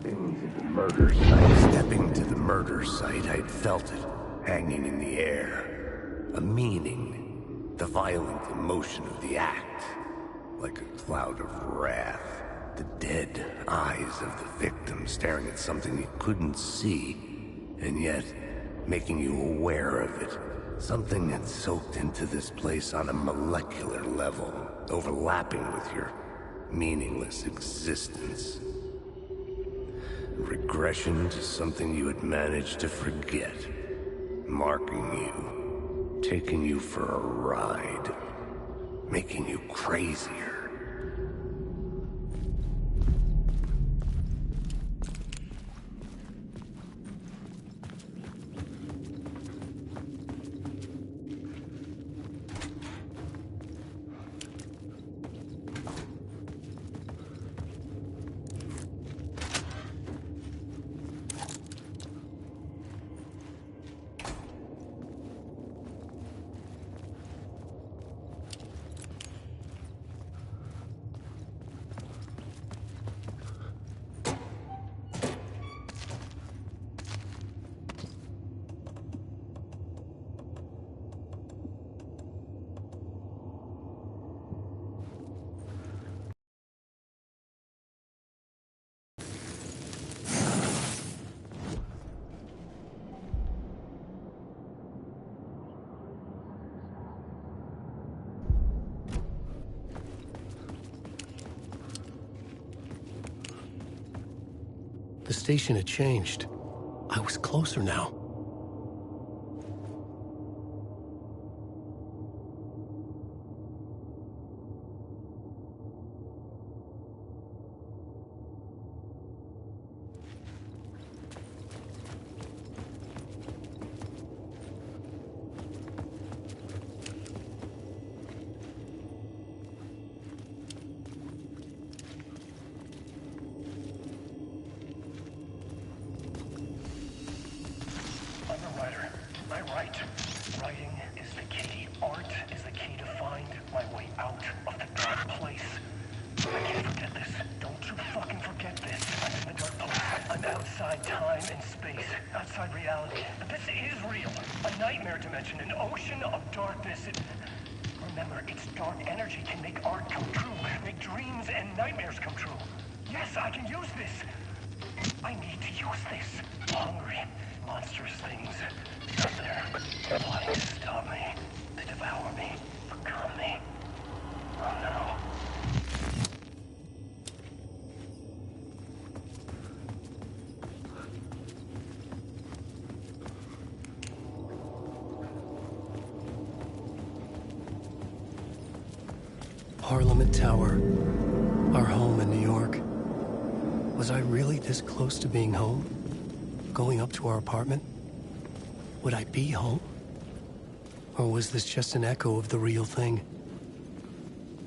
Stepping to the murder site, I'd felt it, hanging in the air. A meaning, the violent emotion of the act. Like a cloud of wrath. The dead eyes of the victim staring at something you couldn't see, and yet making you aware of it. Something that soaked into this place on a molecular level, overlapping with your meaningless existence. Regression to something you had managed to forget. Marking you. Taking you for a ride. Making you crazier. The station had changed. I was closer now. Parliament Tower, our home in New York. Was I really this close to being home? Going up to our apartment? Would I be home? Or was this just an echo of the real thing?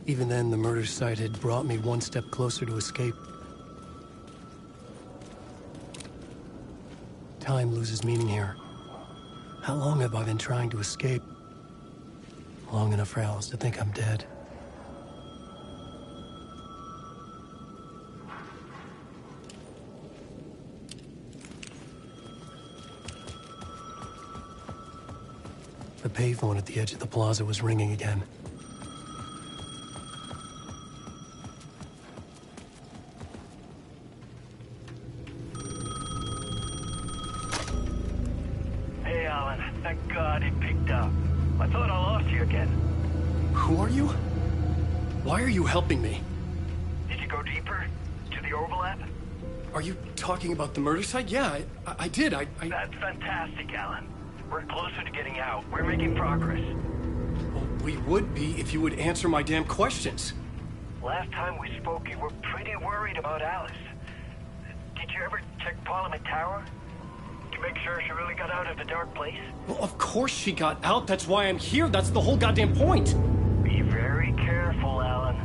Even then, the murder site had brought me one step closer to escape. Time loses meaning here. How long have I been trying to escape? Long enough for Alice to think I'm dead. The payphone at the edge of the plaza was ringing again. Hey, Alan. Thank God it picked up. I thought I lost you again. Who are you? Why are you helping me? Did you go deeper? To the overlap? Are you talking about the murder site? Yeah, I did. That's fantastic, Alan. We're closer to getting out. We're making progress. Well, we would be if you would answer my damn questions. Last time we spoke, you were pretty worried about Alice. Did you ever check Parliament Tower? To make sure she really got out of the dark place? Well, of course she got out. That's why I'm here. That's the whole goddamn point. Be very careful, Alan.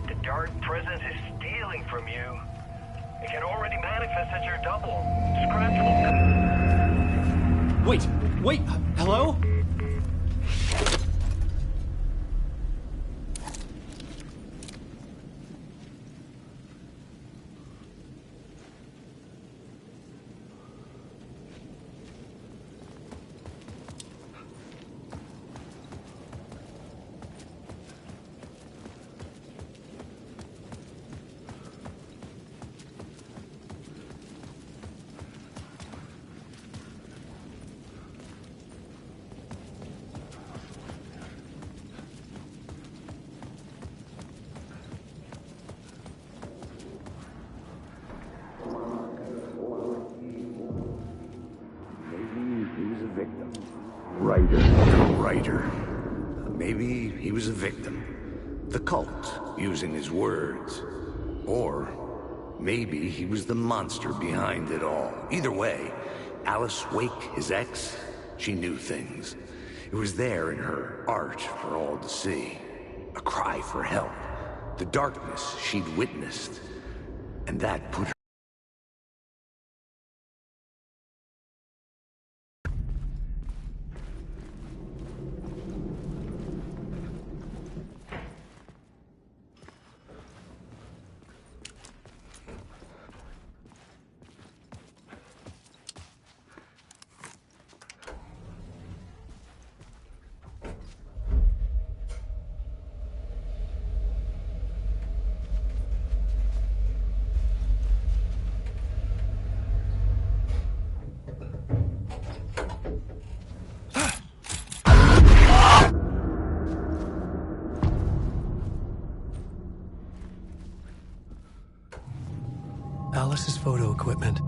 The dark presence is stealing from you. It can already manifest as your double. Scratchable. Wait, hello? writer. The writer. Maybe he was a victim. The cult, using his words. Or maybe he was the monster behind it all. Either way, Alice Wake, his ex, she knew things. It was there in her art for all to see. A cry for help. The darkness she'd witnessed. And that put her... Alice's photo equipment,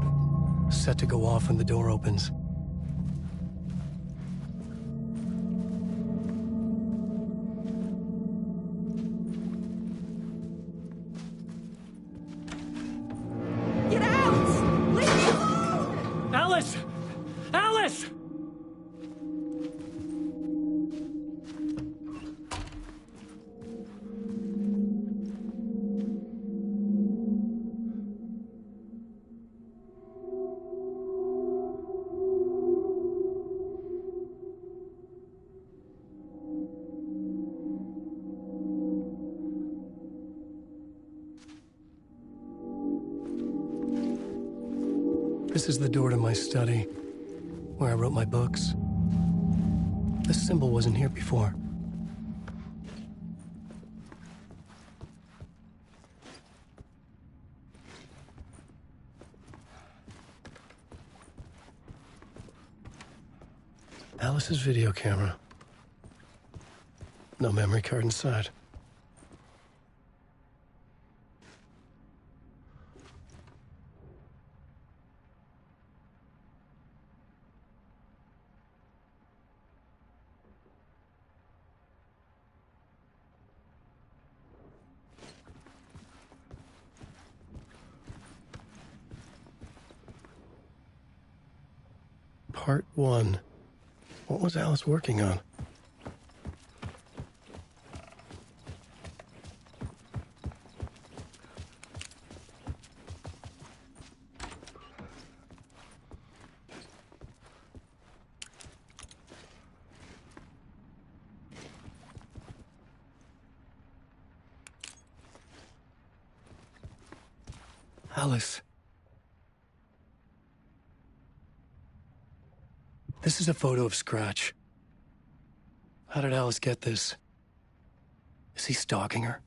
set to go off when the door opens. Get out! Leave me alone! Alice! Alice! This is the door to my study, where I wrote my books. This symbol wasn't here before. Alice's video camera. No memory card inside. Part 1. What was Alice working on? Alice. This is a photo of Scratch. How did Alice get this? Is he stalking her?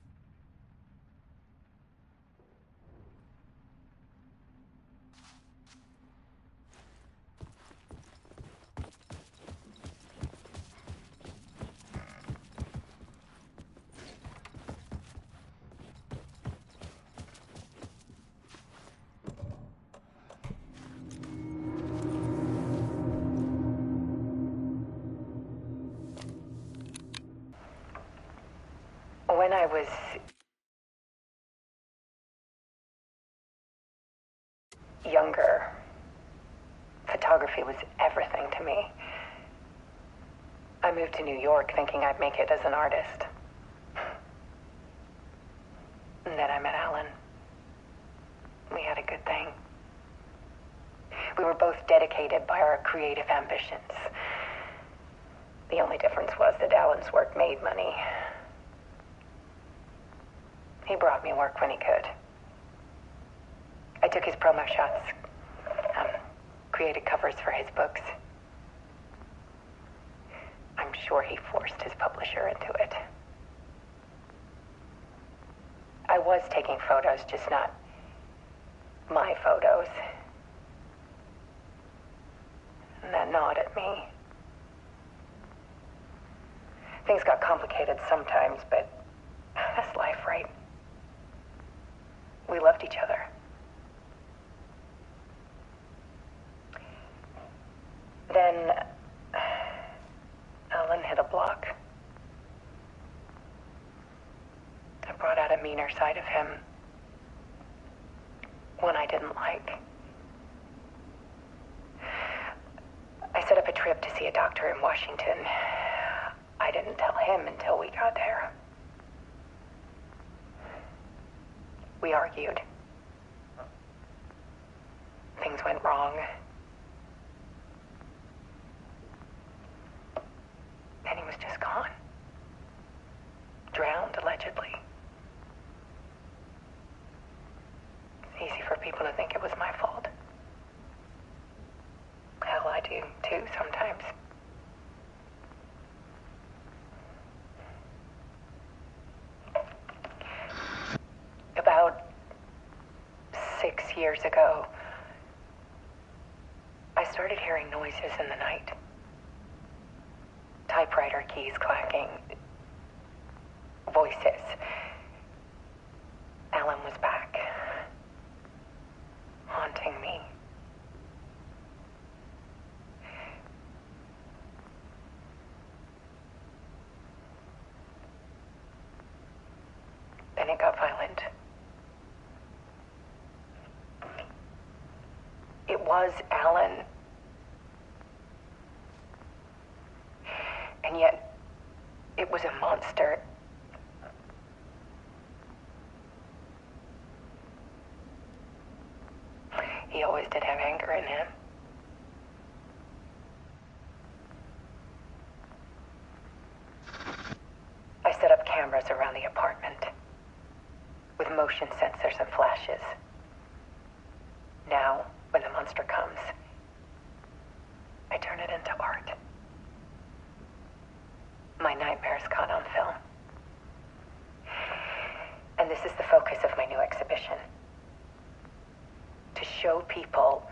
When I was younger, photography was everything to me. I moved to New York thinking I'd make it as an artist. And then I met Alan. We had a good thing. We were both dedicated by our creative ambitions. The only difference was that Alan's work made money. He brought me work when he could. I took his promo shots, created covers for his books. I'm sure he forced his publisher into it. I was taking photos, just not my photos. And that gnawed at me. Things got complicated sometimes, but that's life, right? We loved each other. Then meaner side of him. One I didn't like. I set up a trip to see a doctor in Washington. I didn't tell him until we got there. We argued. Things went wrong. And he was just gone. Drowned, allegedly. It's easy for people to think it was my fault. Hell, I do too sometimes. About 6 years ago, I started hearing noises in the night. Typewriter keys clacking. Voices. Alan was back. Haunting me. Then it got violent. It was Alan. And yet, it was a monster. He always did have anger in him. I set up cameras around the apartment with motion sensors and flashes. Now, when the monster comes, I turn it into art. My nightmares caught on film. And this is the focus of my new exhibition. To show people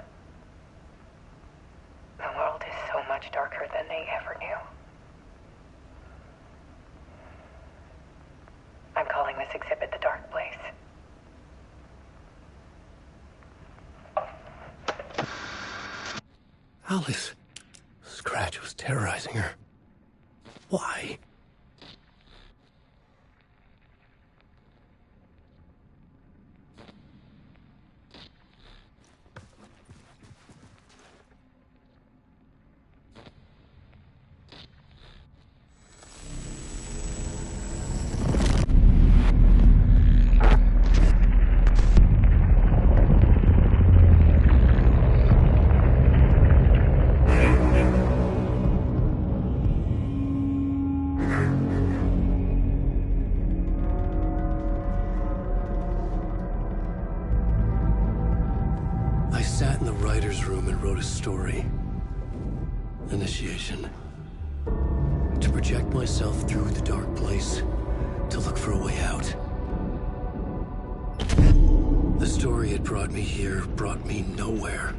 the world is so much darker than they ever knew. I'm calling this exhibit The Dark Place. Alice. Scratch was terrorizing her. Why? Sat in the writer's room and wrote a story. Initiation. To project myself through the dark place, to look for a way out. The story had brought me here, brought me nowhere.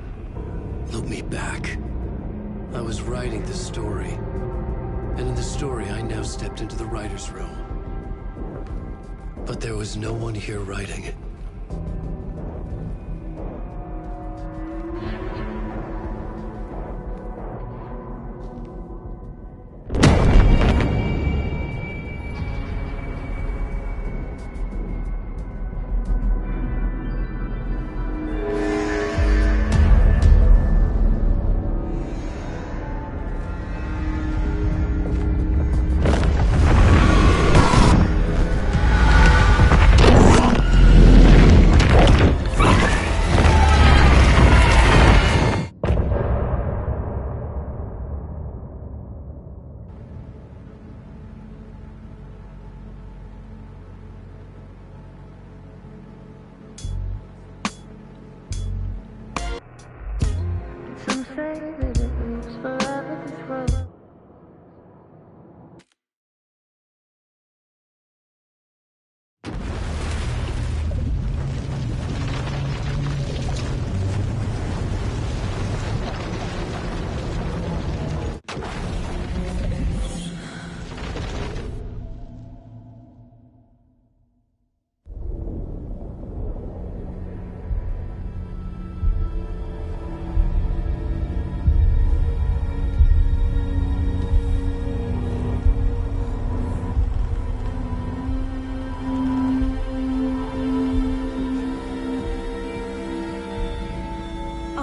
Looped me back. I was writing the story. And in the story, I now stepped into the writer's room. But there was no one here writing it.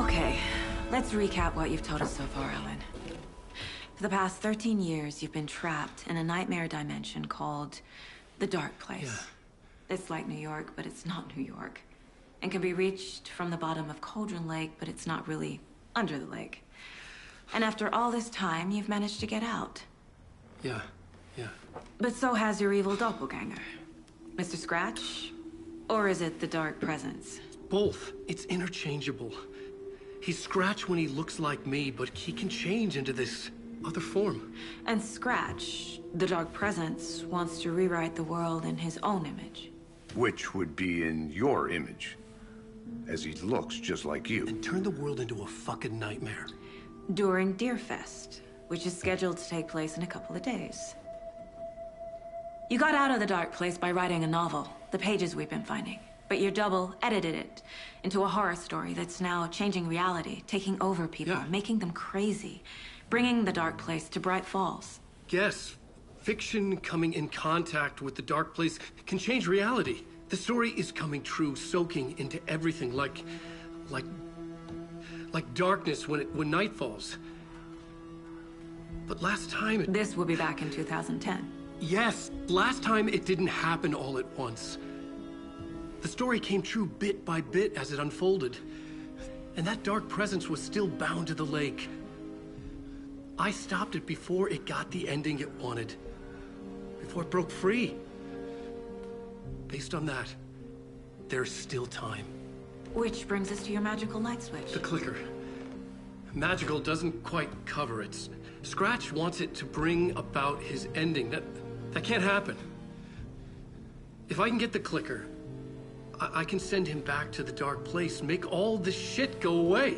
Okay, let's recap what you've told us so far, Alan. For the past 13 years, you've been trapped in a nightmare dimension called the Dark Place. Yeah. It's like New York, but it's not New York. And can be reached from the bottom of Cauldron Lake, but it's not really under the lake. And after all this time, you've managed to get out. Yeah. But so has your evil doppelganger. Mr. Scratch? Or is it the Dark Presence? Both. It's interchangeable. He's Scratch when he looks like me, but he can change into this other form. And Scratch, the Dark Presence, wants to rewrite the world in his own image. Which would be in your image, as he looks just like you. And turn the world into a fucking nightmare. During Deerfest, which is scheduled to take place in a couple of days. You got out of the Dark Place by writing a novel, the pages we've been finding. But your double edited it into a horror story that's now changing reality, taking over people, making them crazy, bringing the Dark Place to Bright Falls. Yes, fiction coming in contact with the Dark Place can change reality. The story is coming true, soaking into everything like darkness when night falls. But last time This will be back in 2010. Yes, last time it didn't happen all at once. The story came true bit by bit as it unfolded. And that dark presence was still bound to the lake. I stopped it before it got the ending it wanted. Before it broke free. Based on that, there's still time. Which brings us to your magical light switch. The clicker. Magical doesn't quite cover it. Scratch wants it to bring about his ending. That can't happen. If I can get the clicker, I can send him back to the Dark Place, make all this shit go away.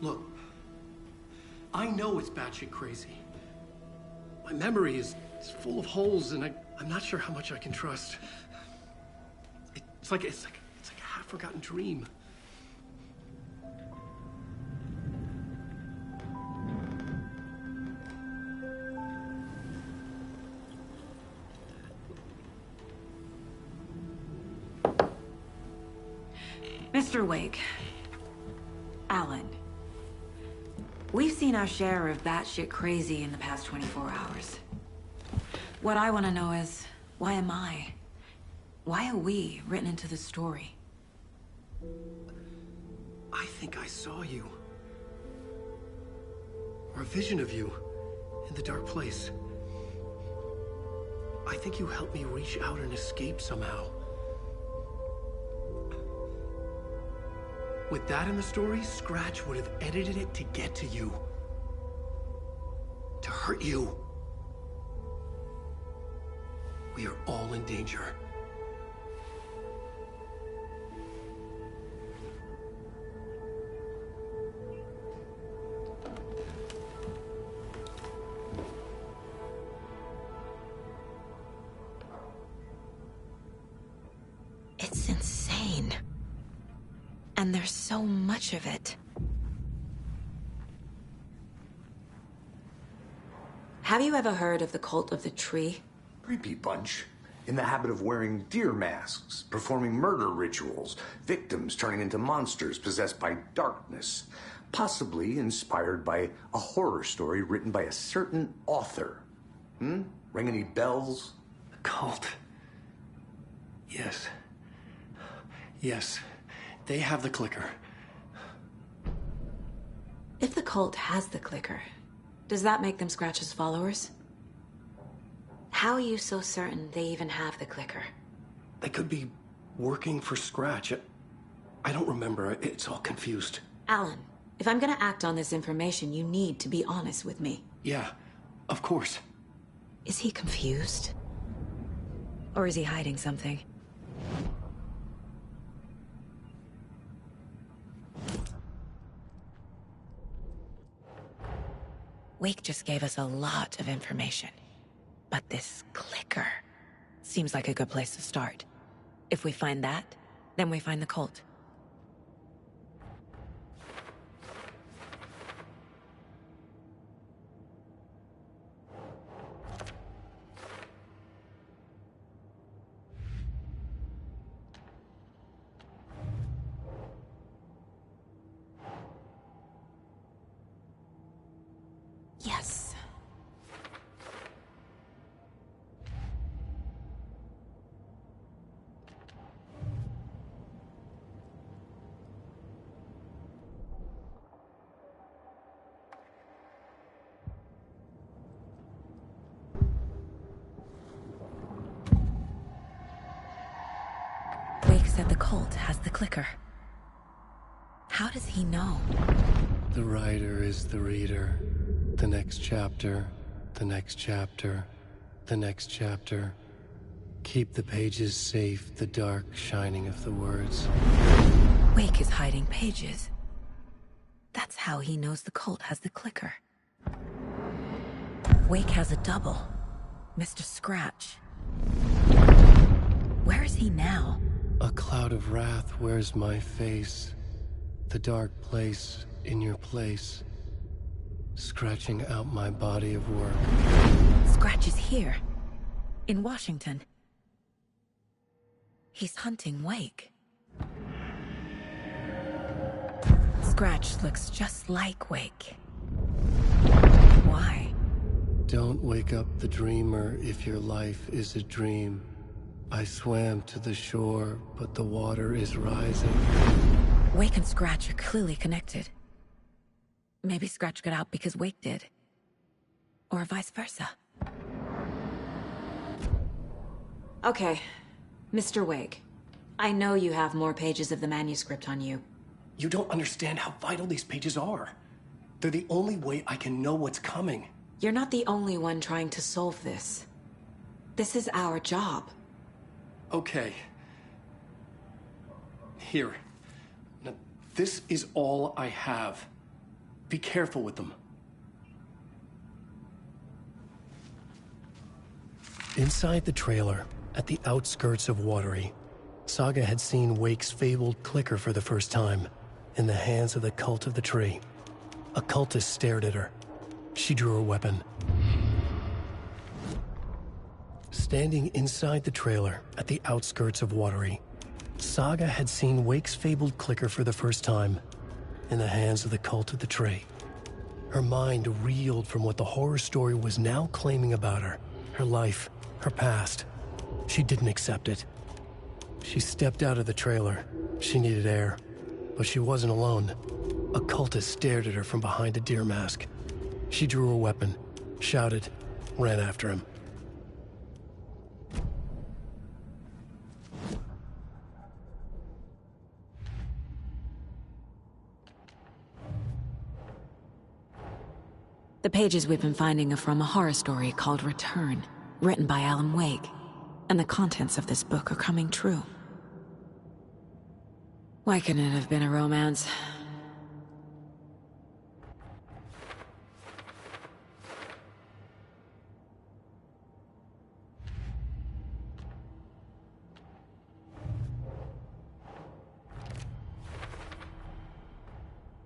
Look, I know it's batshit crazy. My memory is full of holes, and I'm not sure how much I can trust. It's like a half-forgotten dream. Mr. Wake, Alan, we've seen our share of batshit crazy in the past 24 hours. What I want to know is, why am I? Why are we written into the story? I think I saw you. Or a vision of you in the Dark Place. I think you helped me reach out and escape somehow. With that in the story, Scratch would have edited it to get to you. To hurt you. We are all in danger. It's insane. And there's so much of it. Have you ever heard of the Cult of the Tree? Creepy bunch. In the habit of wearing deer masks, performing murder rituals, victims turning into monsters possessed by darkness. Possibly inspired by a horror story written by a certain author. Ring any bells? A cult. Yes. Yes. They have the clicker. If the cult has the clicker, does that make them Scratch's followers? How are you so certain they even have the clicker? They could be working for Scratch. I don't remember. It's all confused. Alan, if I'm gonna act on this information, you need to be honest with me. Yeah, of course. Is he confused? Or is he hiding something? Wake just gave us a lot of information. But this clicker seems like a good place to start. If we find that, then we find the cult. Yes. Wake said the cult has the clicker. How does he know? The writer is the reader. The next chapter, the next chapter, the next chapter. Keep the pages safe, the dark shining of the words. Wake is hiding pages. That's how he knows the cult has the clicker. Wake has a double. Mr. Scratch. Where is he now? A cloud of wrath wears my face. The dark place in your place. Scratching out my body of work. Scratch is here. In Washington. He's hunting Wake. Scratch looks just like Wake. Why? Don't wake up the dreamer if your life is a dream. I swam to the shore, but the water is rising. Wake and Scratch are clearly connected. Maybe Scratch got out because Wake did. Or vice versa. Okay, Mr. Wake. I know you have more pages of the manuscript on you. You don't understand how vital these pages are. They're the only way I can know what's coming. You're not the only one trying to solve this. This is our job. Okay. Here. Now, this is all I have. Be careful with them. Inside the trailer, at the outskirts of Watery, Saga had seen Wake's fabled clicker for the first time, in the hands of the Cult of the Tree. A cultist stared at her. She drew her weapon. Standing inside the trailer, at the outskirts of Watery, Saga had seen Wake's fabled clicker for the first time, in the hands of the Cult of the Tree. Her mind reeled from what the horror story was now claiming about her. Her life, her past. She didn't accept it. She stepped out of the trailer. She needed air. But she wasn't alone. A cultist stared at her from behind a deer mask. She drew her weapon, shouted, ran after him. The pages we've been finding are from a horror story called Return, written by Alan Wake. And the contents of this book are coming true. Why couldn't it have been a romance?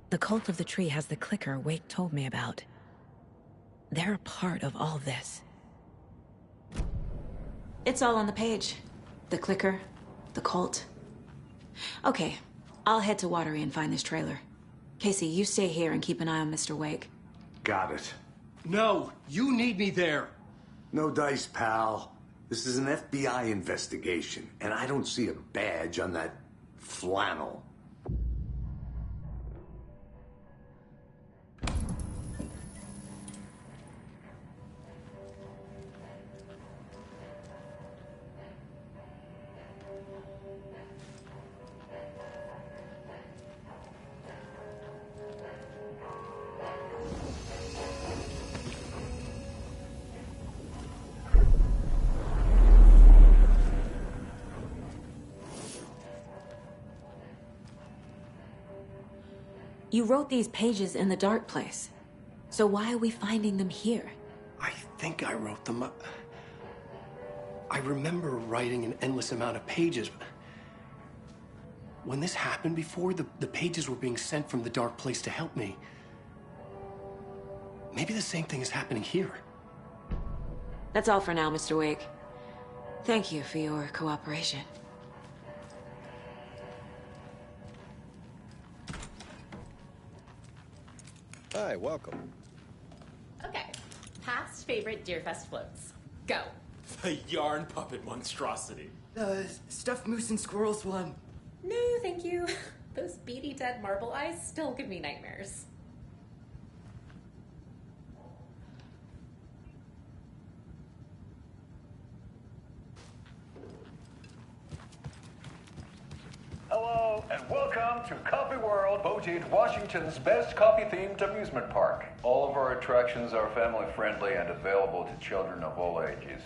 The Cult of the Tree has the clicker Wake told me about. They're a part of all this. It's all on the page. The clicker, the cult. Okay, I'll head to Watery and find this trailer. Casey, you stay here and keep an eye on Mr. Wake. Got it. No, you need me there. No dice, pal. This is an FBI investigation, and I don't see a badge on that flannel. You wrote these pages in the dark place. So why are we finding them here? I think I wrote them. I remember writing an endless amount of pages. When this happened before, the pages were being sent from the dark place to help me. Maybe the same thing is happening here. That's all for now, Mr. Wake. Thank you for your cooperation. Hi, welcome. Okay. past favorite Deerfest floats. Go. The yarn puppet monstrosity. The stuffed moose and squirrels one. No, thank you. Those beady dead marble eyes still give me nightmares. Hello, and welcome to Coffee World, voted Washington's best coffee-themed amusement park. All of our attractions are family-friendly and available to children of all ages.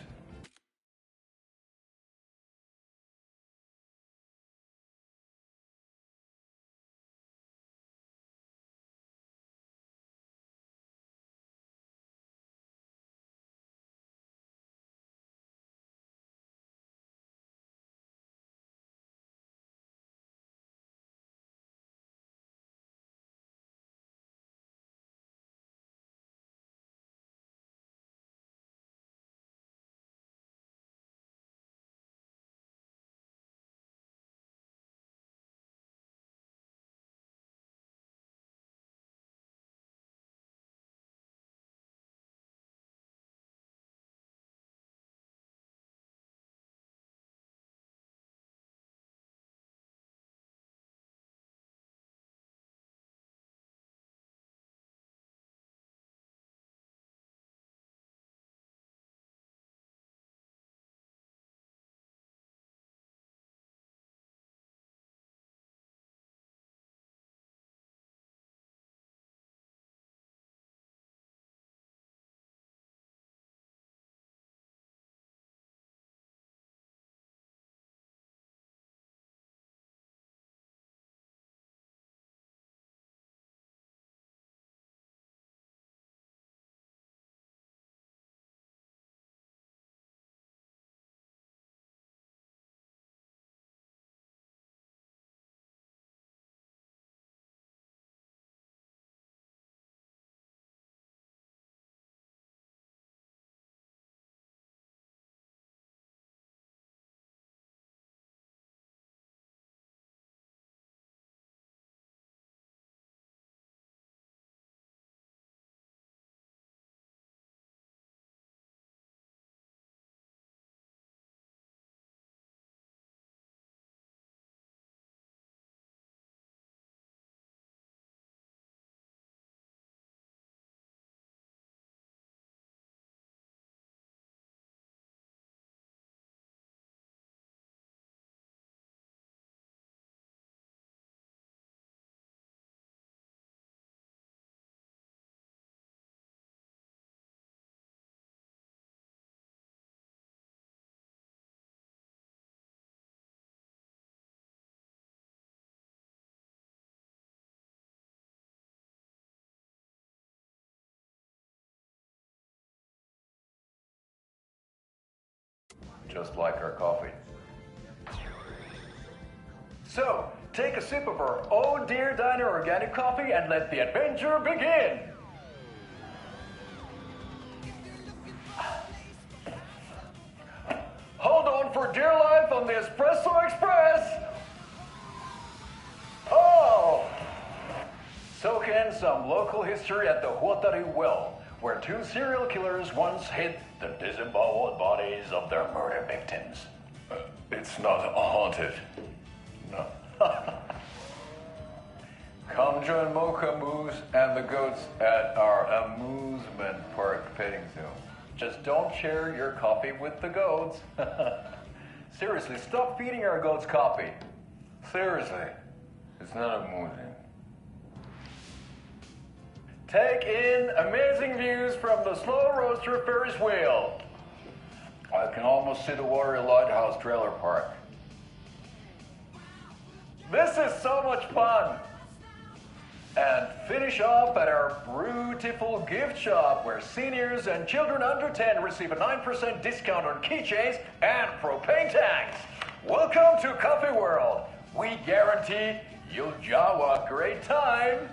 Just like our coffee. So, take a sip of our Oh Dear Diner organic coffee and let the adventure begin! Hold on for dear life on the Espresso Express! Oh! Soak in some local history at the Huatari Well, where two serial killers once hid the disemboweled bodies of their murder victims. It's not haunted. No. Come join Mocha Moose and the goats at our amusement park petting zoo. Just don't share your coffee with the goats. Seriously, stop feeding our goats coffee. Seriously, it's not amusing. Take in amazing views from the Slow Roaster Ferris wheel. I can almost see the Watery Lighthouse trailer park. This is so much fun! And finish off at our beautiful gift shop where seniors and children under 10 receive a 9% discount on keychains and propane tanks. Welcome to Coffee World. We guarantee you'll jaw a great time.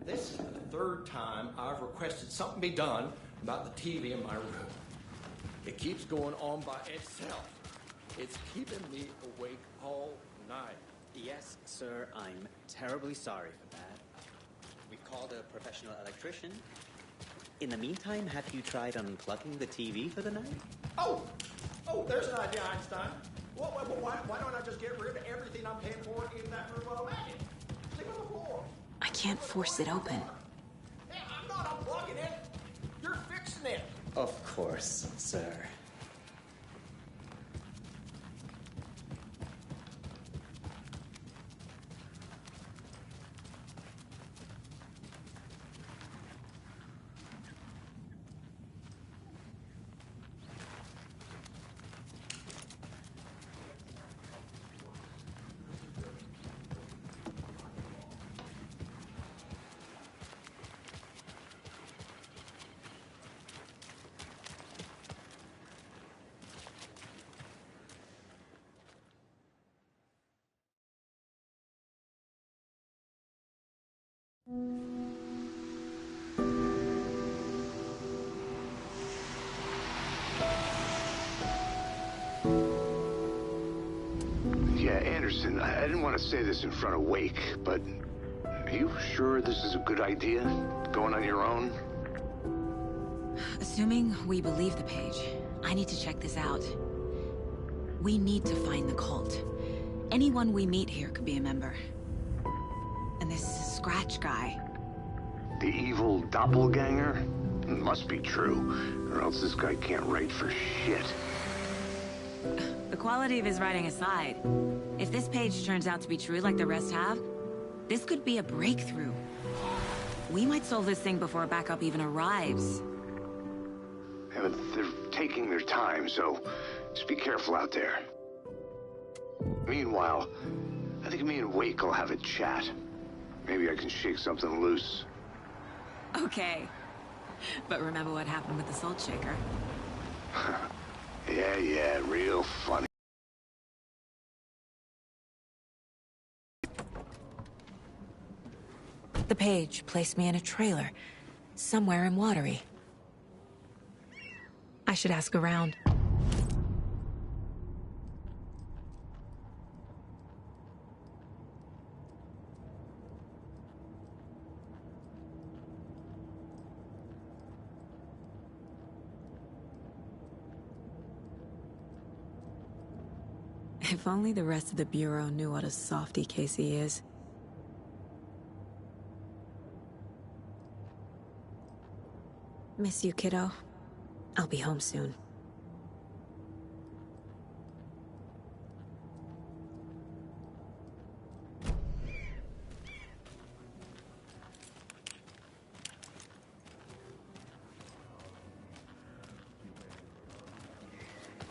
This is the third time I've requested something be done about the TV in my room. It keeps going on by itself. It's keeping me awake all night. Yes, sir, I'm terribly sorry for that. We called a professional electrician. In the meantime, have you tried unplugging the TV for the night? Oh, there's an idea, Einstein. Well, why don't I just get rid of everything I'm paying for in that room automatic? Sleep on the floor. I can't force it open. Hey, I'm not unplugging it. You're fixing it. Of course, sir. Yeah, Anderson, I didn't want to say this in front of Wake, but are you sure this is a good idea? Going on your own? Assuming we believe the page, I need to check this out. We need to find the cult. Anyone we meet here could be a member. And this Scratch guy. The evil doppelganger? It must be true, or else this guy can't write for shit. The quality of his writing aside, if this page turns out to be true like the rest have, this could be a breakthrough. We might solve this thing before backup even arrives. Yeah, but they're taking their time, so just be careful out there. Meanwhile, I think me and Wake will have a chat. Maybe I can shake something loose. Okay. But remember what happened with the Salt Shaker? Yeah, real funny. The page placed me in a trailer, somewhere in Watery. I should ask around. If only the rest of the Bureau knew what a softy Casey is. Miss you, kiddo. I'll be home soon.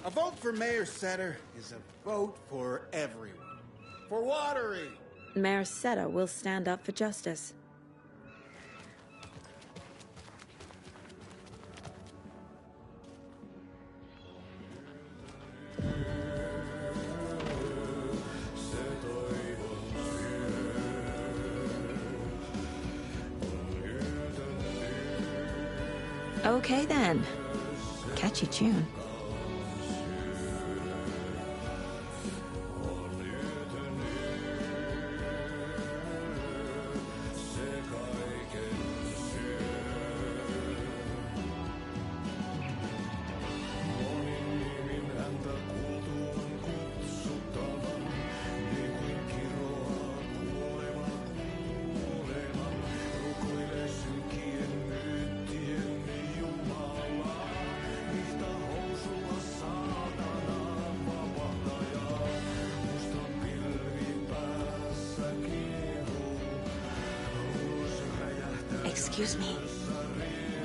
A vote for Mayor Setter is a vote for everyone. For Watery! Mayor Seta will stand up for justice. Okay then. Catchy tune. Excuse me.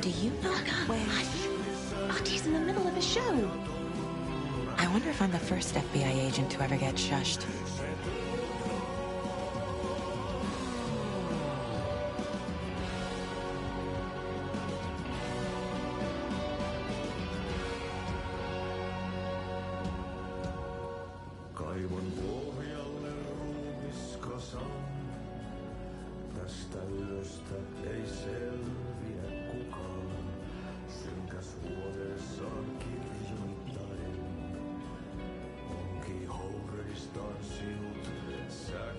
Do you know where... Hush! Artie's in the middle of a show. I wonder if I'm the first FBI agent to ever get shushed. Kaivon pohjalle ruumiskasan. Tästä yöstä ei selviä kukaan. Synkäs huoneessaan kirjoittain. Onki houreistaan sinut sä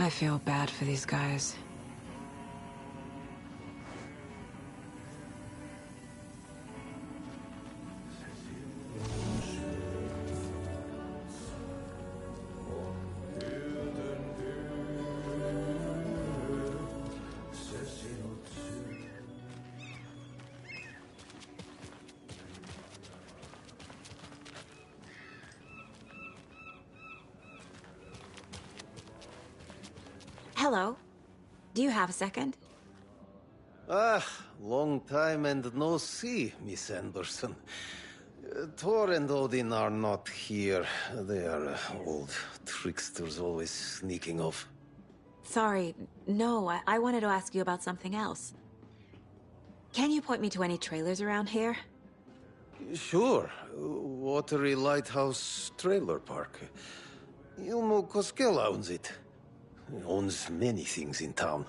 I feel bad for these guys. Hello. Do you have a second? Ah, long time and no see, Miss Anderson. Thor and Odin are not here. They are old tricksters always sneaking off. Sorry. No, I wanted to ask you about something else. Can you point me to any trailers around here? Sure. Watery Lighthouse Trailer Park. Ilmo Koskela owns it. He owns many things in town.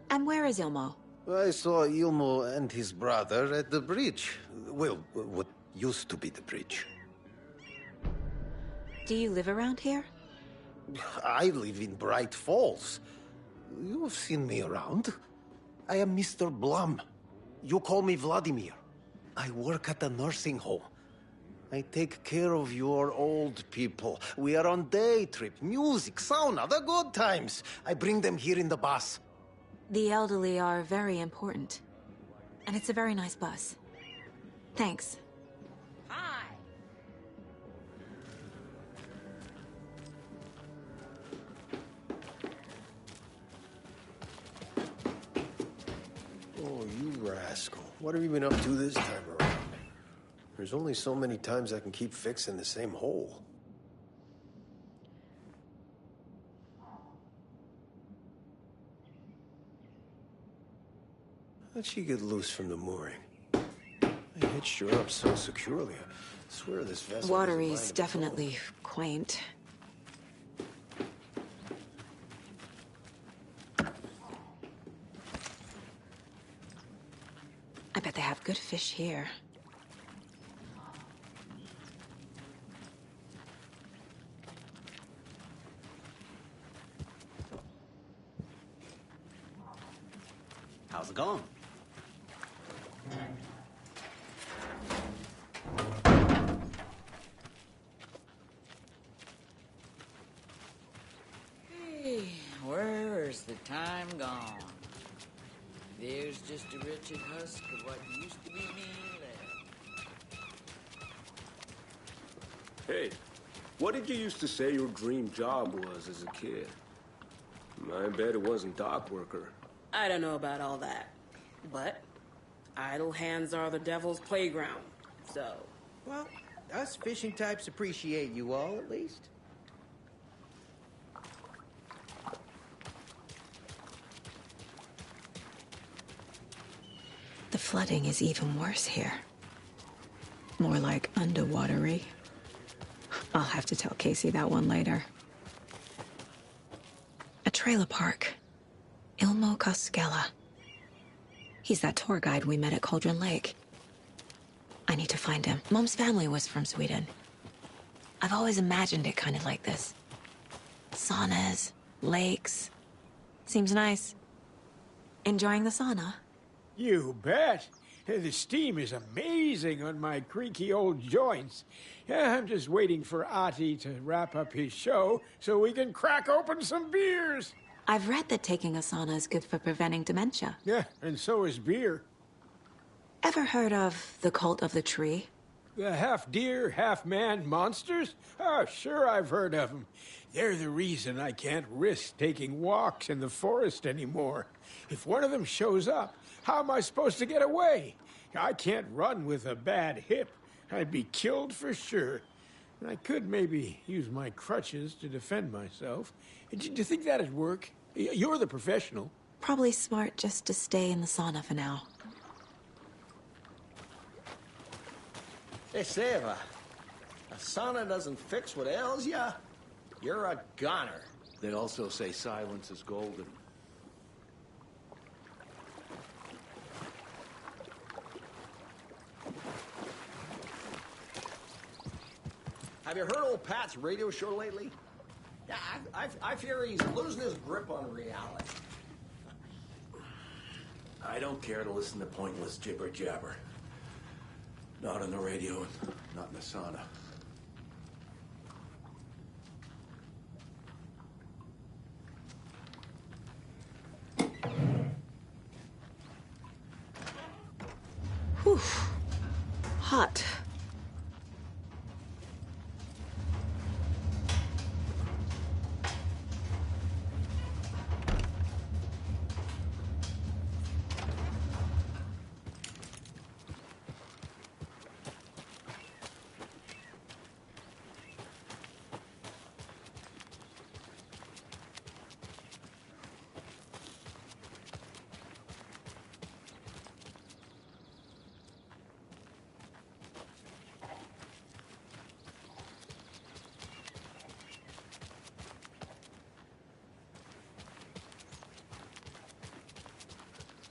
And where is Ilmo? I saw Ilmo and his brother at the bridge. Well, what used to be the bridge. Do you live around here? I live in Bright Falls. You have seen me around. I am Mr. Blum. You call me Vladimir. I work at a nursing home. I take care of your old people. We are on day trip, music, sauna, the good times. I bring them here in the bus. The elderly are very important. And it's a very nice bus. Thanks. Hi. Oh, you rascal. What have you been up to this time around? There's only so many times I can keep fixing the same hole. How'd she get loose from the mooring? I hitched her up so securely. I swear this vessel... Watery's definitely quaint. I bet they have good fish here. How's it going? Hey, where's the time gone? There's just a wretched husk of what used to be me left. Hey, what did you used to say your dream job was as a kid? I bet it wasn't dock worker. I don't know about all that, but idle hands are the devil's playground, so... Well, us fishing types appreciate you all, at least. The flooding is even worse here. More like underwatery. I'll have to tell Casey that one later. A trailer park. Ilmo Koskela. He's that tour guide we met at Cauldron Lake. I need to find him. Mom's family was from Sweden. I've always imagined it kind of like this. Saunas, lakes. Seems nice. Enjoying the sauna? You bet. The steam is amazing on my creaky old joints. I'm just waiting for Ati to wrap up his show so we can crack open some beers. I've read that taking a sauna is good for preventing dementia. Yeah, and so is beer. Ever heard of the Cult of the Tree? The half-deer, half-man monsters? Oh, sure I've heard of them. They're the reason I can't risk taking walks in the forest anymore. If one of them shows up, how am I supposed to get away? I can't run with a bad hip. I'd be killed for sure. I could maybe use my crutches to defend myself. Do you think that'd work? You're the professional. Probably smart just to stay in the sauna for now. Hey, Seva, a sauna doesn't fix what ails ya? You're a goner. They also say silence is golden. Have you heard old Pat's radio show lately? I fear he's losing his grip on reality. I don't care to listen to pointless jibber jabber. Not on the radio and not in the sauna. Whew. Hot.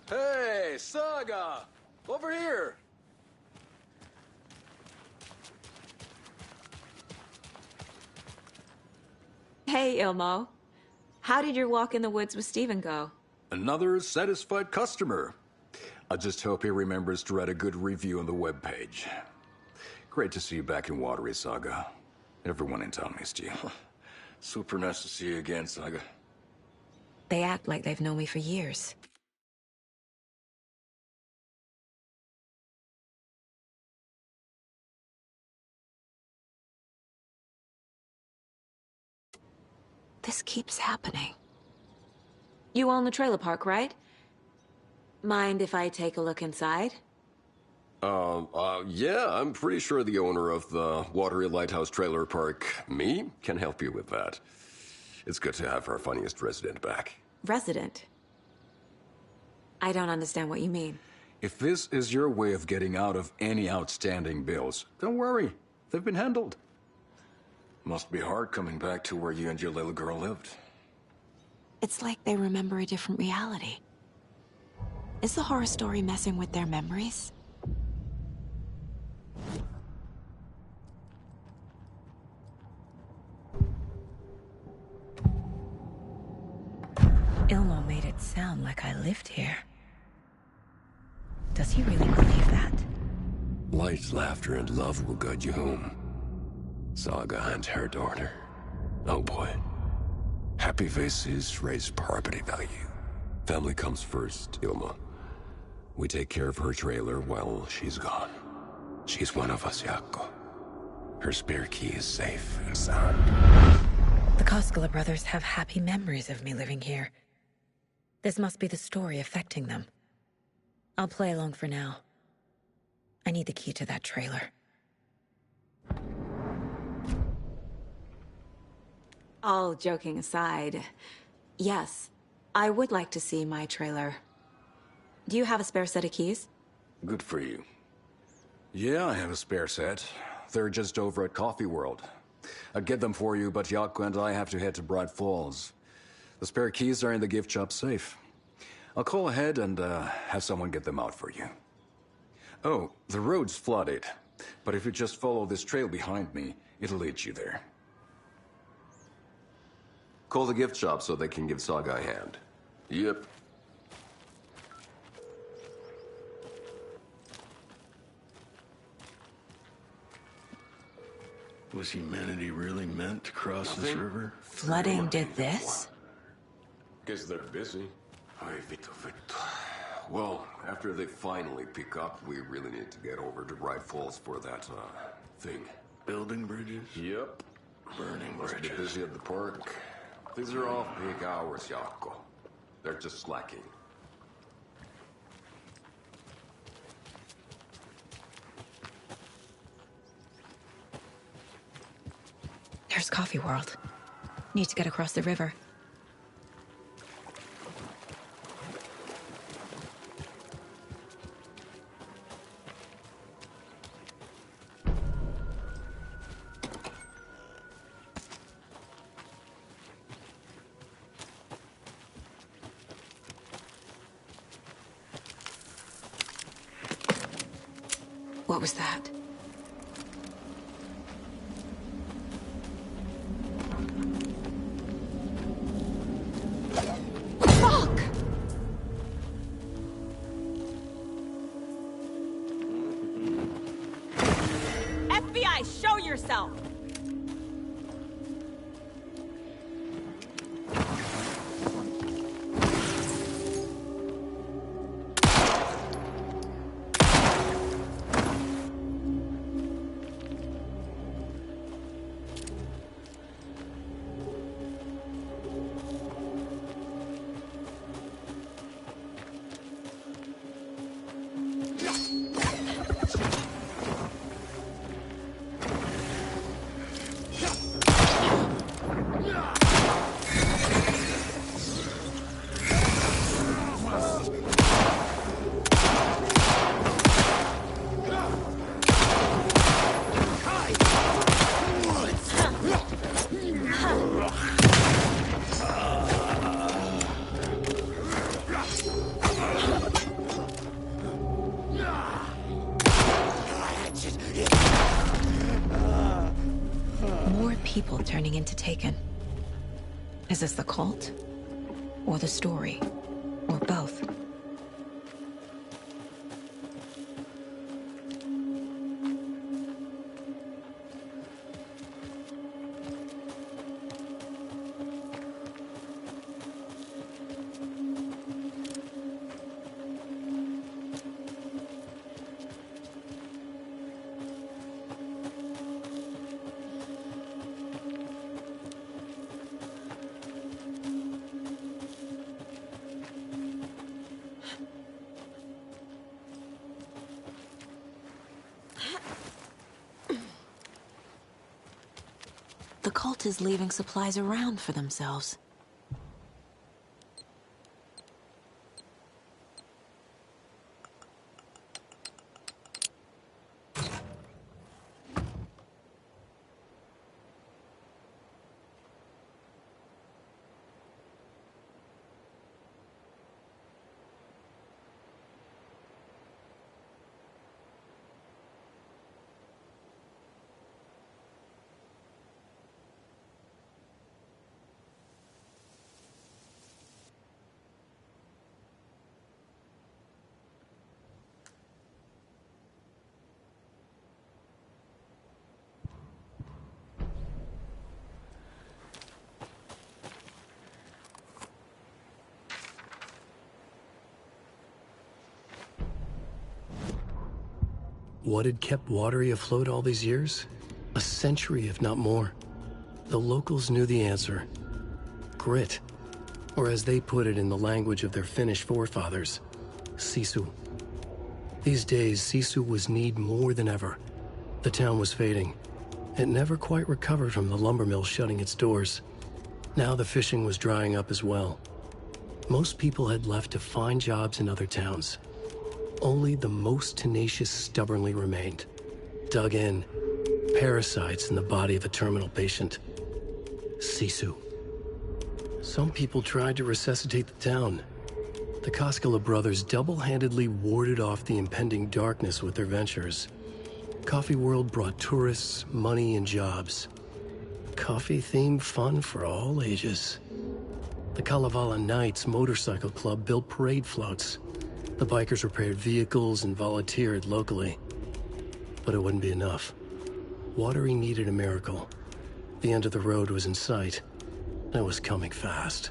Hey, Saga! Over here! Hey, Ilmo. How did your walk in the woods with Steven go? Another satisfied customer. I just hope he remembers to write a good review on the webpage. Great to see you back in Watery, Saga. Everyone in town missed you. Super nice to see you again, Saga. They act like they've known me for years. This keeps happening. You own the trailer park, right? Mind if I take a look inside? Yeah, I'm pretty sure the owner of the Watery Lighthouse Trailer Park, me, can help you with that. It's good to have our funniest resident back. Resident? I don't understand what you mean. If this is your way of getting out of any outstanding bills, don't worry. They've been handled. Must be hard coming back to where you and your little girl lived. It's like they remember a different reality. Is the horror story messing with their memories? Ilmo made it sound like I lived here. Does he really believe that? Light, laughter, and love will guide you home. Saga and her daughter. Oh boy. Happy faces raise property value. Family comes first, Ilma. We take care of her trailer while she's gone. She's one of us, Jaakko. Her spare key is safe and sound. The Koskela brothers have happy memories of me living here. This must be the story affecting them. I'll play along for now. I need the key to that trailer. All joking aside, yes, I would like to see my trailer. Do you have a spare set of keys? Good for you. Yeah, I have a spare set. They're just over at Coffee World. I'd get them for you, but Jaakko and I have to head to Bright Falls. The spare keys are in the gift shop safe. I'll call ahead and have someone get them out for you. Oh, the road's flooded, but if you just follow this trail behind me, it'll lead you there. Call the gift shop so they can give Saga a hand. Yep. Was humanity really meant to cross this river? Flooding did this? Guess they're busy. Well, after they finally pick up, we really need to get over to Bright Falls for that, thing. Building bridges? Yep. Burning Must be bridges. busy at the park. These are off-peak hours, Jaakko. They're just slacking. There's Coffee World. Need to get across the river. What was that? guy, show yourself! People turning into Taken. Is this the cult? Or the story? Or both? The cult is leaving supplies around for themselves. What had kept Watery afloat all these years? A century, if not more. The locals knew the answer. Grit. Or as they put it in the language of their Finnish forefathers, Sisu. These days, Sisu was needed more than ever. The town was fading. It never quite recovered from the lumber mill shutting its doors. Now the fishing was drying up as well. Most people had left to find jobs in other towns. Only the most tenacious stubbornly remained. Dug in. Parasites in the body of a terminal patient. Sisu. Some people tried to resuscitate the town. The Koskela brothers double-handedly warded off the impending darkness with their ventures. Coffee World brought tourists, money, and jobs. Coffee-themed fun for all ages. The Kalevala Knights Motorcycle Club built parade floats. The bikers repaired vehicles and volunteered locally. But it wouldn't be enough. Watery needed a miracle. The end of the road was in sight, and it was coming fast.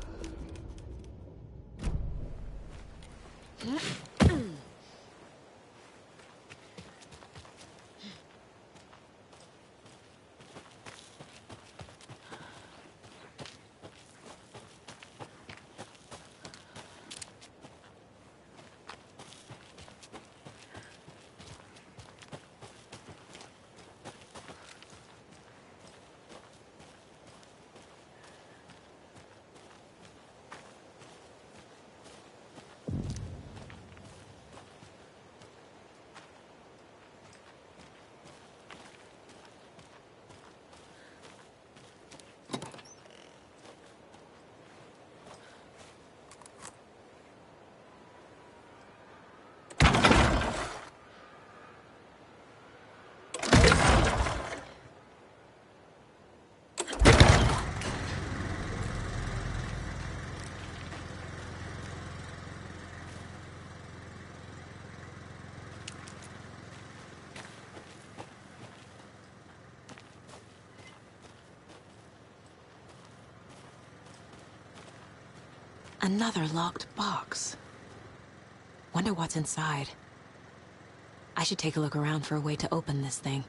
Another locked box. Wonder what's inside. I should take a look around for a way to open this thing.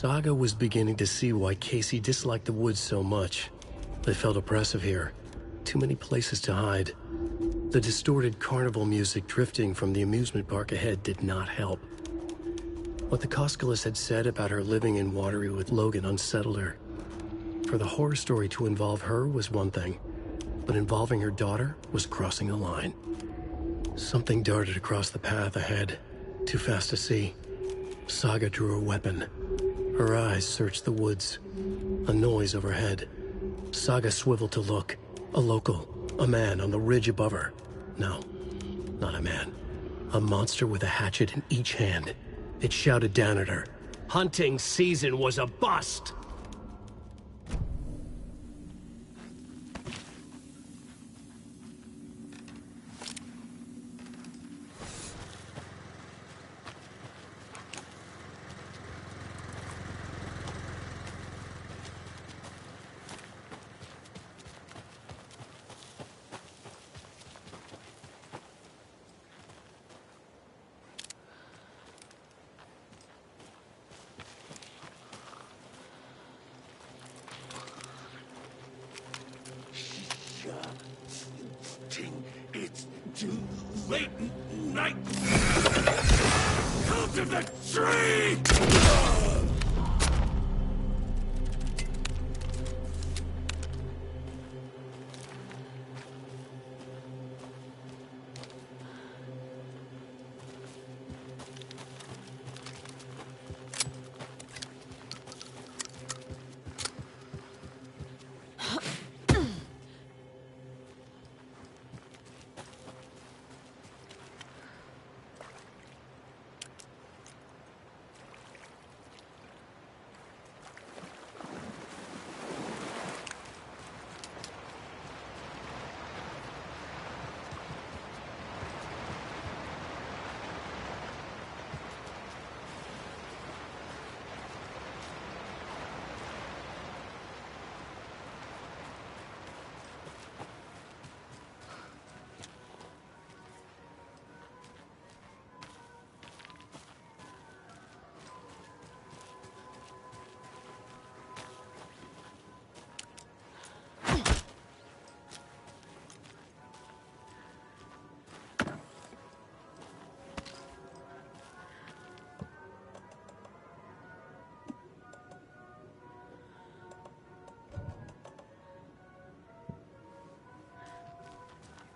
Saga was beginning to see why Casey disliked the woods so much. They felt oppressive here. Too many places to hide. The distorted carnival music drifting from the amusement park ahead did not help. What the Koskalis had said about her living in Watery with Logan unsettled her. For the horror story to involve her was one thing, but involving her daughter was crossing a line. Something darted across the path ahead, too fast to see. Saga drew a weapon. Her eyes searched the woods. A noise overhead. Saga swiveled to look. A local. A man on the ridge above her. No, not a man. A monster with a hatchet in each hand. It shouted down at her. Hunting season was a bust! It's too late night. Come to the tree!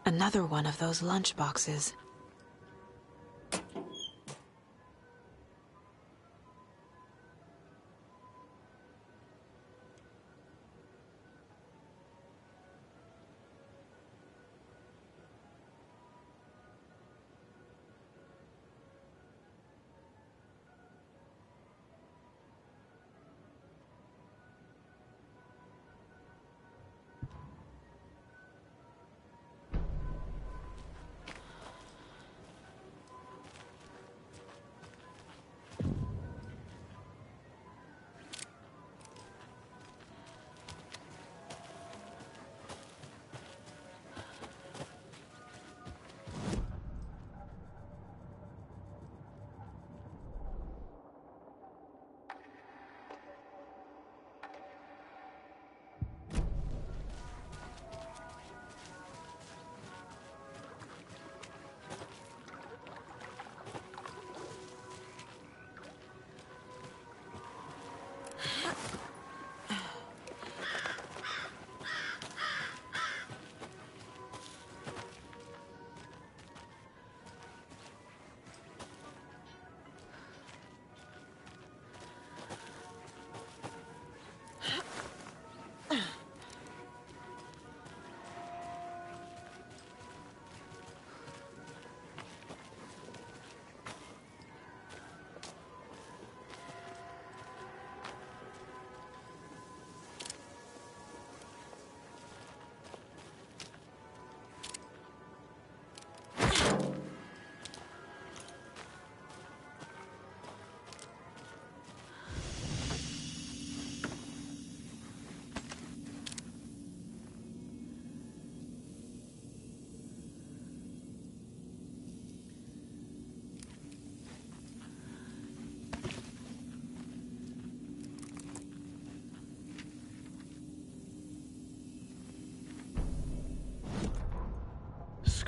Another one of those lunch boxes.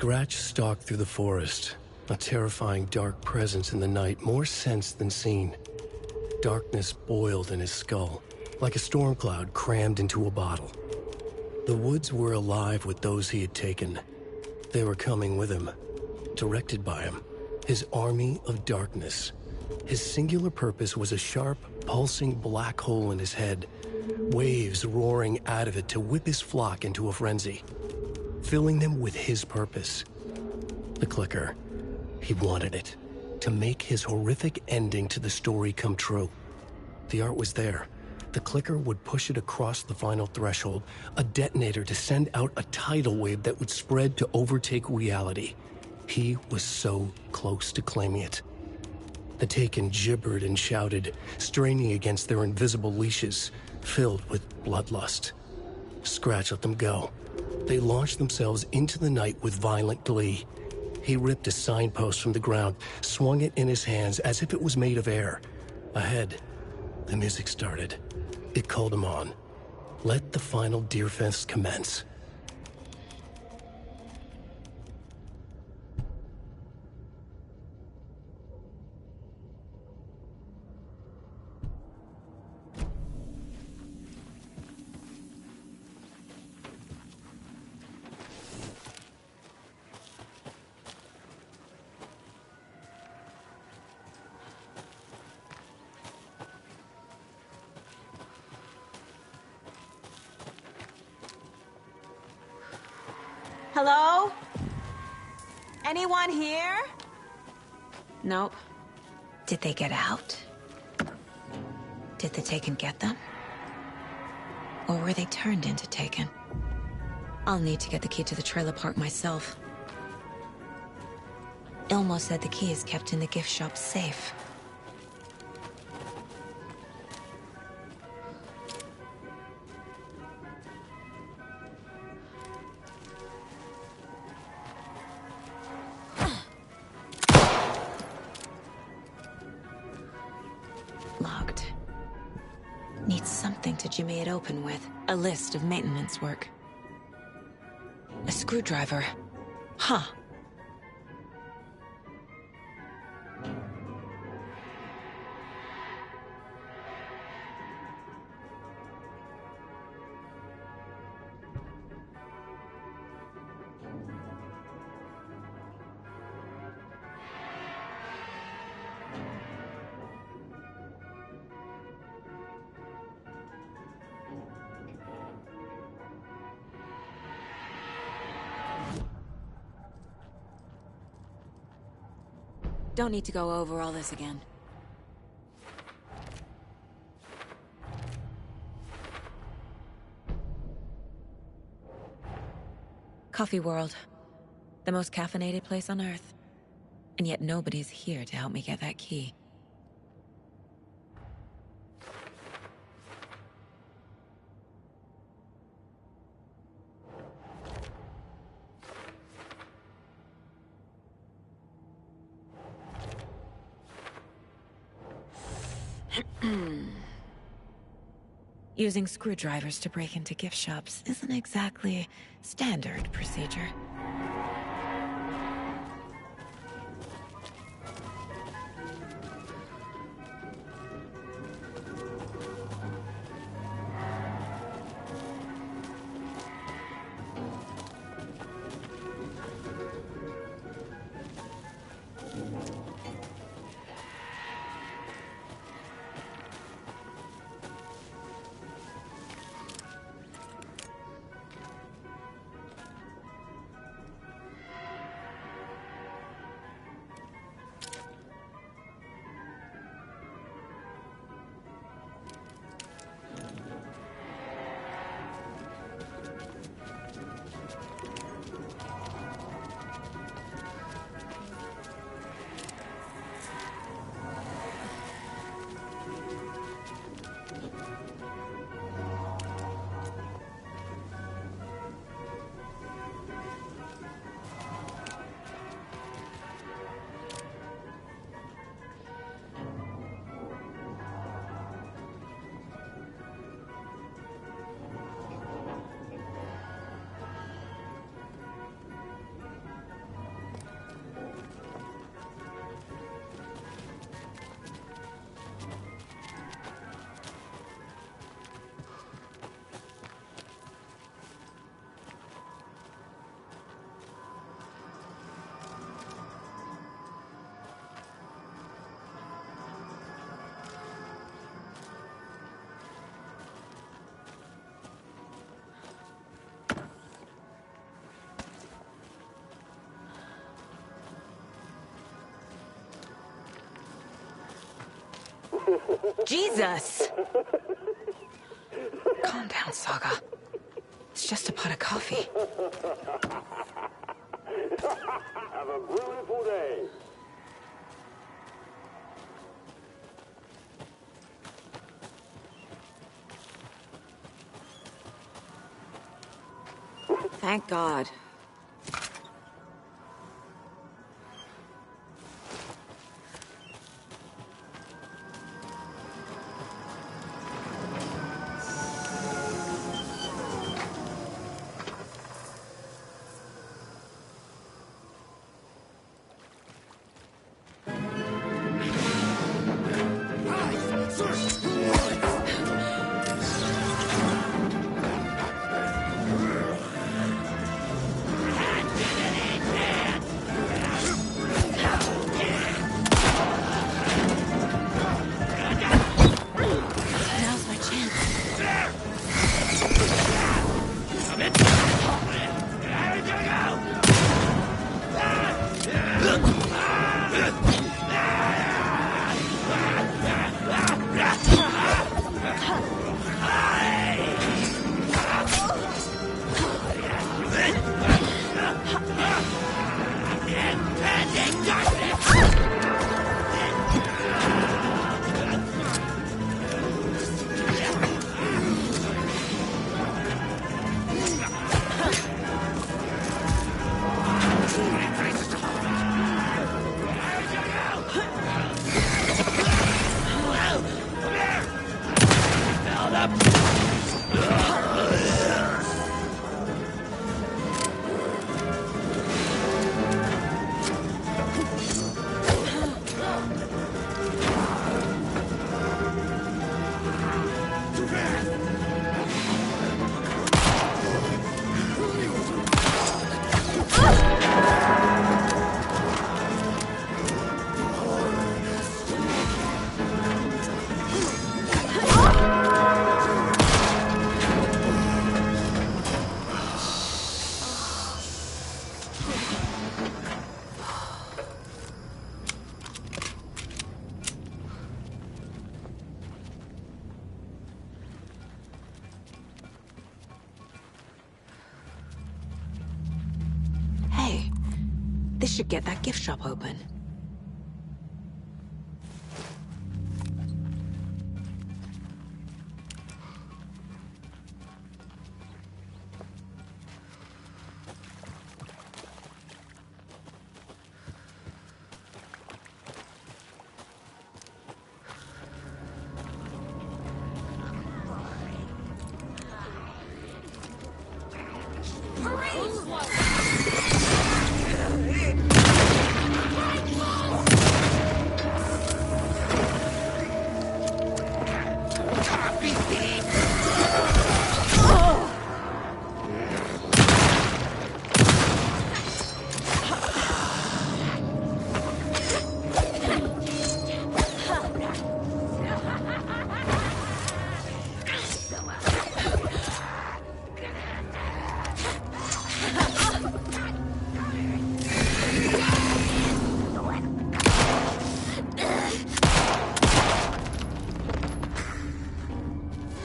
Scratch stalked through the forest, a terrifying dark presence in the night, more sensed than seen. Darkness boiled in his skull, like a storm cloud crammed into a bottle. The woods were alive with those he had taken. They were coming with him, directed by him, his army of darkness. His singular purpose was a sharp, pulsing black hole in his head, waves roaring out of it to whip his flock into a frenzy, filling them with his purpose. The clicker. He wanted it, to make his horrific ending to the story come true. The art was there. The clicker would push it across the final threshold, a detonator to send out a tidal wave that would spread to overtake reality. He was so close to claiming it. The Taken gibbered and shouted, straining against their invisible leashes, filled with bloodlust. Scratch let them go. They launched themselves into the night with violent glee. He ripped a signpost from the ground, swung it in his hands as if it was made of air. Ahead, the music started. It called him on. Let the final Deerfest commence. Hello? Anyone here? Nope. Did they get out? Did the Taken get them? Or were they turned into Taken? I'll need to get the key to the trailer park myself. Ilmo said the key is kept in the gift shop safe. Locked. Needs something to jimmy it open with. A list of maintenance work. A screwdriver. Huh. Don't need to go over all this again. Coffee World. The most caffeinated place on Earth. And yet nobody's here to help me get that key. Using screwdrivers to break into gift shops isn't exactly standard procedure. Jesus! Calm down, Saga. It's just a pot of coffee. Have a beautiful day. Thank God. Now's my chance. Hey, this should get that gift shop open.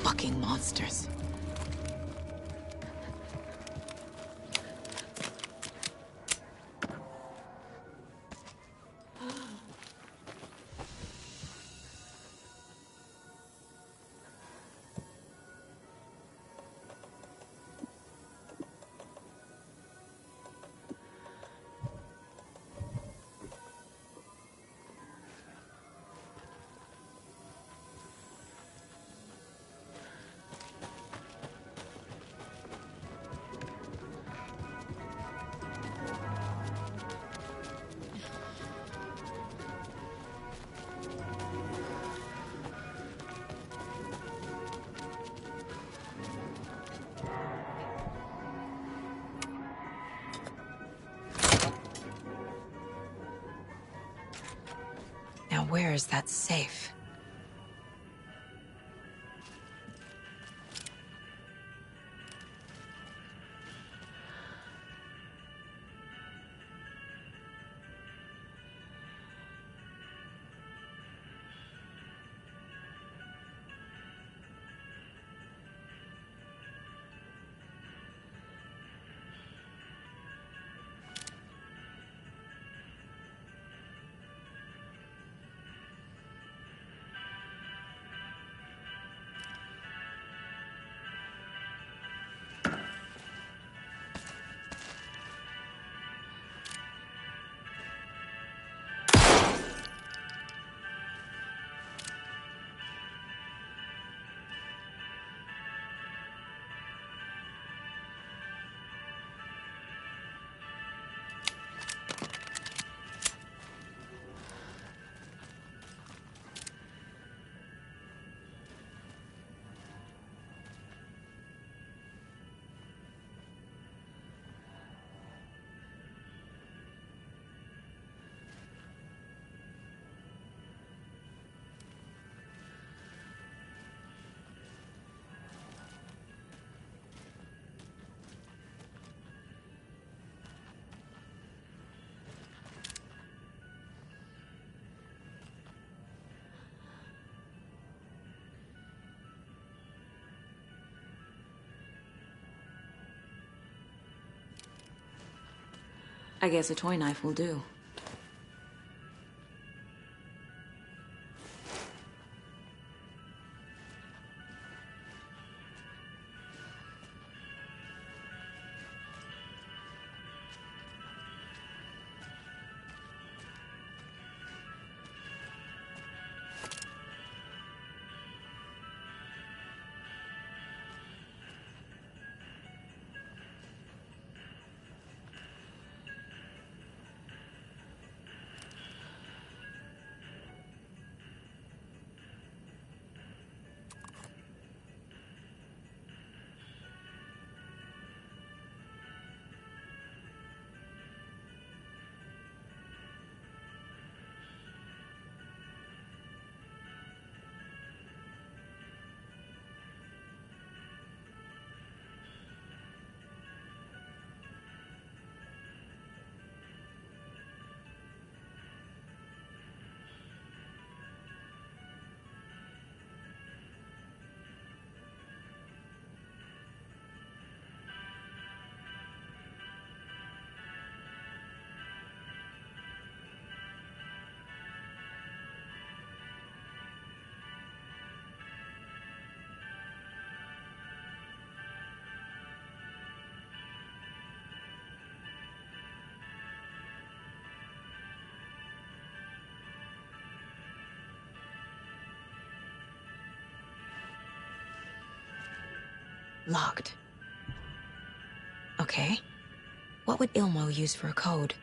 Fucking monsters. Now where is that safe? I guess a toy knife will do. Locked. Okay. What would Ilmo use for a code?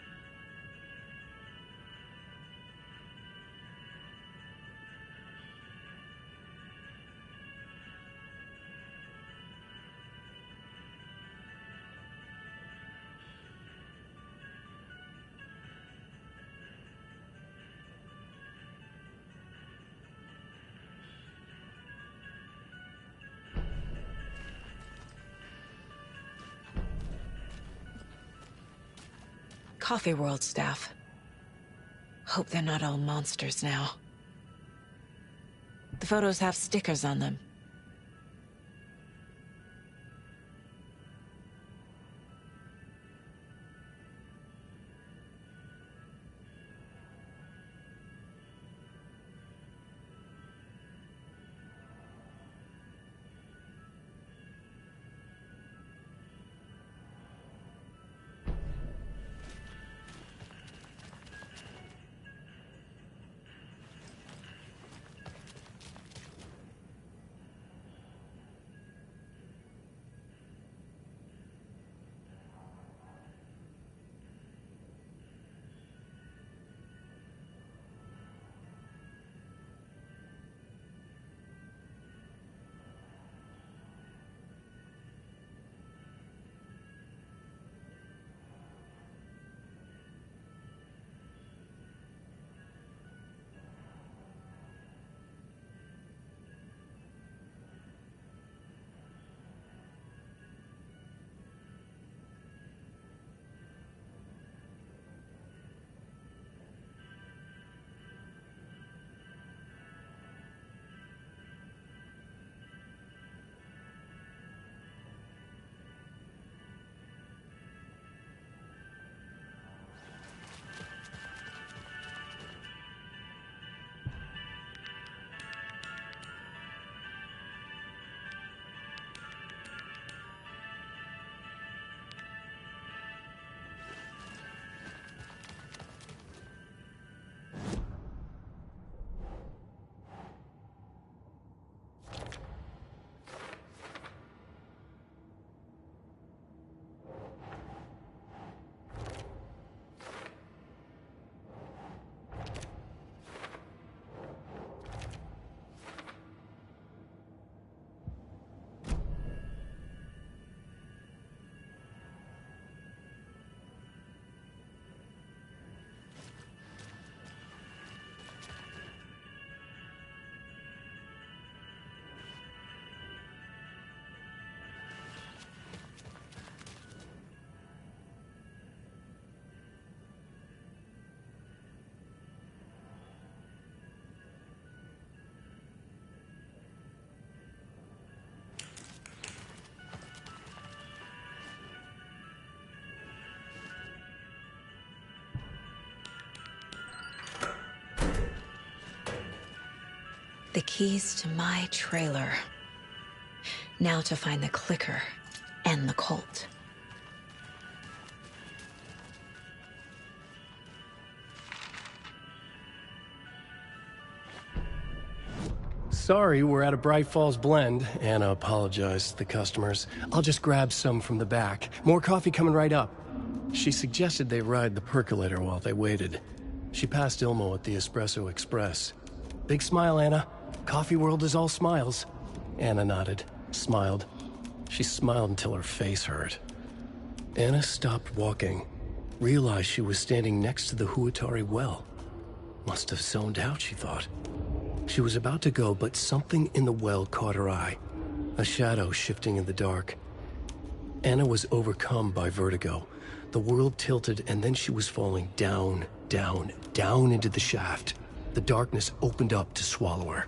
Coffee World staff. Hope they're not all monsters now. The photos have stickers on them. The keys to my trailer. Now to find the clicker and the cult. Sorry, we're at a Bright Falls blend. Anna apologized to the customers. I'll just grab some from the back. More coffee coming right up. She suggested they ride the percolator while they waited. She passed Ilmo at the Espresso Express. Big smile, Anna. Coffee world is all smiles. Anna nodded, smiled. She smiled until her face hurt. Anna stopped walking, realized she was standing next to the Huatari well. Must have zoned out, she thought. She was about to go, but something in the well caught her eye. A shadow shifting in the dark. Anna was overcome by vertigo. The world tilted, and then she was falling down, down, down into the shaft. The darkness opened up to swallow her.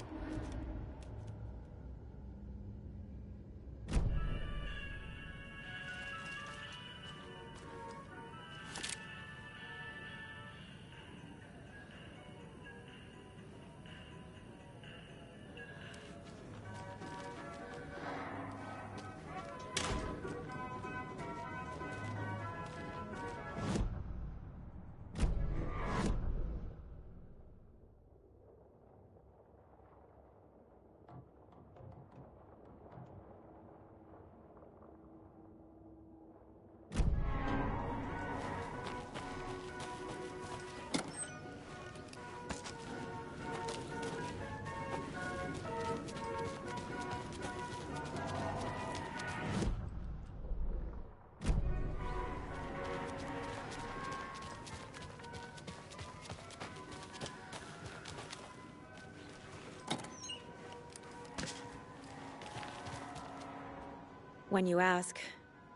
When you ask,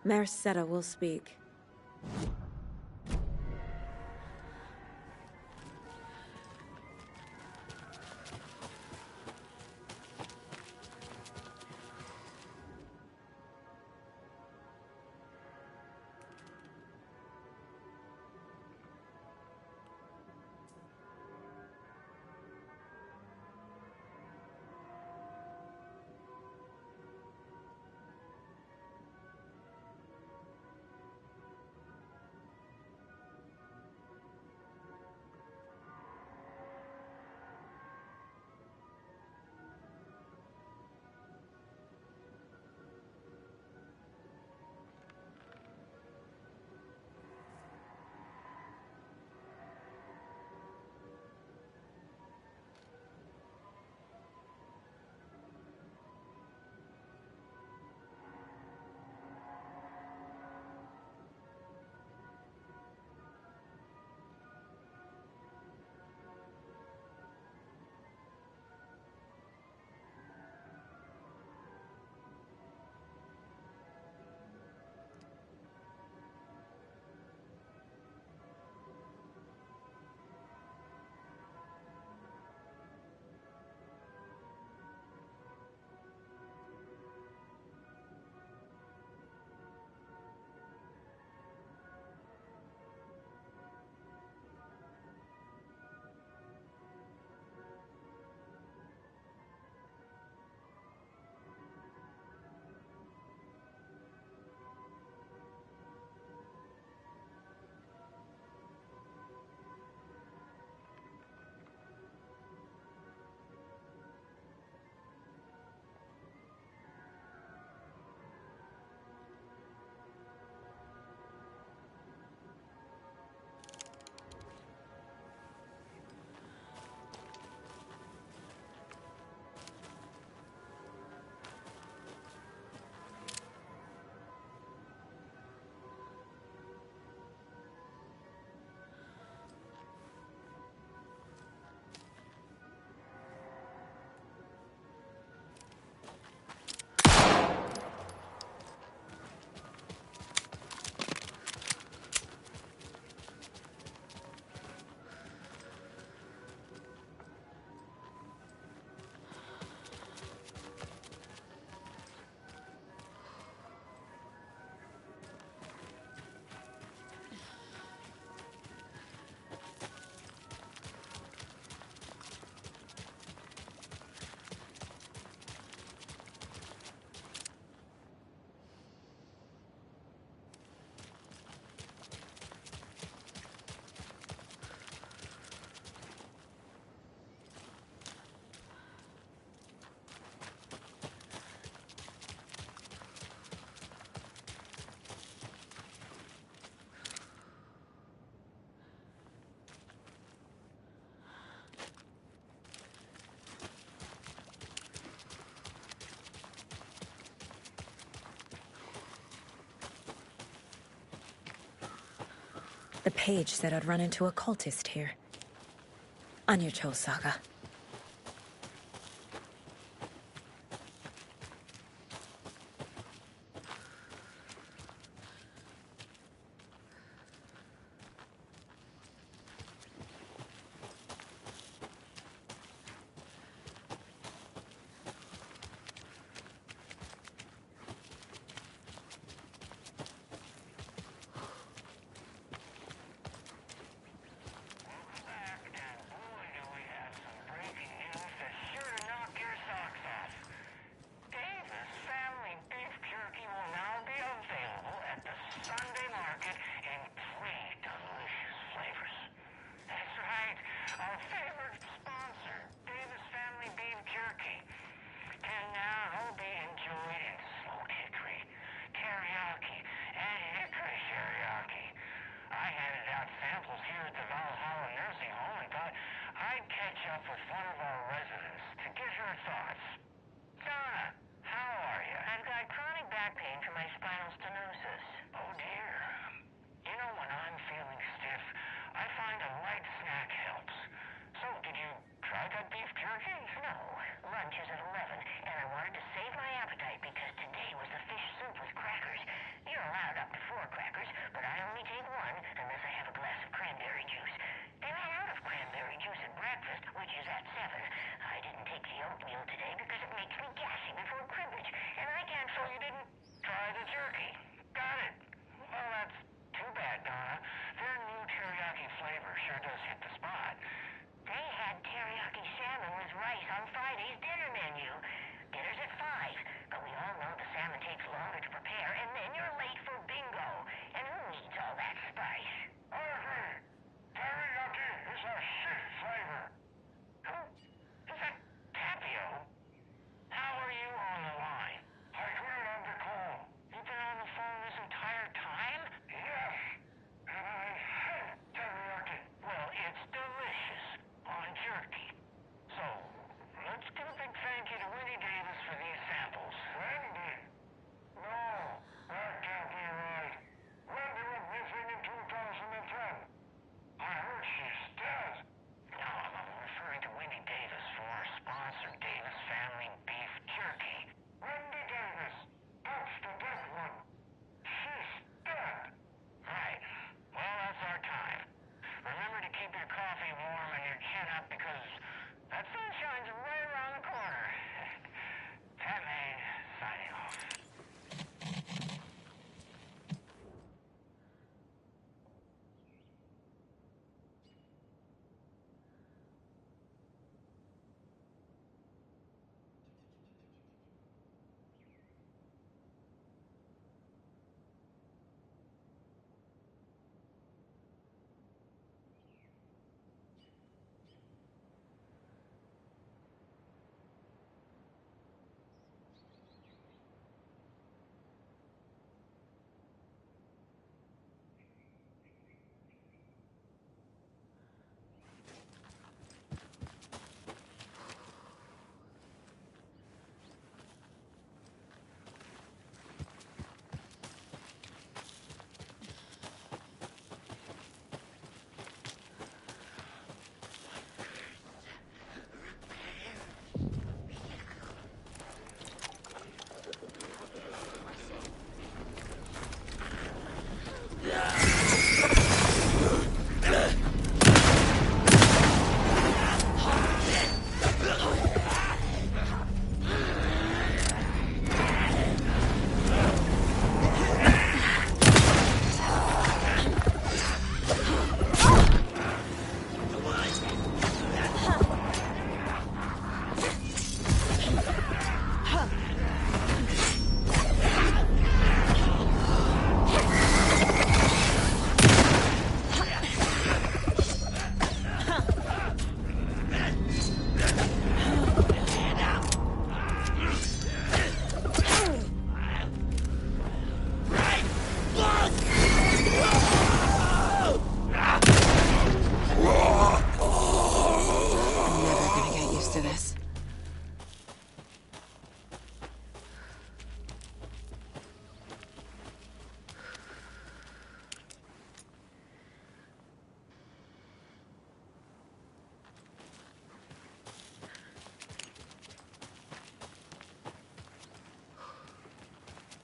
Merceda will speak. The page said I'd run into a cultist here. Anya Cho Saga.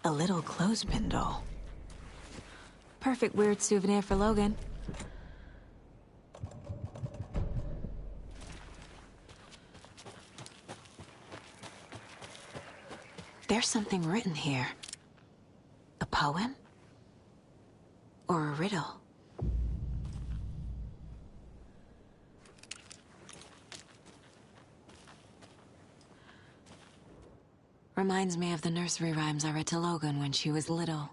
A little clothespin doll. Perfect weird souvenir for Logan. There's something written here. A poem? Or a riddle? Reminds me of the nursery rhymes I read to Logan when she was little.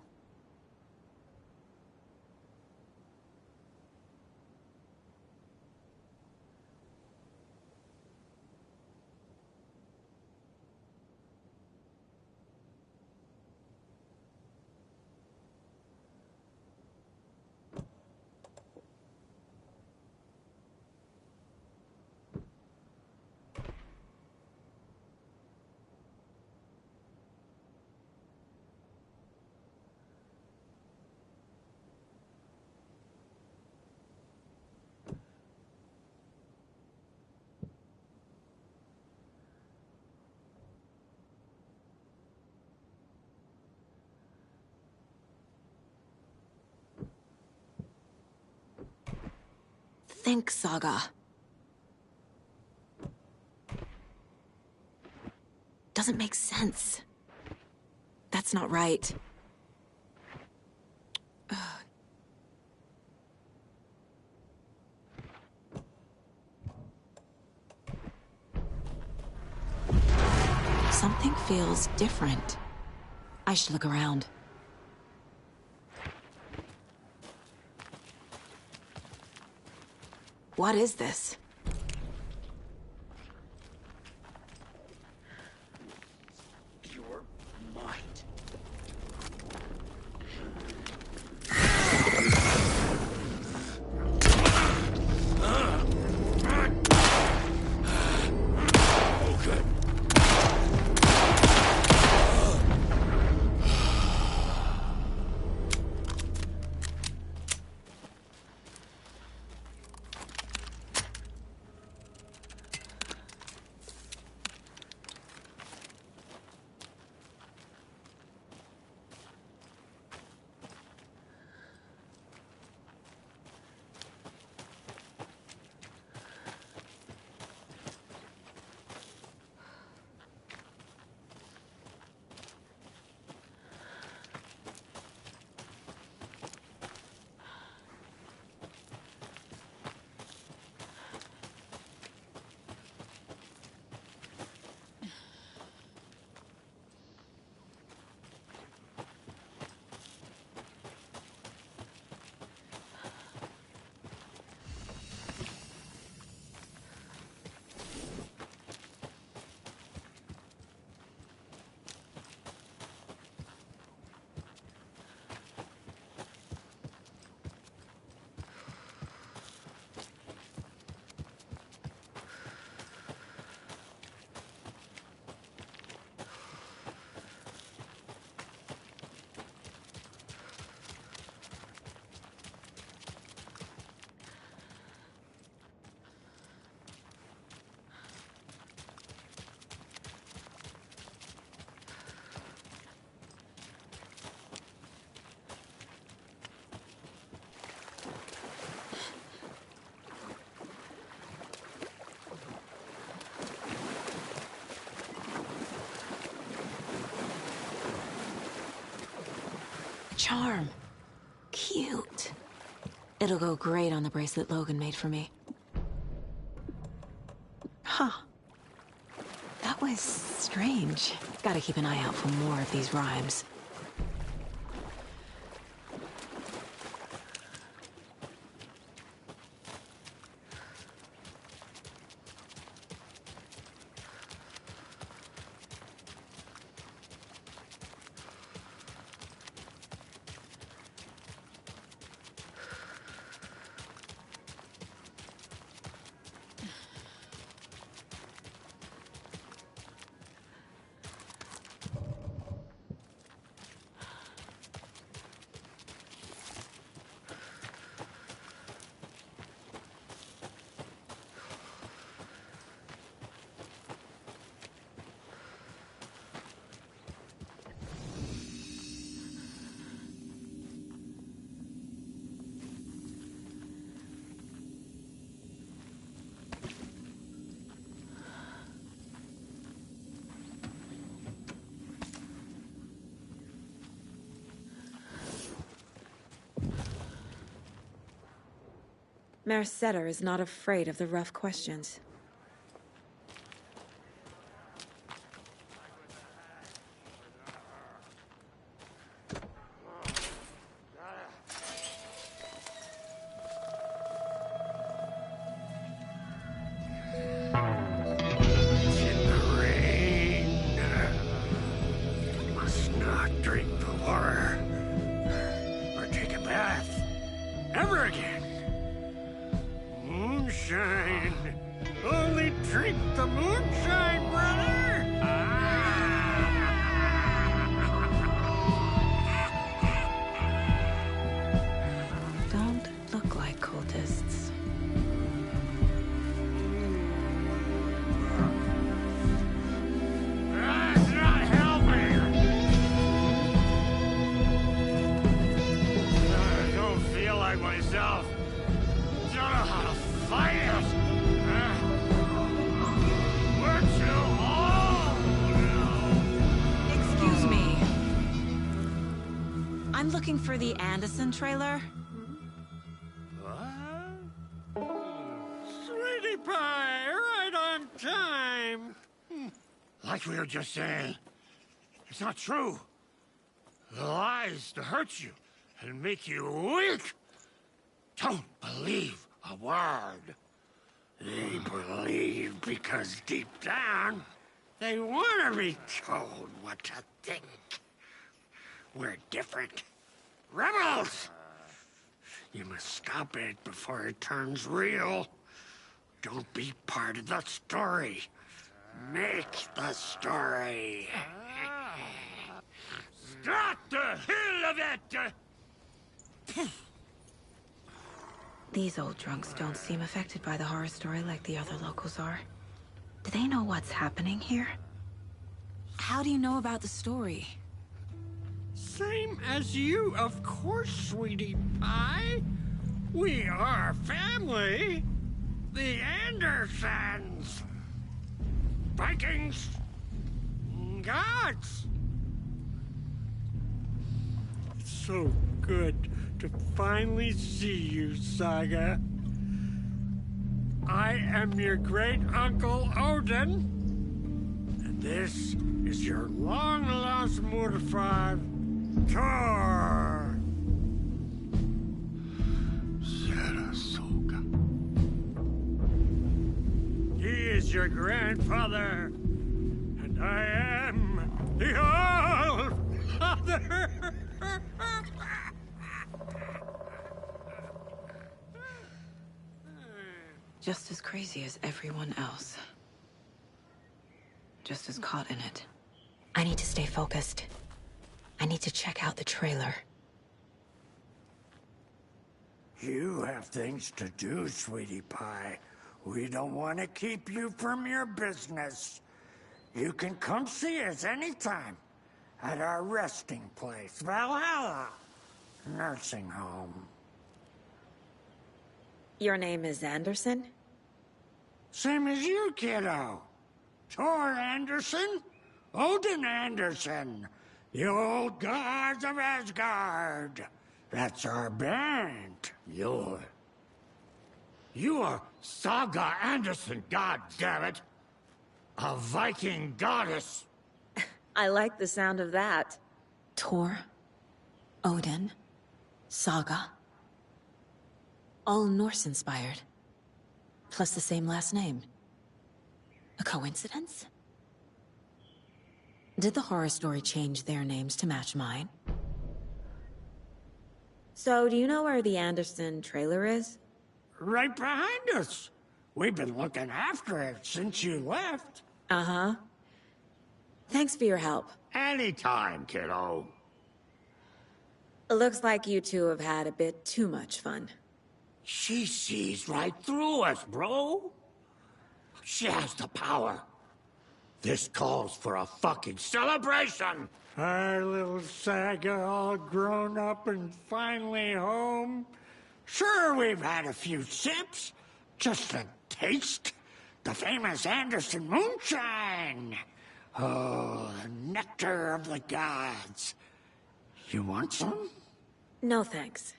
Think, Saga. Doesn't make sense. That's not right. Something feels different. I should look around. What is this? Your might. Charm. Cute. It'll go great on the bracelet Logan made for me. Huh. That was strange. Gotta keep an eye out for more of these rhymes. Mayor Setter is not afraid of the rough questions. I'm looking for the Anderson trailer. What? Sweetie pie, right on time. Like we were just saying, it's not true. The lies to hurt you and make you weak. Don't believe a word. They believe because deep down, they want to be told what to think. We're different. Rebels! You must stop it before it turns real. Don't be part of the story. Make the story. Start the hell of it! These old drunks don't seem affected by the horror story like the other locals are. Do they know what's happening here? How do you know about the story? Same as you, of course, sweetie pie. We are family. The Andersons. Vikings. Gods. It's so good to finally see you, Saga. I am your great-uncle Odin. And this is your long-lost Murfar, Thor. Sarasota. He is your grandfather, and I am the All-Father. Just as crazy as everyone else. Just as caught in it. I need to stay focused. I need to check out the trailer. You have things to do, sweetie pie. We don't want to keep you from your business. You can come see us anytime at our resting place, Valhalla Nursing Home. Your name is Anderson? Same as you, kiddo. Thor Anderson, Odin Anderson, the old gods of Asgard. That's our band. You are Saga Anderson, goddammit. A Viking goddess. I like the sound of that. Thor, Odin, Saga. All Norse-inspired. Plus the same last name. A coincidence? Did the horror story change their names to match mine? So, do you know where the Anderson trailer is? Right behind us. We've been looking after it since you left. Uh-huh. Thanks for your help. Anytime, kiddo. It looks like you two have had a bit too much fun. She sees right through us, bro. She has the power. This calls for a fucking celebration. Our little Saga all grown up and finally home. Sure, we've had a few sips. Just a taste. The famous Anderson moonshine. Oh, the nectar of the gods. You want some? No, thanks.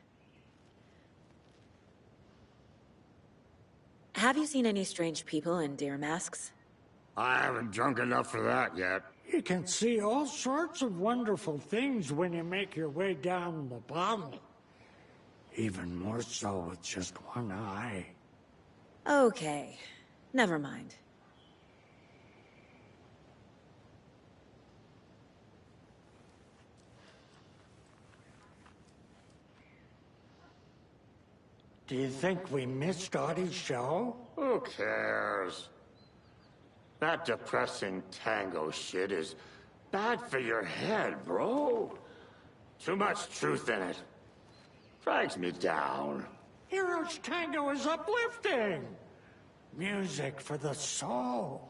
Have you seen any strange people in deer masks? I haven't drunk enough for that yet. You can see all sorts of wonderful things when you make your way down the bottle. Even more so with just one eye. Okay, never mind. Do you think we missed Audie's show? Who cares? That depressing tango shit is bad for your head, bro. Too much truth in it. Drags me down. Heroes Tango is uplifting. Music for the soul.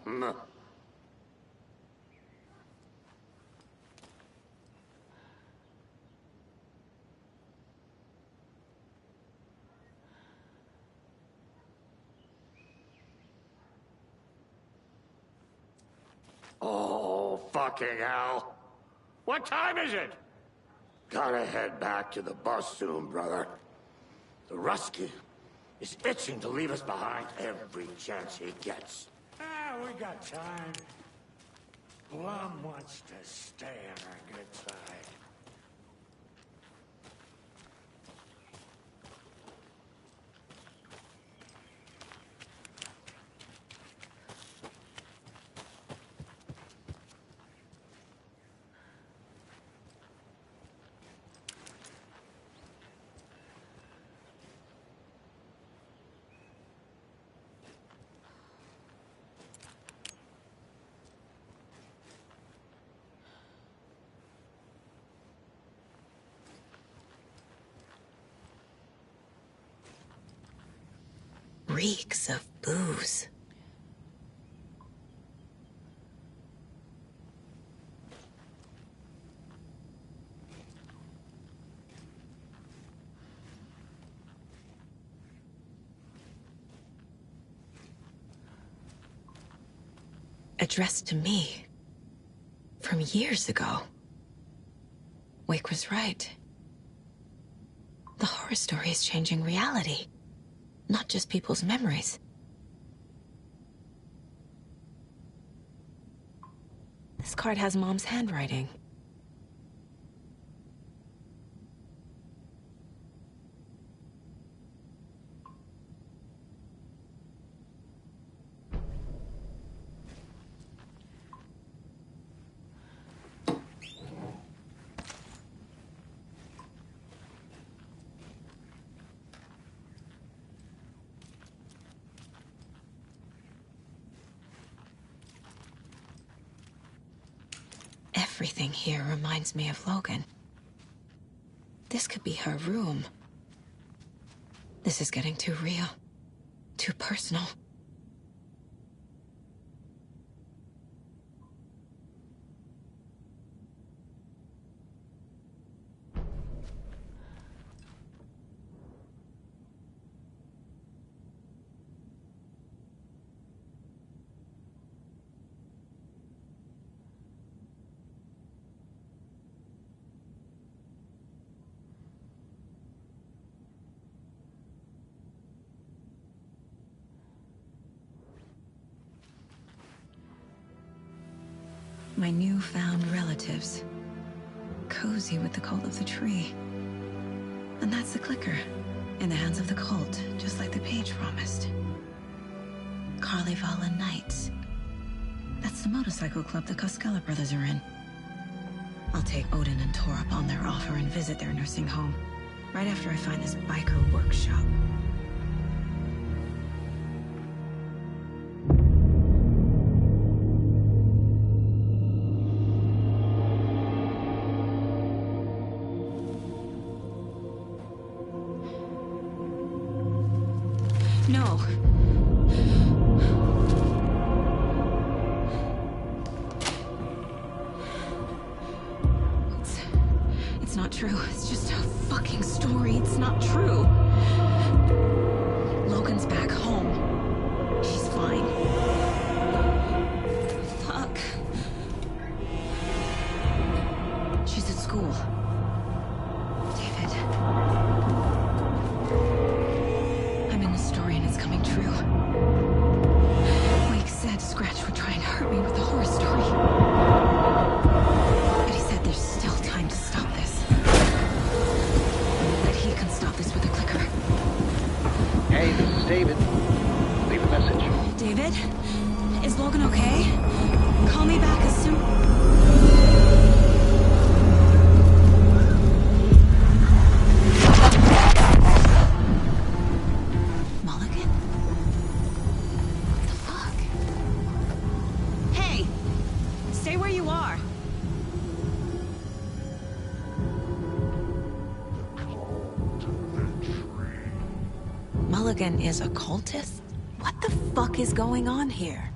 Oh, fucking hell. What time is it? Gotta head back to the bus soon, brother. The Rusky is itching to leave us behind every chance he gets. We got time. Blum wants to stay on our good side. Reeks of booze. Addressed to me. From years ago. Wake was right. The horror story is changing reality. Not just people's memories. This card has Mom's handwriting. Everything here reminds me of Logan. This could be her room. This is getting too real. Too personal. My newfound relatives. Cozy with the cult of the tree. And that's the clicker. In the hands of the cult, just like the page promised. Carlyvala Knights. That's the motorcycle club the Koskela brothers are in. I'll take Odin and Tor up on their offer and visit their nursing home. Right after I find this biker workshop. No. It's not true. It's just a fucking story. It's not true. Logan's back home. She's fine. Fuck. She's at school. David. I'm in the story and it's coming true. Wake said Scratch would try and hurt me with the horror story. But he said there's still time to stop this. That he can stop this with a clicker. Hey, this is David. Leave a message. David? Is Logan okay? Call me back as soon... Mulligan? What the fuck? Hey! Stay where you are! Mulligan is a cultist? What the fuck is going on here?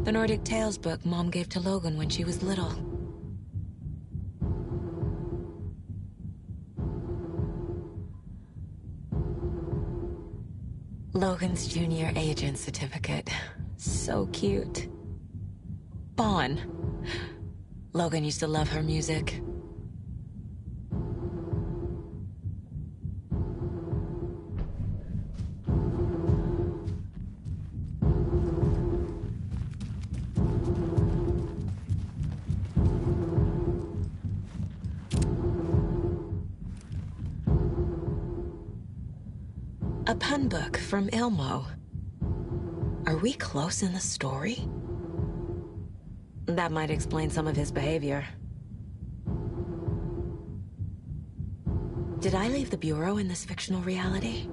The Nordic Tales book Mom gave to Logan when she was little. Logan's junior agent certificate. So cute. Bon. Logan used to love her music. A pun book from Ilmo. Are we close in the story? That might explain some of his behavior. Did I leave the Bureau in this fictional reality?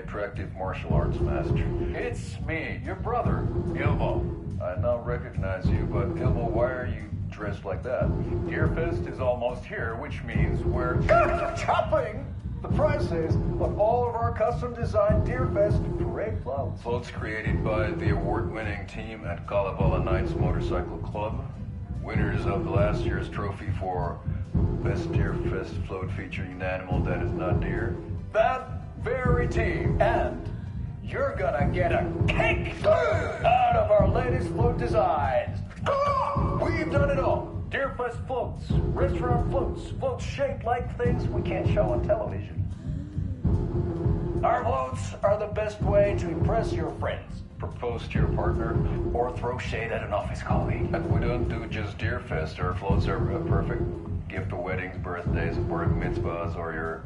Attractive martial arts master. It's me, your brother, Ilmo. I now recognize you, but Ilmo, why are you dressed like that? Deerfest is almost here, which means we're chopping the prices on all of our custom-designed Deerfest parade floats. Floats created by the award-winning team at Kalevala Knights Motorcycle Club. Winners of last year's trophy for Best Deerfest float featuring an animal that is not deer. That very team, and you're gonna get a cake out of our latest float designs. We've done it all. Deerfest floats, restaurant floats, floats shaped like things we can't show on television. Our floats are the best way to impress your friends, propose to your partner, or throw shade at an office colleague. And we don't do just Deerfest. Our floats are a perfect gift for weddings, birthdays, bar mitzvahs, or your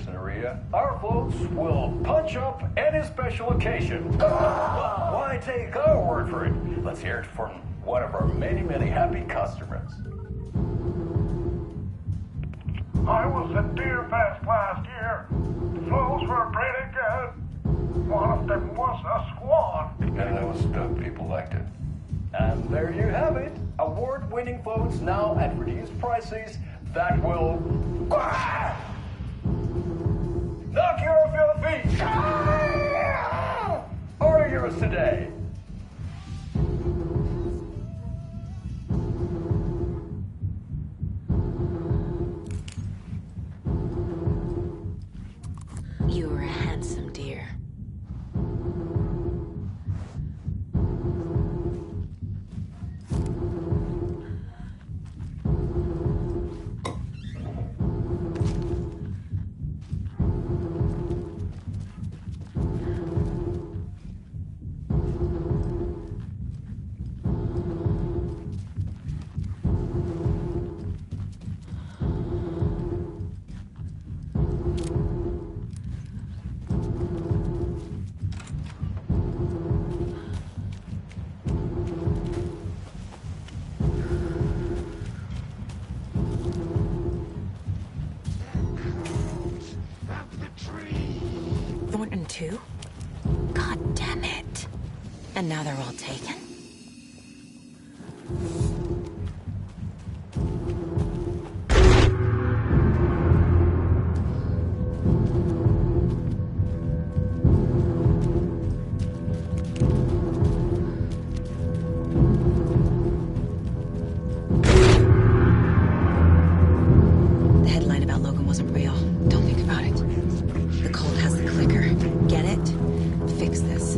scenario. Our floats will punch up any special occasion. Why take our word for it? Let's hear it from one of our many, many happy customers. I was at Deerfest last year. The floats were pretty good. One of them was a squad. And those people liked it. And there you have it. Award-winning floats now at reduced prices that will knock you off your feet. Or service today. You were a handsome deer. Thornton too? God damn it. And now they're all taken? The headline about Logan wasn't real. Don't think about it. The cult has the clicker. Get it? Fix this.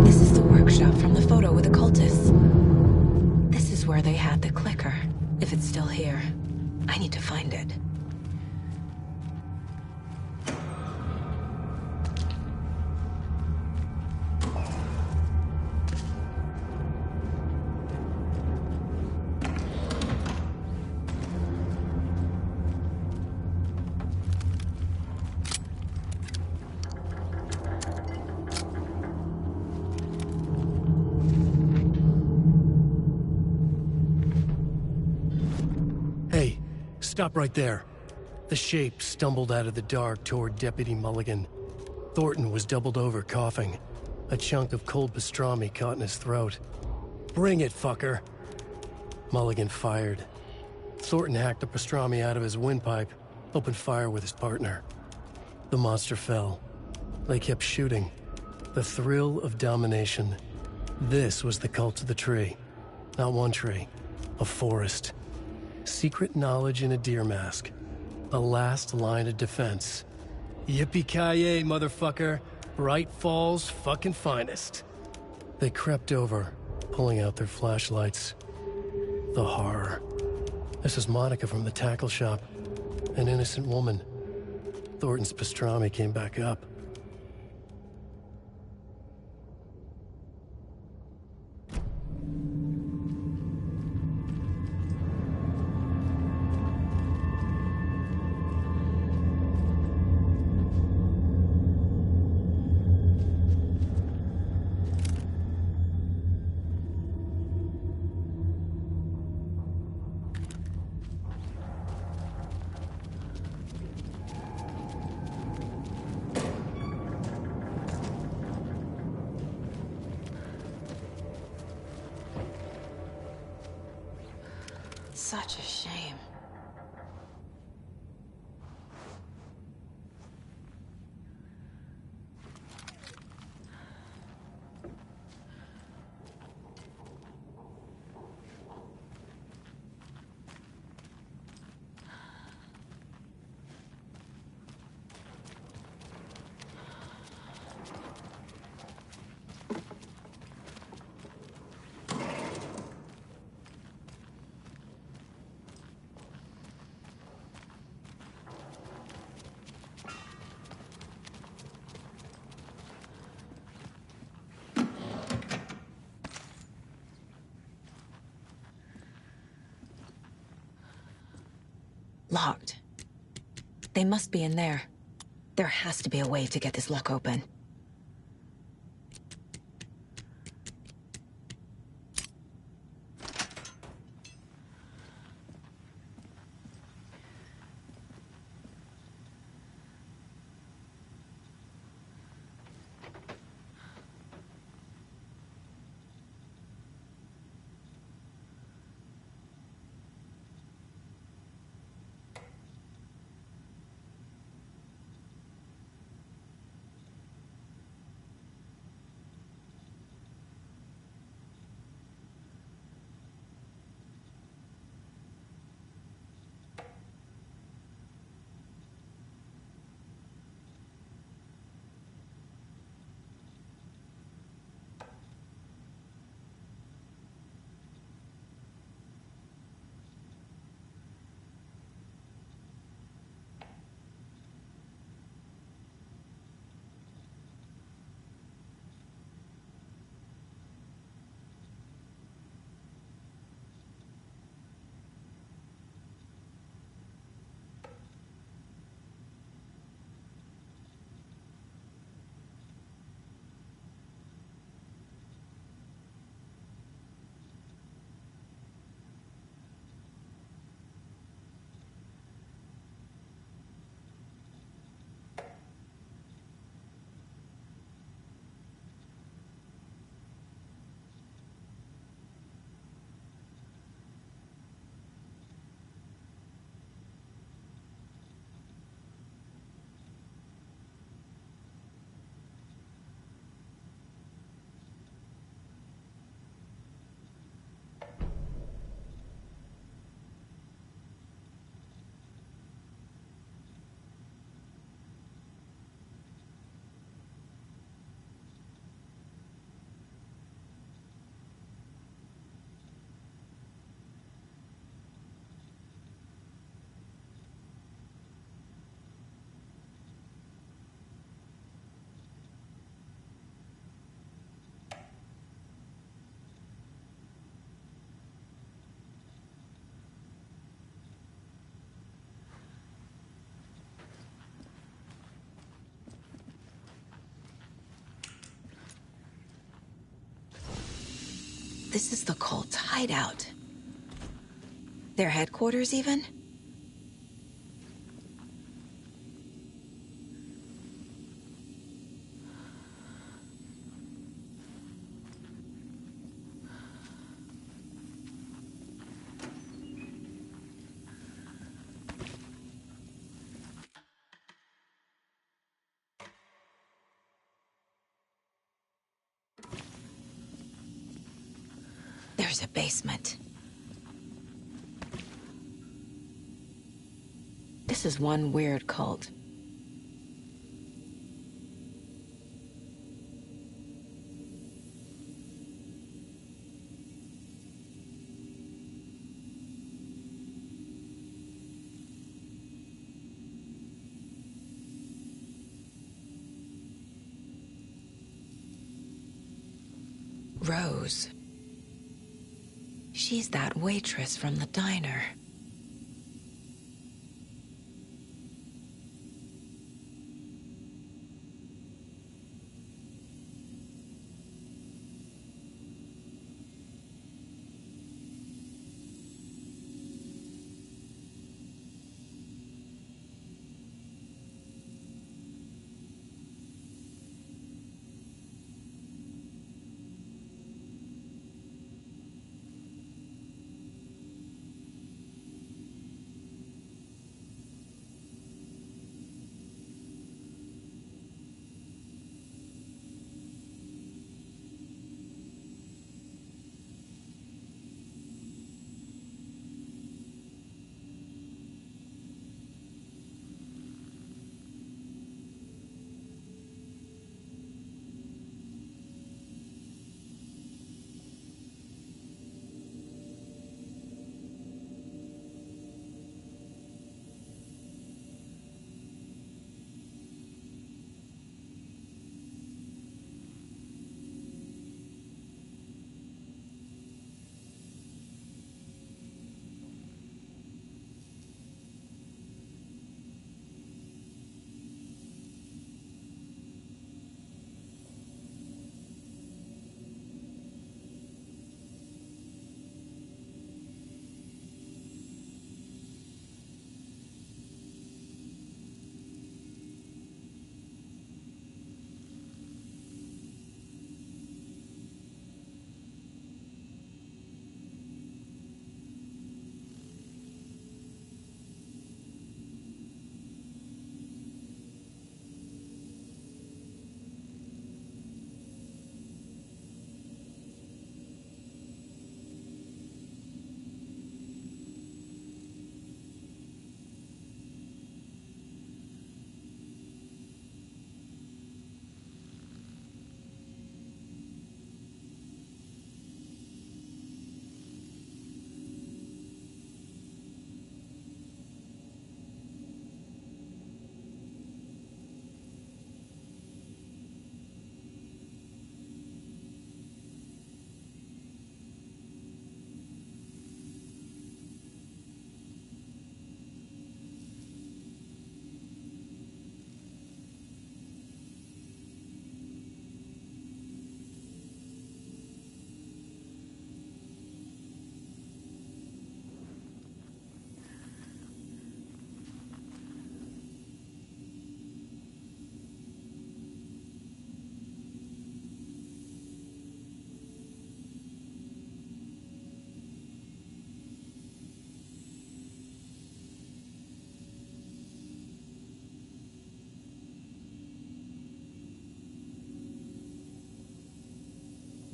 This is the workshop from the photo with the cultists. This is where they had the clicker. If it's still here, I need to find it. Hey, stop right there. The shape stumbled out of the dark toward Deputy Mulligan. Thornton was doubled over, coughing. A chunk of cold pastrami caught in his throat. Bring it, fucker! Mulligan fired. Thornton hacked the pastrami out of his windpipe, opened fire with his partner. The monster fell. They kept shooting. The thrill of domination. This was the cult of the tree. Not one tree, a forest. Secret knowledge in a deer mask. A last line of defense. Yippee-ki-yay, motherfucker. Bright Falls' fucking finest. They crept over, pulling out their flashlights. The horror. This is Monica from the tackle shop. An innocent woman. Thornton's pastrami came back up. Such a shame. Locked. They must be in there. There has to be a way to get this lock open. this is the cult's hideout. Their headquarters, even? There's a basement. This is one weird cult. Rose. She's that waitress from the diner.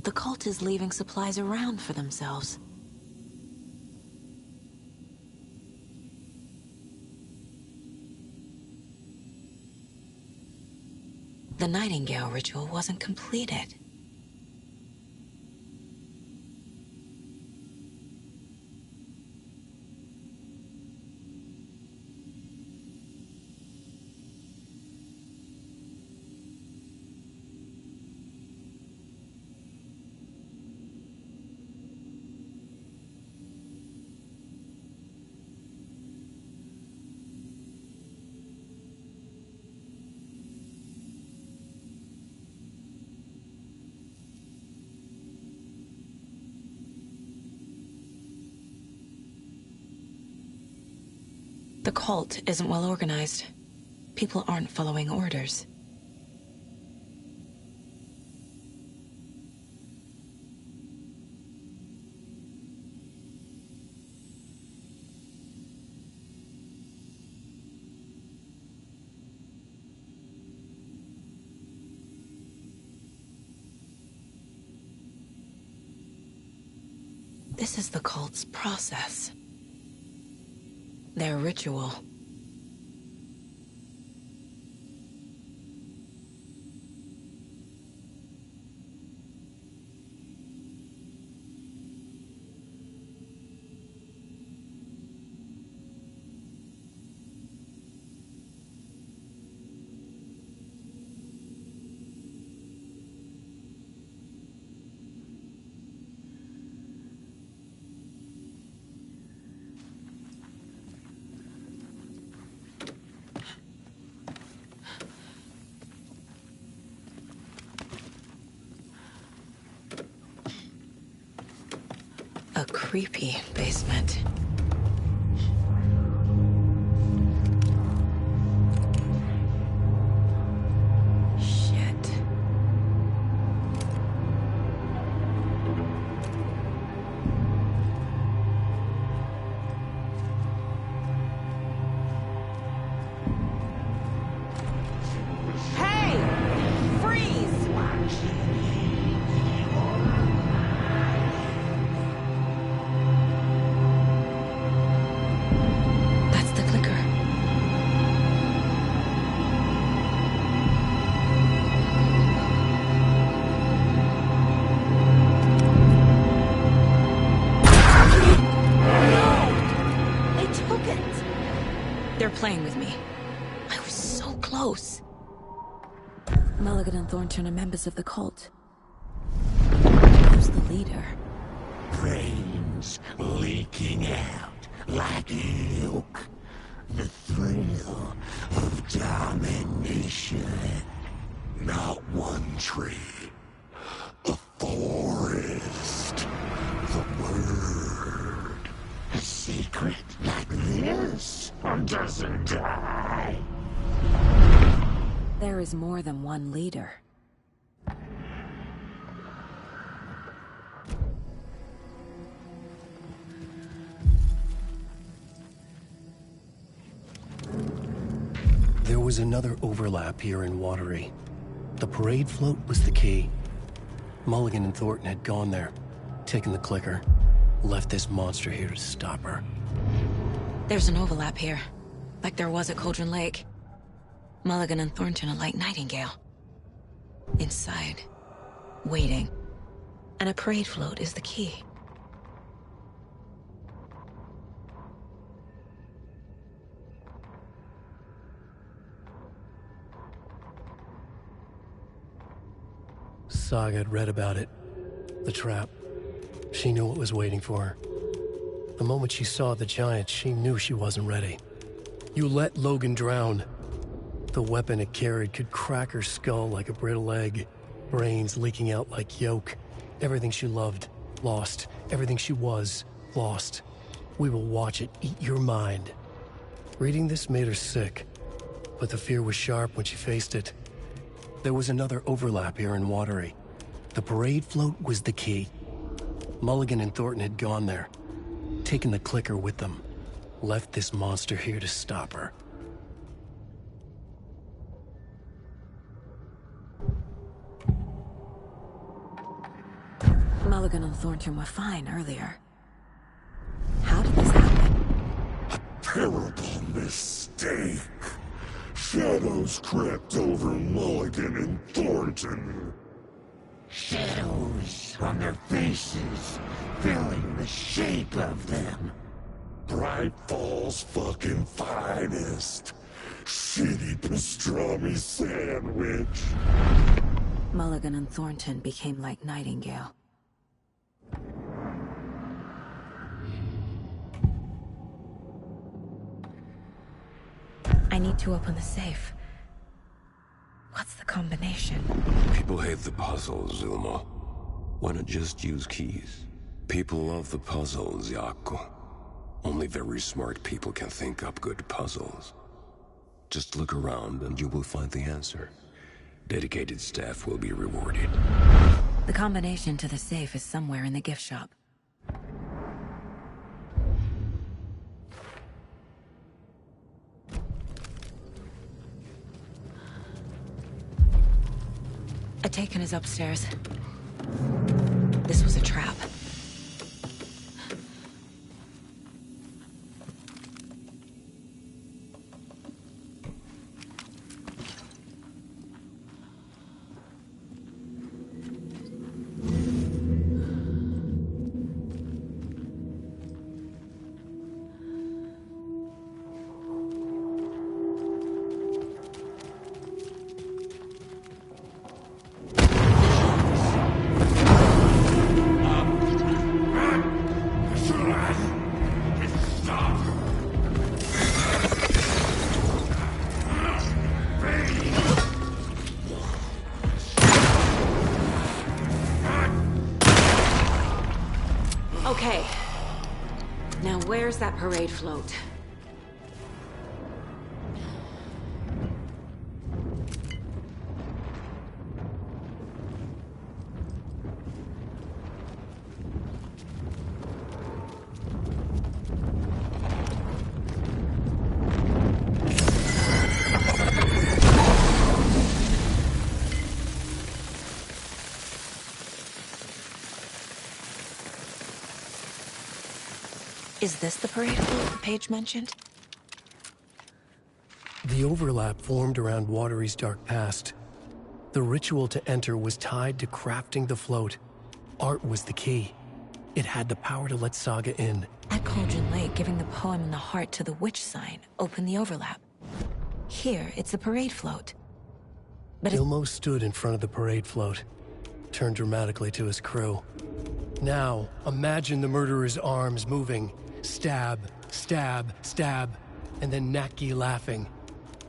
The cult is leaving supplies around for themselves. The Nightingale ritual wasn't completed. The cult isn't well organized. People aren't following orders. This is the cult's process. Their ritual. A creepy basement. Shit. Hey! Freeze! They're playing with me. I was so close. Mulligan and Thornton are members of the cult. Who's the leader? Brains leaking out like milk. The thrill of domination. Not one tree. A forest. The word. A secret like this doesn't die. There is more than one leader. There was another overlap here in Watery. The parade float was the key. Mulligan and Thornton had gone there, taken the clicker, left this monster here to stop her. There's an overlap here, like there was at Cauldron Lake. Mulligan and Thornton are like Nightingale. Inside, waiting. And a parade float is the key. Saga had read about it. The trap. She knew what was waiting for her. The moment she saw the giant, she knew she wasn't ready. You let Logan drown. The weapon it carried could crack her skull like a brittle egg. Brains leaking out like yolk. Everything she loved, lost. Everything she was, lost. We will watch it eat your mind. Reading this made her sick, but the fear was sharp when she faced it. There was another overlap here in Watery. The parade float was the key. Mulligan and Thornton had gone there, taken the clicker with them, left this monster here to stop her. Mulligan and Thornton were fine earlier. How did this happen? A terrible mistake. Shadows crept over Mulligan and Thornton. Shadows on their faces, filling the shape of them. Bright Falls fucking finest. Shitty pastrami sandwich. Mulligan and Thornton became like Nightingale. I need to open the safe. What's the combination? People hate the puzzles, Zulma. Why not just use keys? People love the puzzles, Yaku. Only very smart people can think up good puzzles. Just look around and you will find the answer. Dedicated staff will be rewarded. The combination to the safe is somewhere in the gift shop. Atakan is upstairs. This was a trap. Okay. Now where's that parade float? Is this the parade float the page mentioned? The overlap formed around Watery's dark past. The ritual to enter was tied to crafting the float. Art was the key. It had the power to let Saga in. At Cauldron Lake, giving the poem and the heart to the witch sign opened the overlap. Here, it's the parade float. But Ilmo stood in front of the parade float, turned dramatically to his crew. Now, imagine the murderer's arms moving. Stab, stab, stab, and then Natki laughing.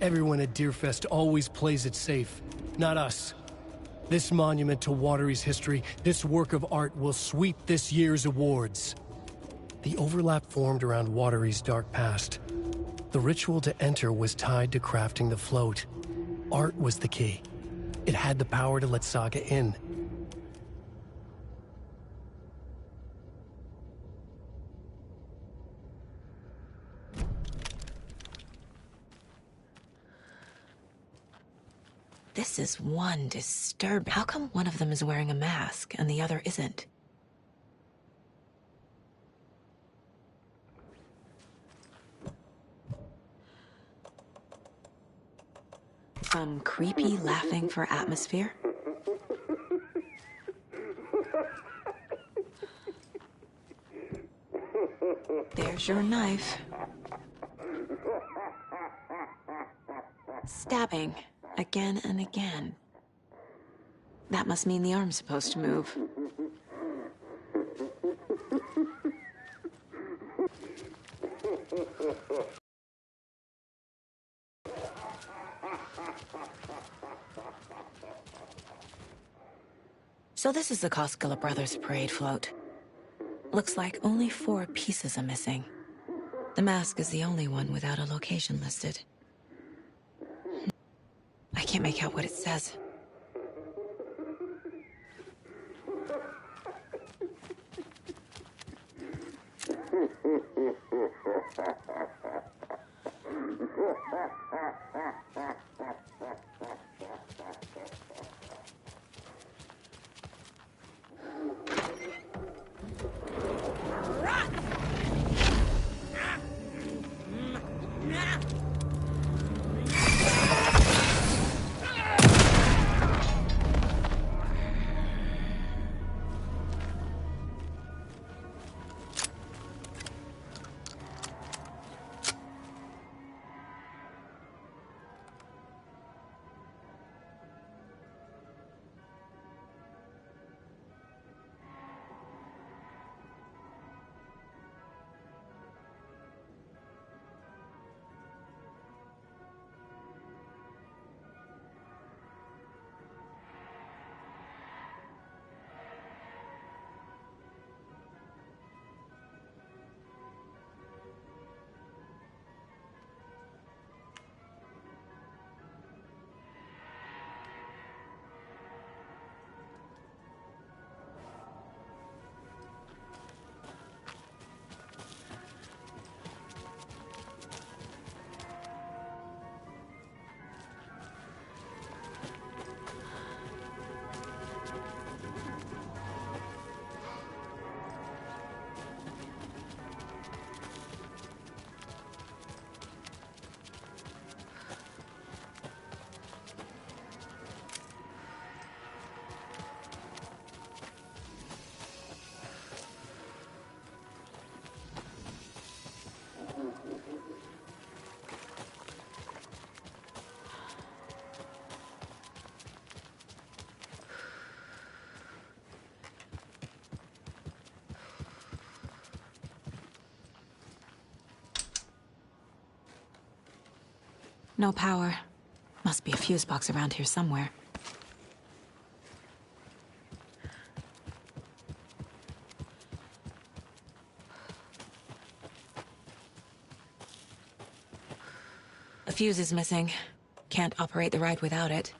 Everyone at Deerfest always plays it safe, not us. This monument to Watery's history, this work of art will sweep this year's awards. The overlap formed around Watery's dark past. The ritual to enter was tied to crafting the float. Art was the key. It had the power to let Saga in. this is one disturbing. How come one of them is wearing a mask and the other isn't? Some creepy laughing for atmosphere? There's your knife. Stabbing again and again. That must mean the arm's supposed to move. So this is the Koskela Brothers parade float. Looks like only 4 pieces are missing. The mask is the only one without a location listed. I can't make out what it says. No power. Must be a fuse box around here somewhere. A fuse is missing. Can't operate the ride without it.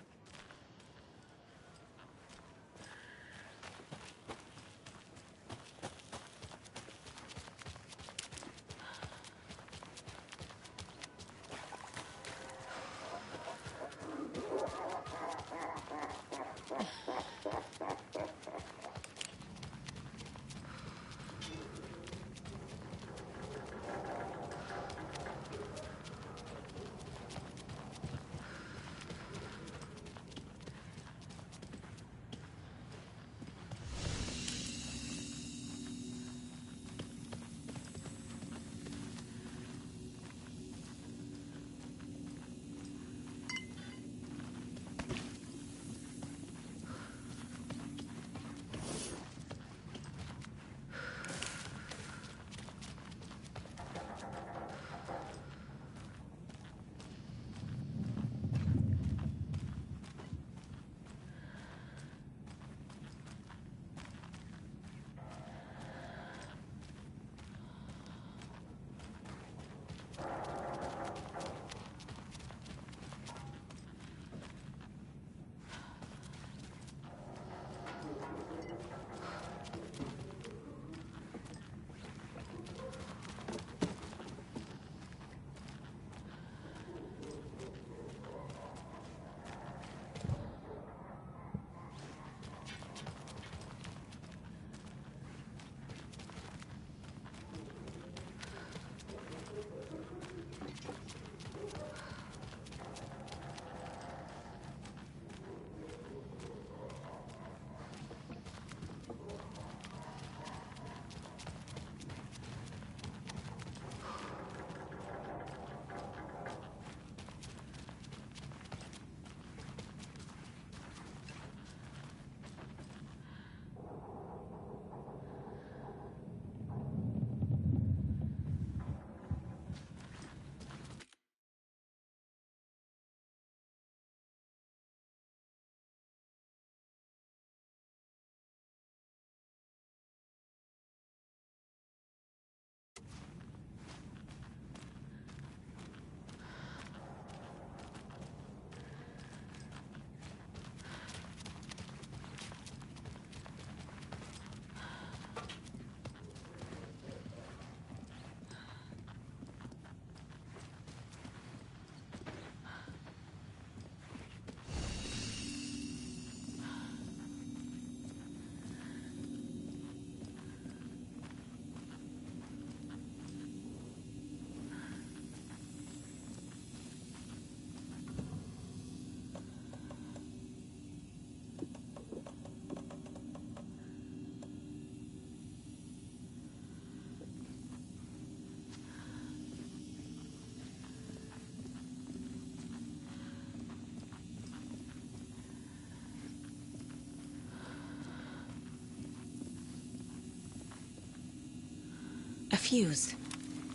A fuse.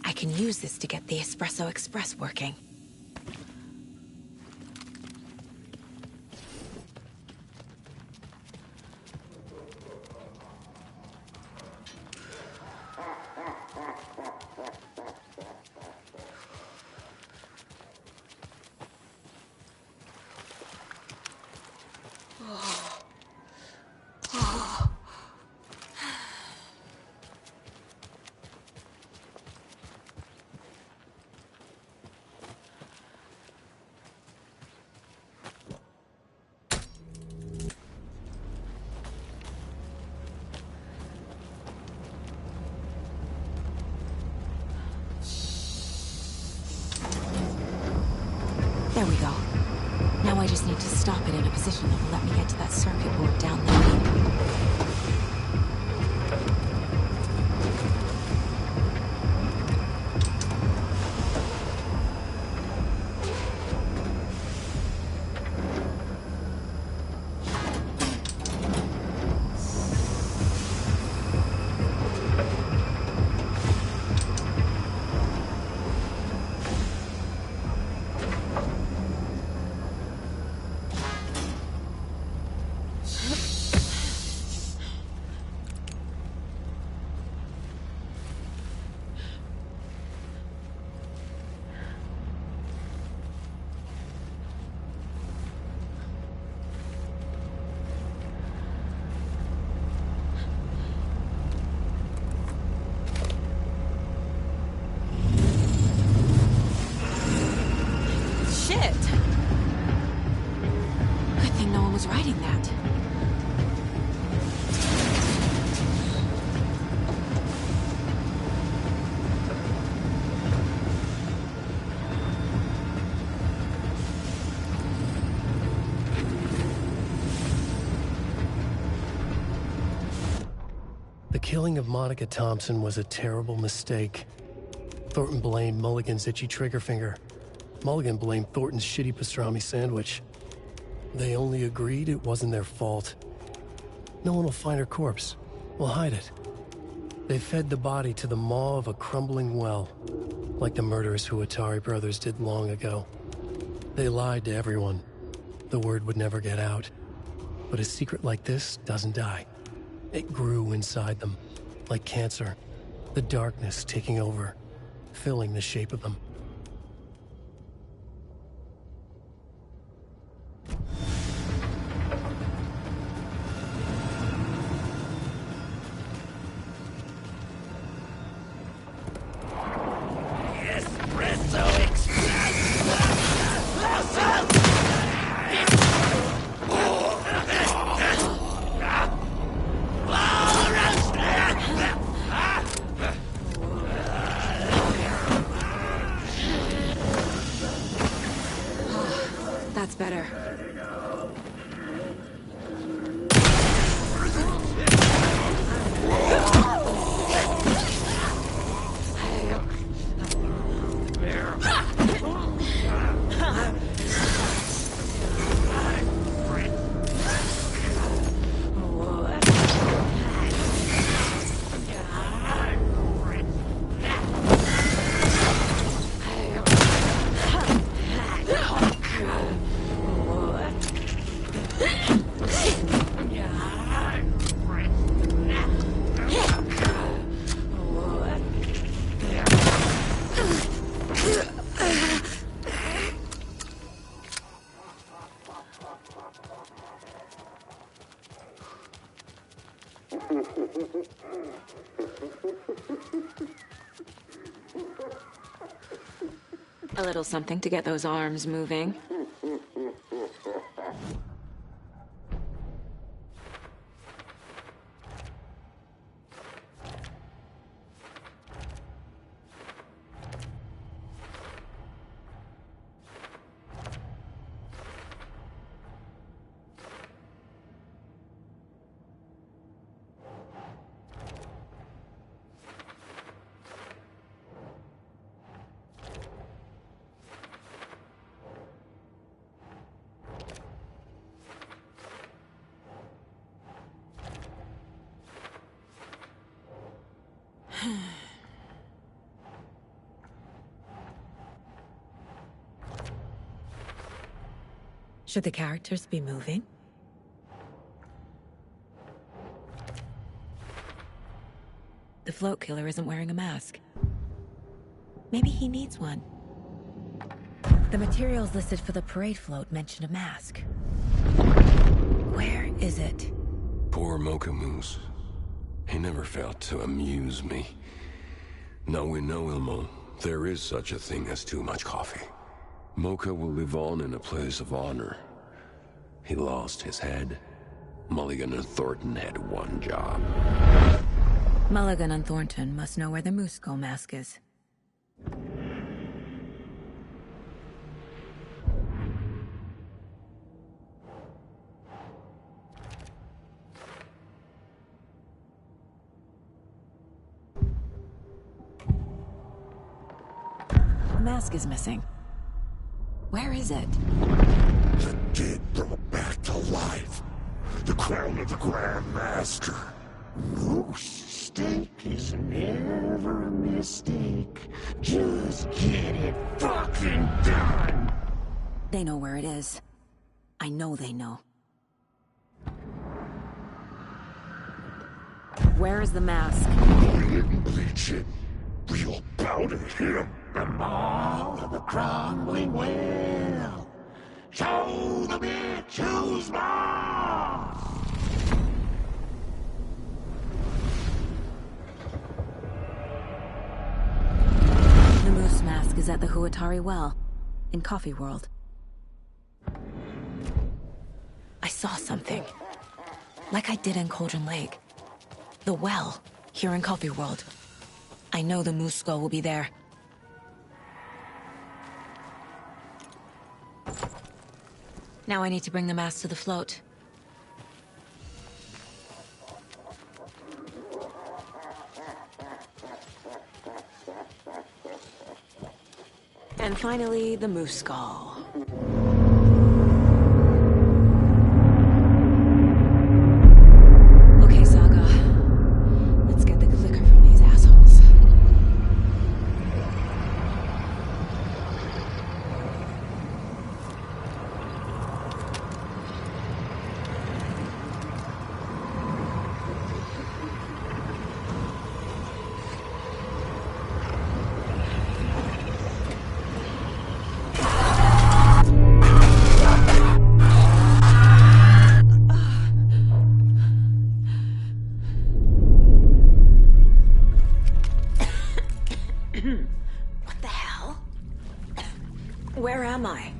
I can use this to get the Espresso Express working. There we go. Now I just need to stop it in a position that will let me get to that circuit board down there. The killing of Monica Thompson was a terrible mistake. Thornton blamed Mulligan's itchy trigger finger. Mulligan blamed Thornton's shitty pastrami sandwich. They only agreed it wasn't their fault. No one will find her corpse. We'll hide it. They fed the body to the maw of a crumbling well, like the murderous Huatari brothers did long ago. They lied to everyone. The word would never get out. But a secret like this doesn't die. It grew inside them, like cancer. The darkness taking over, filling the shape of them. That's better. A little something to get those arms moving. Should the characters be moving? The float killer isn't wearing a mask. Maybe he needs one. The materials listed for the parade float mention a mask. Where is it? Poor Mocha Moose. He never failed to amuse me. Now we know, Ilmo, there is such a thing as too much coffee. Mocha will live on in a place of honor. He lost his head. Mulligan and Thornton had one job. Mulligan and Thornton must know where the Moose Skull mask is. The mask is missing. Where is it? The dead brought back to life. The crown of the Grand Master. Moose steak is never a mistake. Just get it fucking done. They know where it is. I know they know. Where is the mask? Didn't bleach it. Real bout of him. The maw of the crumbling well. Show the bitch who's boss. The moose mask is at the Huatari well, in Coffee World. I saw something. Like I did in Cauldron Lake. The well, here in Coffee World. I know the Moose Skull will be there. Now I need to bring the mask to the float. And finally, the moose skull. Okay, Saga. Let's get the clicker from these assholes. What the hell? Where am I?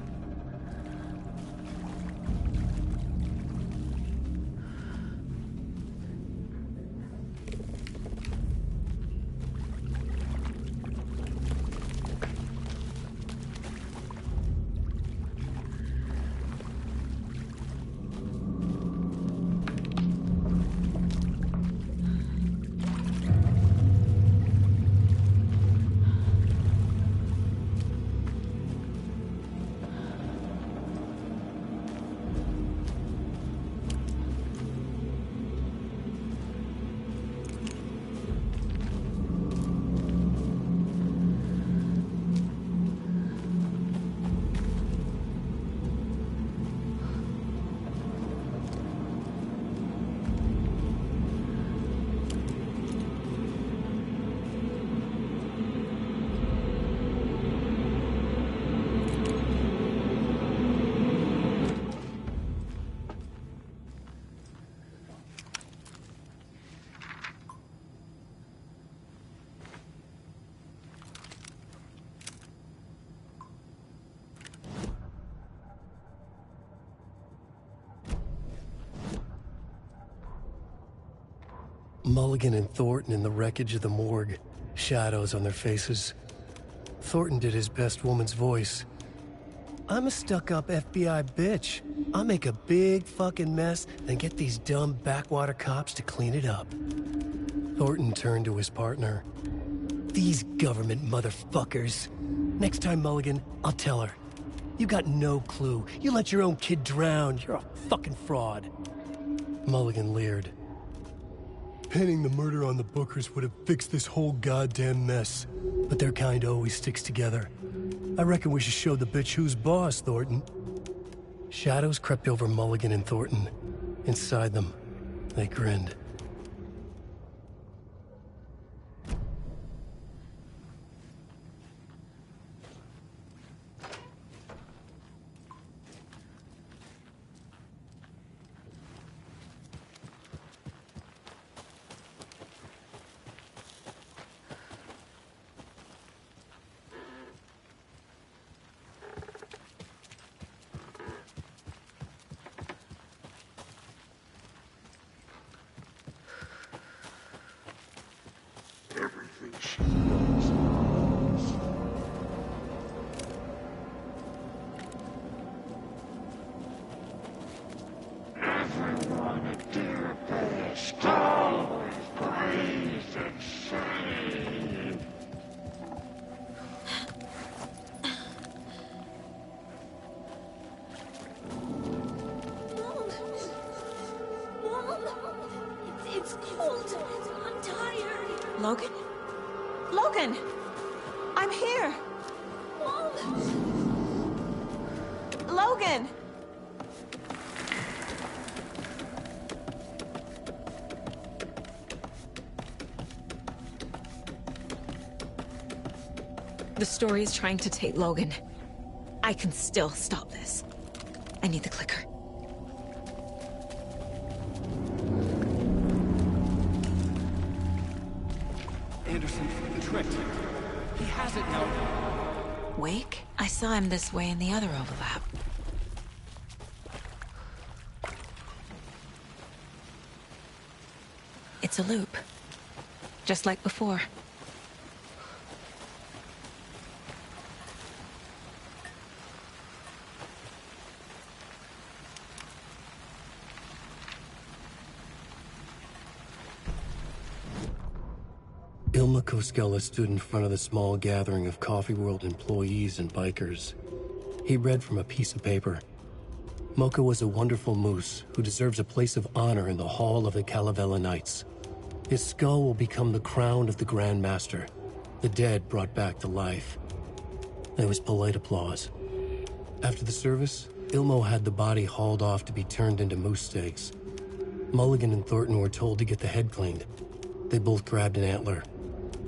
Mulligan and Thornton in the wreckage of the morgue, shadows on their faces. Thornton did his best woman's voice. I'm a stuck-up FBI bitch. I'll make a big fucking mess, then get these dumb backwater cops to clean it up. Thornton turned to his partner. These government motherfuckers. Next time, Mulligan, I'll tell her. You got no clue. You let your own kid drown. You're a fucking fraud. Mulligan leered. Pinning the murder on the Bookers would have fixed this whole goddamn mess. But their kind always sticks together. I reckon we should show the bitch who's boss, Thornton. Shadows crept over Mulligan and Thornton. Inside them, they grinned. It's cold. I'm tired. Logan? Logan! I'm here! Logan! The story is trying to take Logan. I can still stop this. I need the clicker. Anderson, the trick. He has it now. Wake? I saw him this way in the other overlap. It's a loop. Just like before. Ilma Koskela stood in front of the small gathering of Coffee World employees and bikers. He read from a piece of paper. Mocha was a wonderful moose who deserves a place of honor in the hall of the Calavella Knights. His skull will become the crown of the Grand Master, the dead brought back to life. There was polite applause. After the service, Ilmo had the body hauled off to be turned into moose steaks. Mulligan and Thornton were told to get the head cleaned. They both grabbed an antler.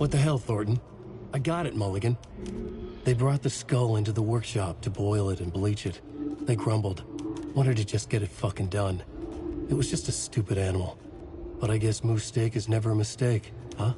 What the hell, Thornton? I got it, Mulligan. They brought the skull into the workshop to boil it and bleach it. They grumbled. Wanted to just get it fucking done. It was just a stupid animal. But I guess moose steak is never a mistake, huh?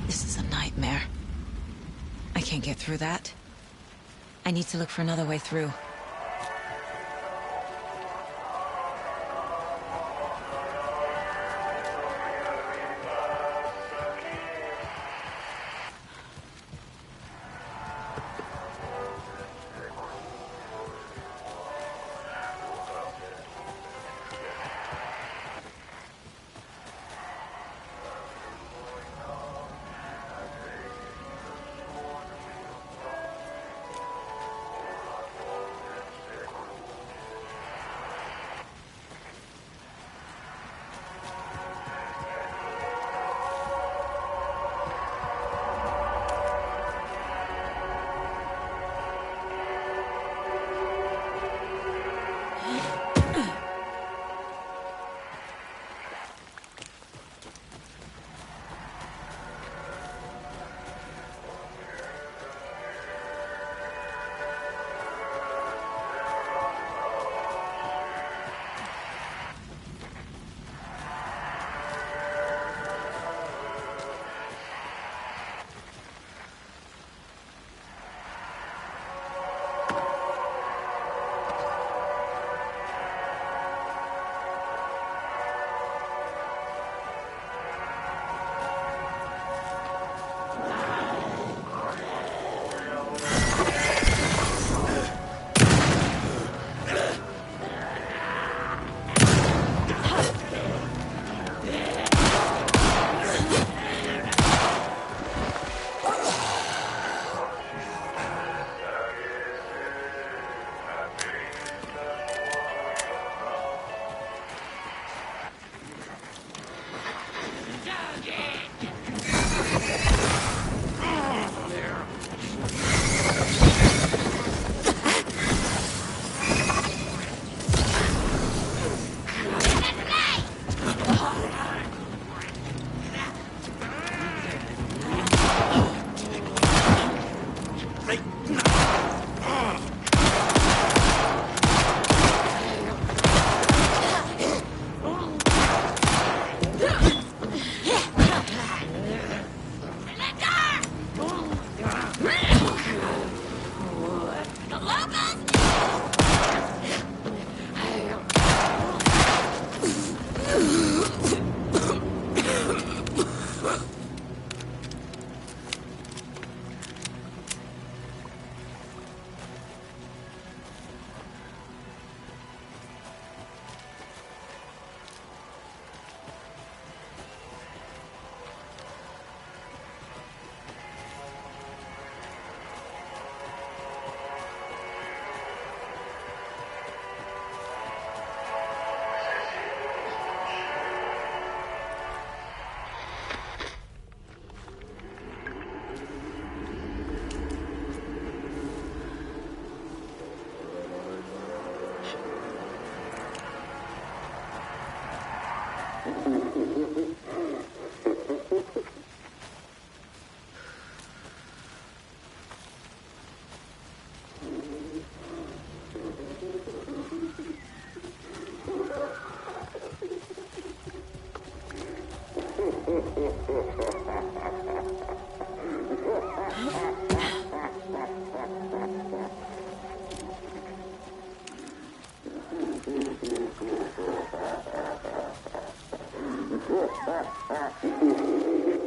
This is a nightmare. I can't get through that. I need to look for another way through.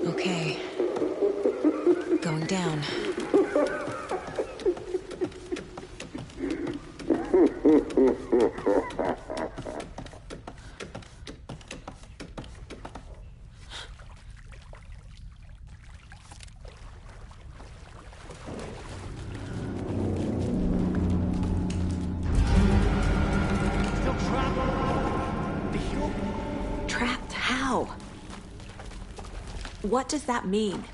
Okay. Going down. Trapped? How? What does that mean?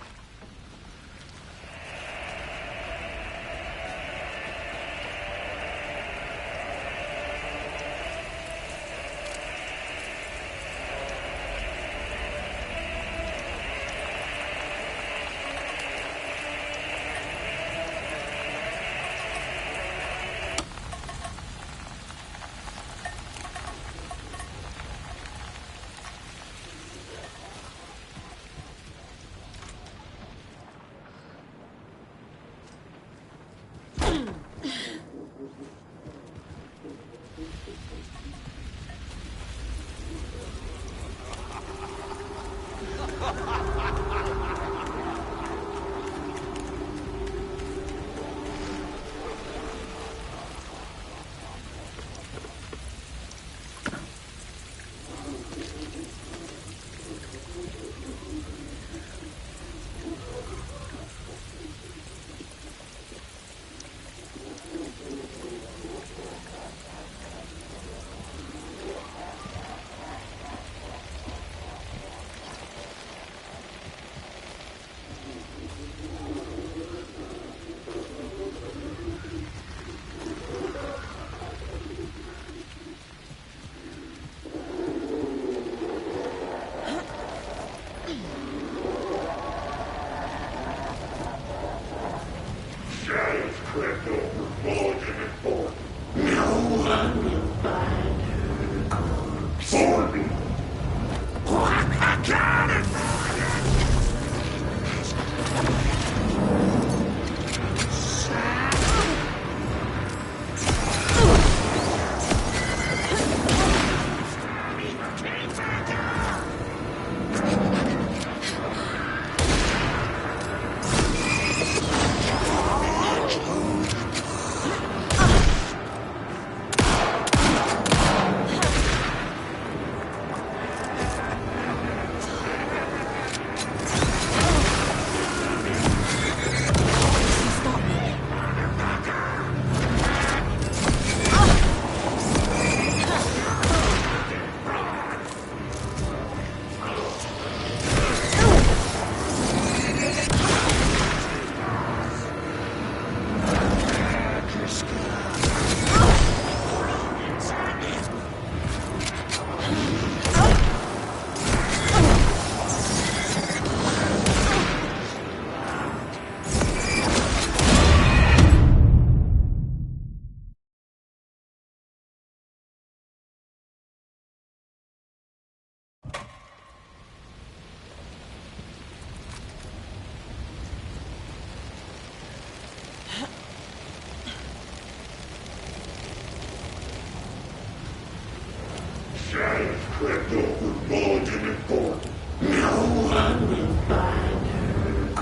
Shadows crept over Mulligan and Bork. No one will find her.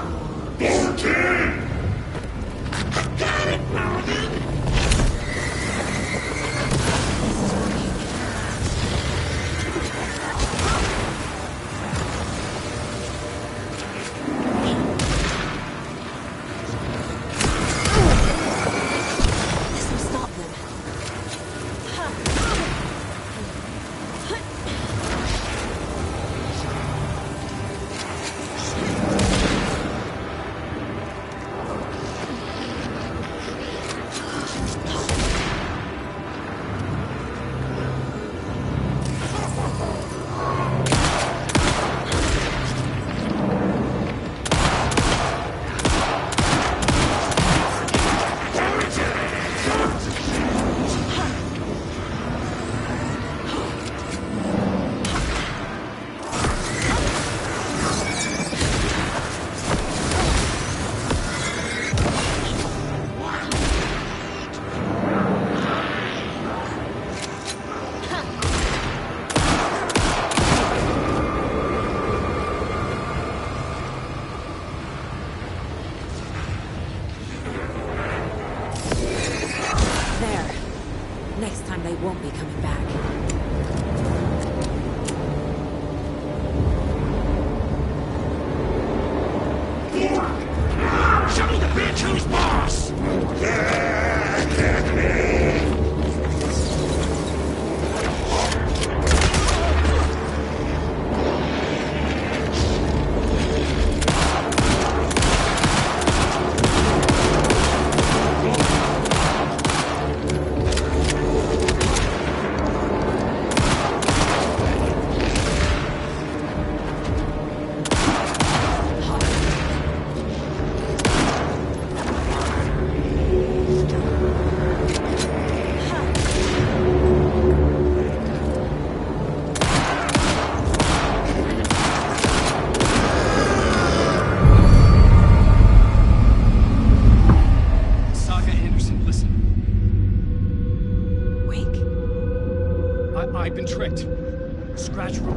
Borkin! I got it, Mulligan!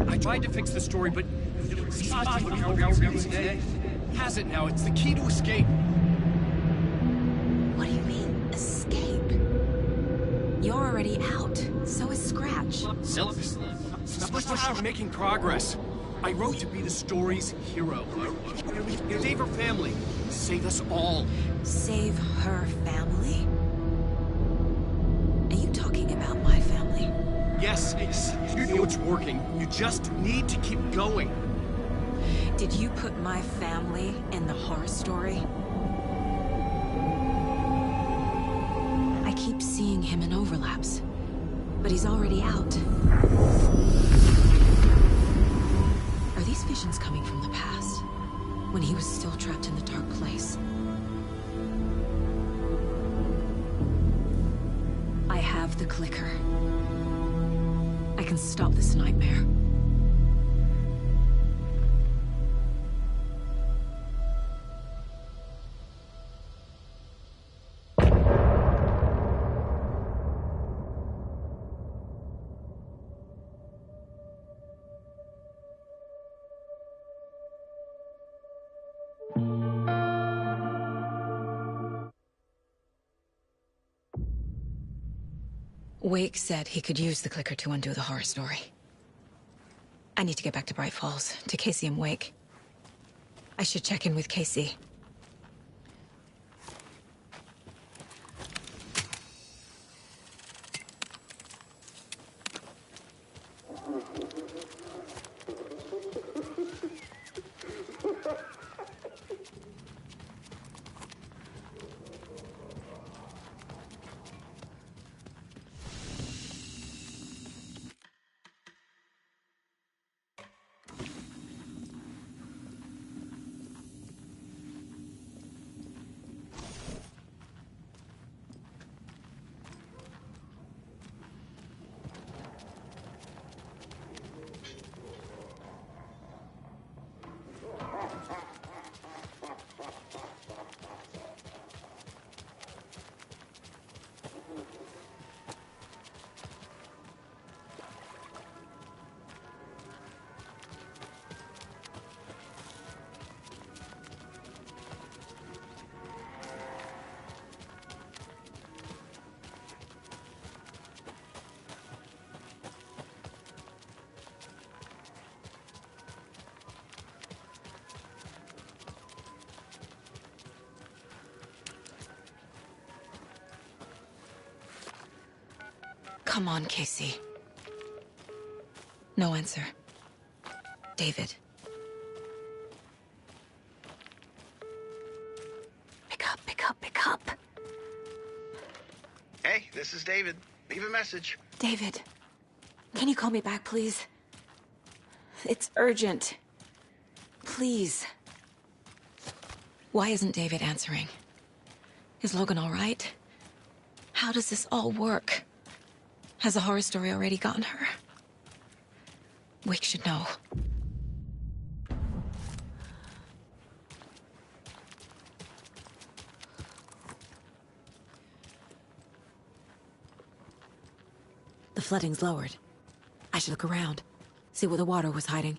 I tried to fix the story, but has it now. It's the key to escape. What do you mean, escape? You're already out. So is Scratch. Silks. We're making progress. I wrote to be the story's hero. Save her family. Save us all. Save her family? Are you talking about my family? Yes, you know it's working. You just need to keep going. Did you put my family in the horror story? I keep seeing him in overlaps, but he's already out. Are these visions coming from the past, when he was still trapped in the dark place? I have the clicker. I can stop this nightmare. Wake said he could use the clicker to undo the horror story. I need to get back to Bright Falls, to Casey and Wake. I should check in with Casey. Come on, Casey. No answer. David. Pick up, pick up, pick up. Hey, this is David. Leave a message. David, can you call me back, please? It's urgent. Please. Why isn't David answering? Is Logan all right? How does this all work? Has the horror story already gotten her? Wake should know. The flooding's lowered. I should look around, see where the water was hiding.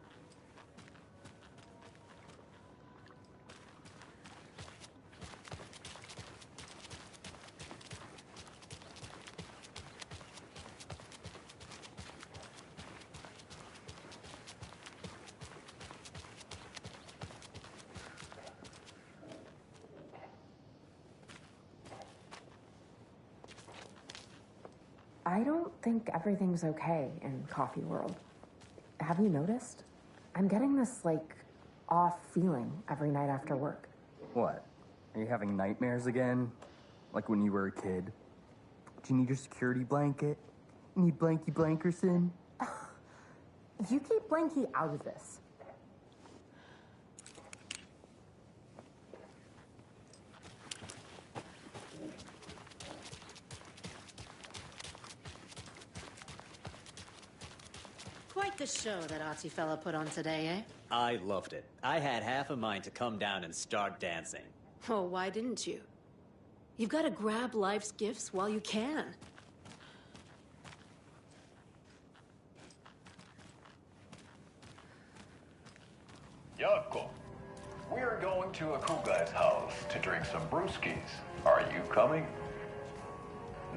I don't think everything's okay in Coffee World. Have you noticed? I'm getting this, like, off feeling every night after work. What? Are you having nightmares again? Like when you were a kid? Do you need your security blanket? You need Blanky Blankerson? You keep Blanky out of this. Quite the show that artsy fella put on today, eh? I loved it. I had half a mind to come down and start dancing. Oh, why didn't you? You've got to grab life's gifts while you can. Jaakko, we're going to a cool guy's house to drink some brewskis. Are you coming?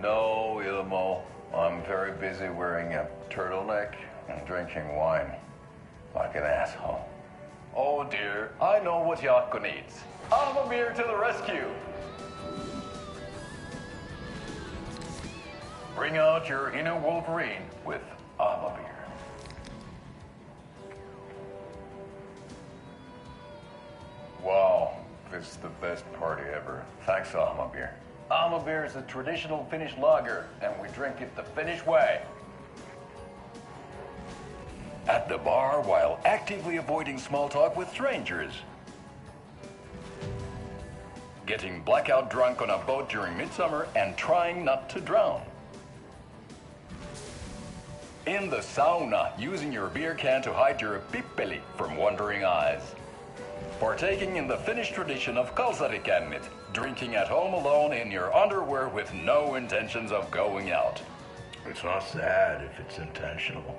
No, Ilmo. I'm very busy wearing a turtleneck and drinking wine like an asshole. Oh dear, I know what Jaakko needs. Amamir to the rescue. Bring out your inner Wolverine with Amamir. Wow, this is the best party ever. Thanks, Amamir. Amamir is a traditional Finnish lager, and we drink it the Finnish way. At the bar while actively avoiding small talk with strangers. Getting blackout drunk on a boat during midsummer and trying not to drown. In the sauna, using your beer can to hide your pippeli from wandering eyes. Partaking in the Finnish tradition of kalsarikännit, drinking at home alone in your underwear with no intentions of going out. It's not sad if it's intentional.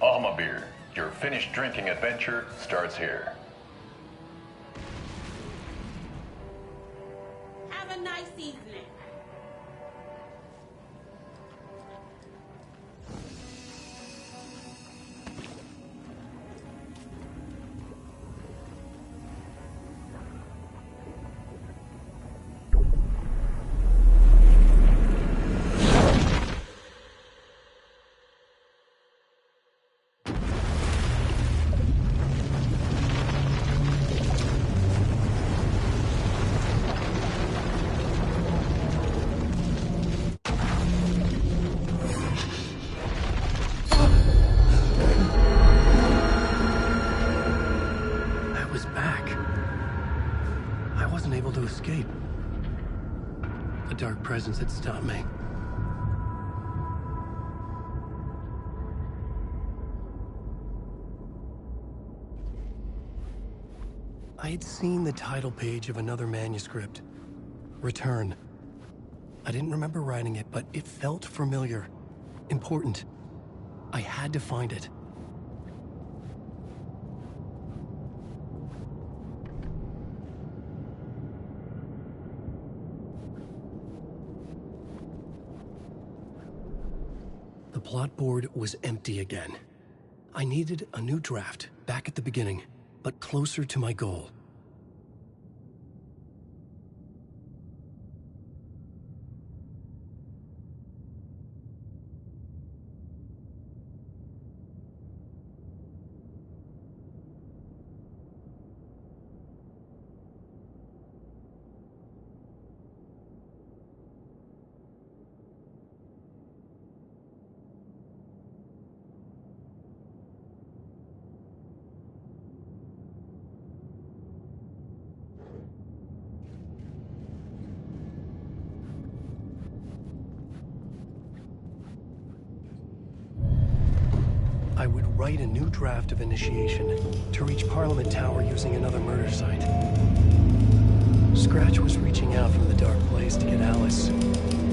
Amamir, your Finnish drinking adventure starts here. Have a nice evening. Presence had stopped me. I had seen the title page of another manuscript, Return. I didn't remember writing it, but it felt familiar, important. I had to find it. The plot board was empty again. I needed a new draft, back at the beginning, but closer to my goal. I would write a new draft of initiation to reach Parliament Tower using another murder site. Scratch was reaching out from the dark place to get Alice.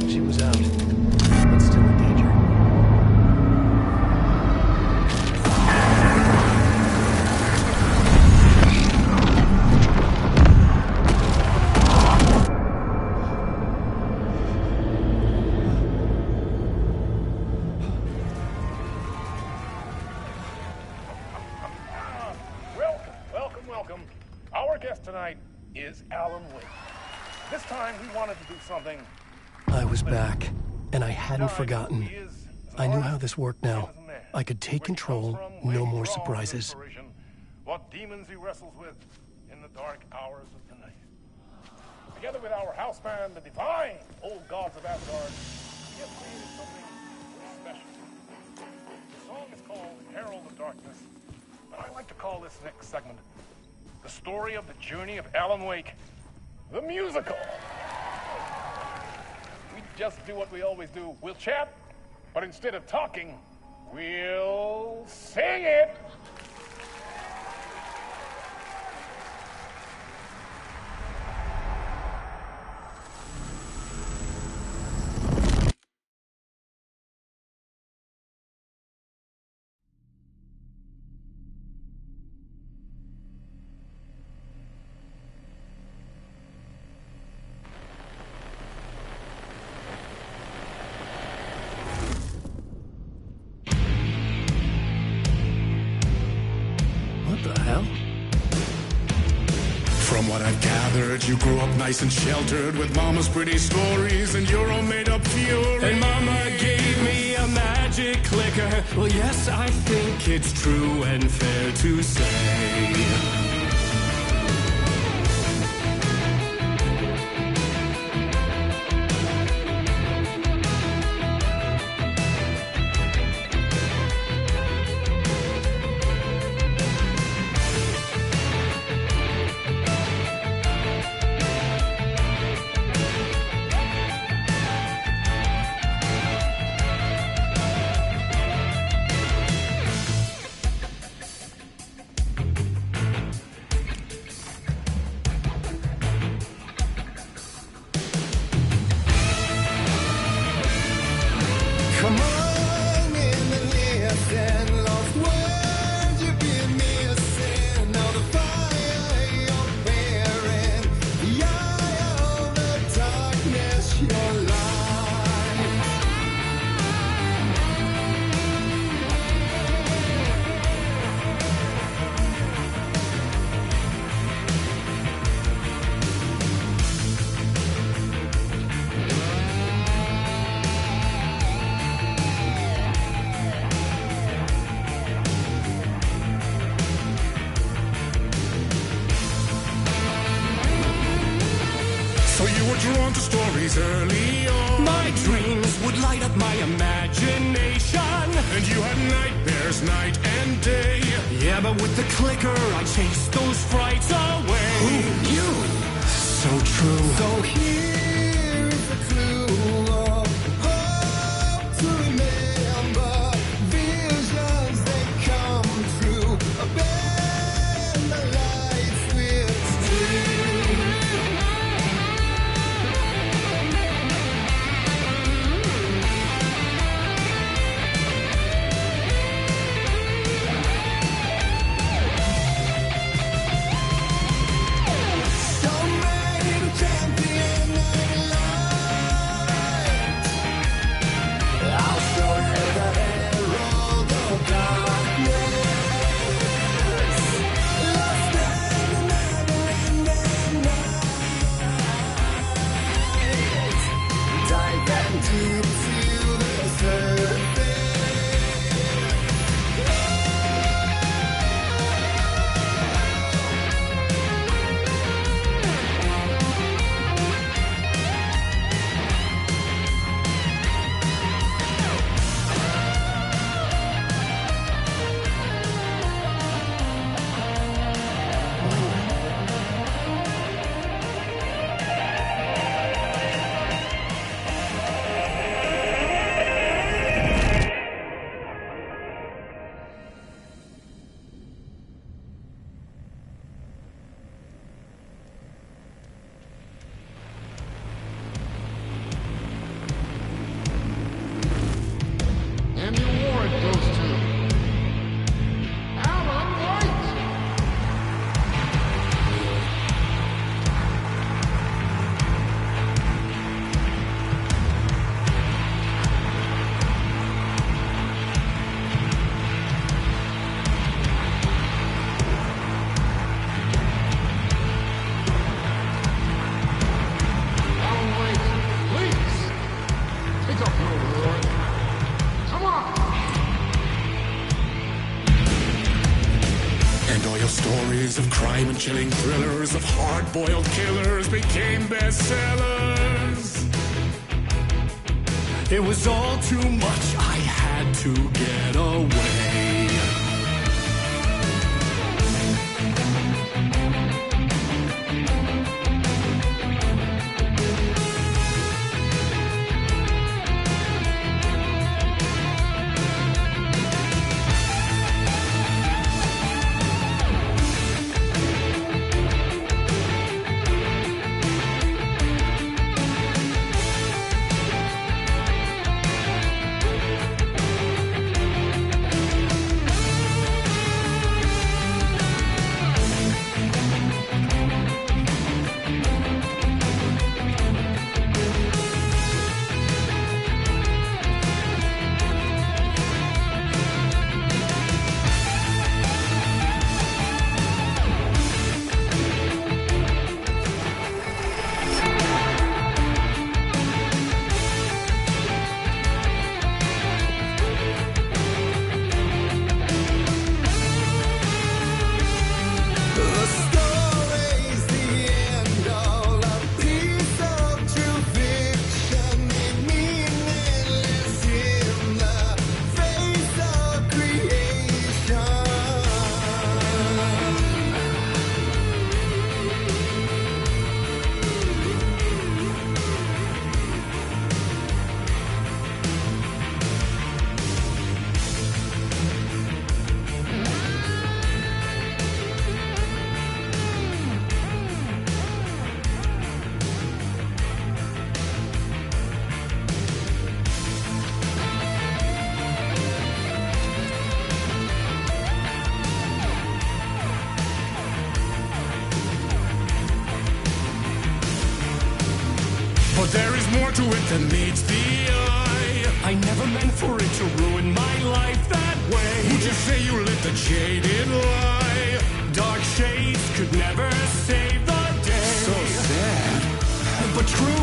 She was out, but still in danger. Is Alan Wake. This time we wanted to do something. I was back, and I hadn't forgotten. I knew how this worked now. I could take control, no more surprises. What demons he wrestles with in the dark hours of the night. Together with our house band, the divine old gods of Asgard, we have created something very special. The song is called Herald of Darkness, but I like to call this next segment the story of the journey of Alan Wake, the musical. We just do what we always do. We'll chat, but instead of talking, we'll sing it. From what I've gathered, you grew up nice and sheltered with Mama's pretty stories and your own made-up fury. And Mama gave me a magic clicker. Well, yes, I think it's true and fair to say. Drawn to stories early on. My dreams would light up my imagination. And you had nightmares night and day. Yeah, but with the clicker, I chased those frights away. Who knew? So true. So here's the clue of hope to remember. Visions, they come true. Bend the light switch to. Stories of crime and chilling thrillers of hard-boiled killers became bestsellers. It was all too much, I had to get away. to it that meets the eye. I never meant for it to ruin my life that way. Would you say you lit the jaded lie? Dark shades could never save the day. So sad, but true.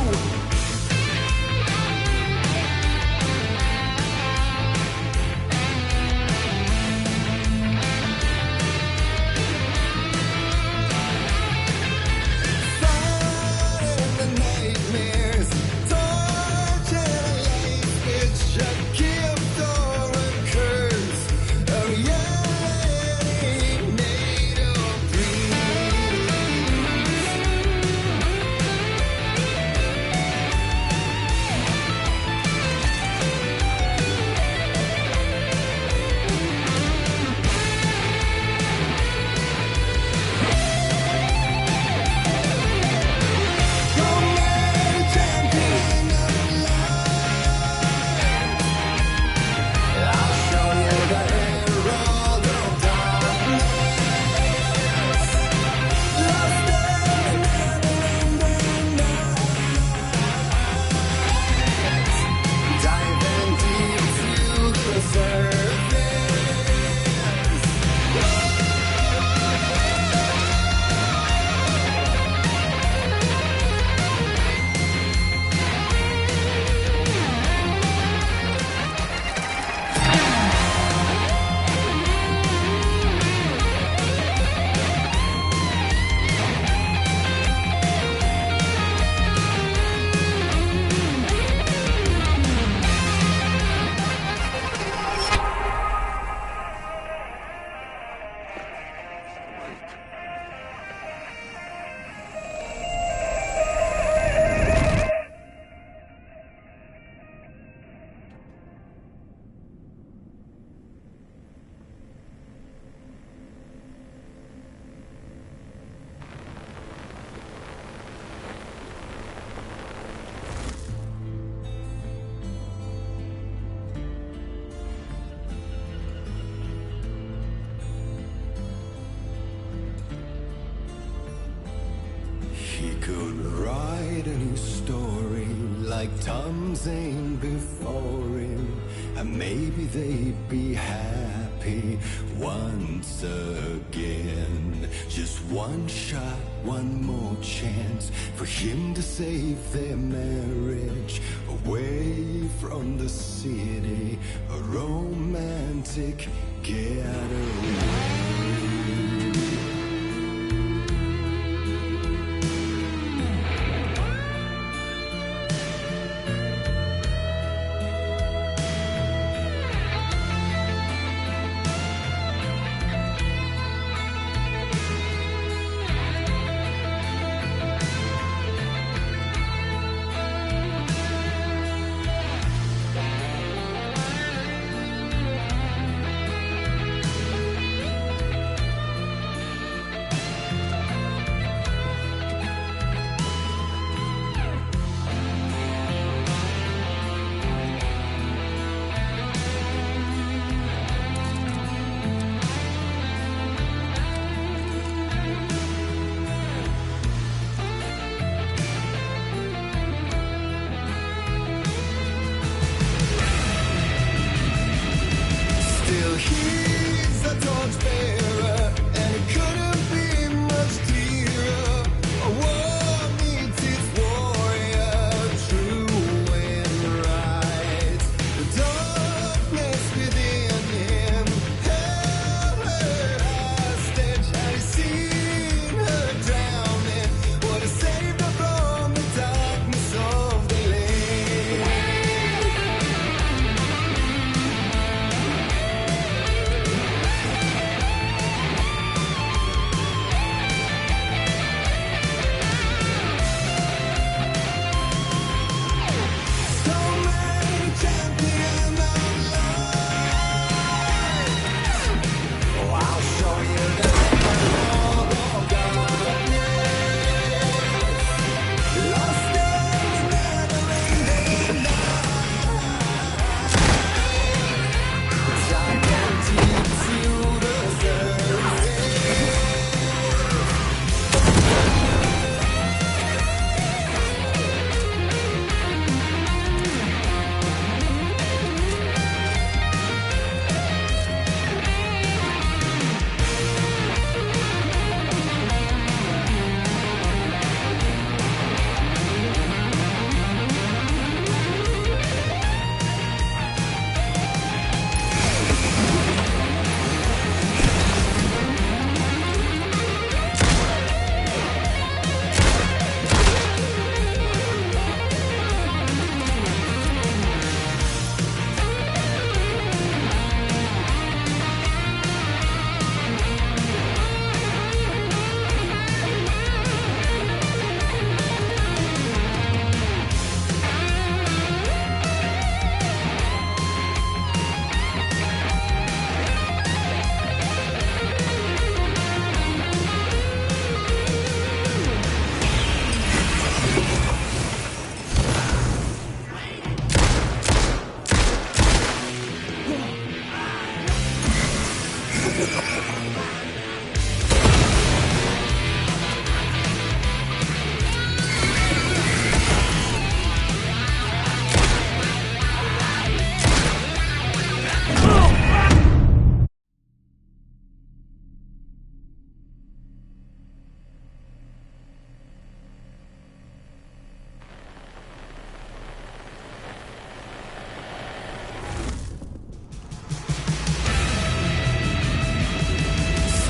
He could write a new story like Tom Zane before him, and maybe they'd be happy once again. Just one shot, one more chance for him to save their marriage away from the city, a romantic getaway.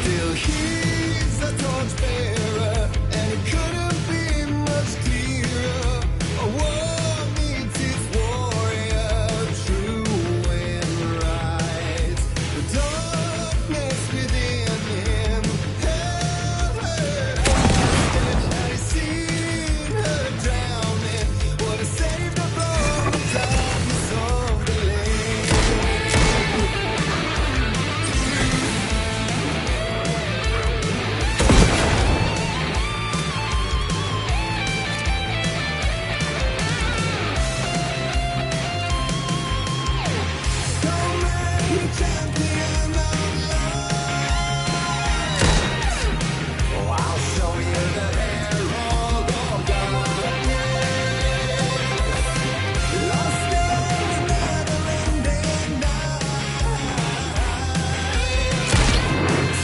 Still he's a torchbearer, and it couldn't be much clearer. A war meets its warrior, true and right. The darkness within him held her hostage. Had he seen her drowning, would have saved her from the darkness of the lake. I'll show you the herald of darkness. Lost in the never-ending night.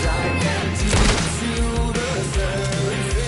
Gigantic to the surface.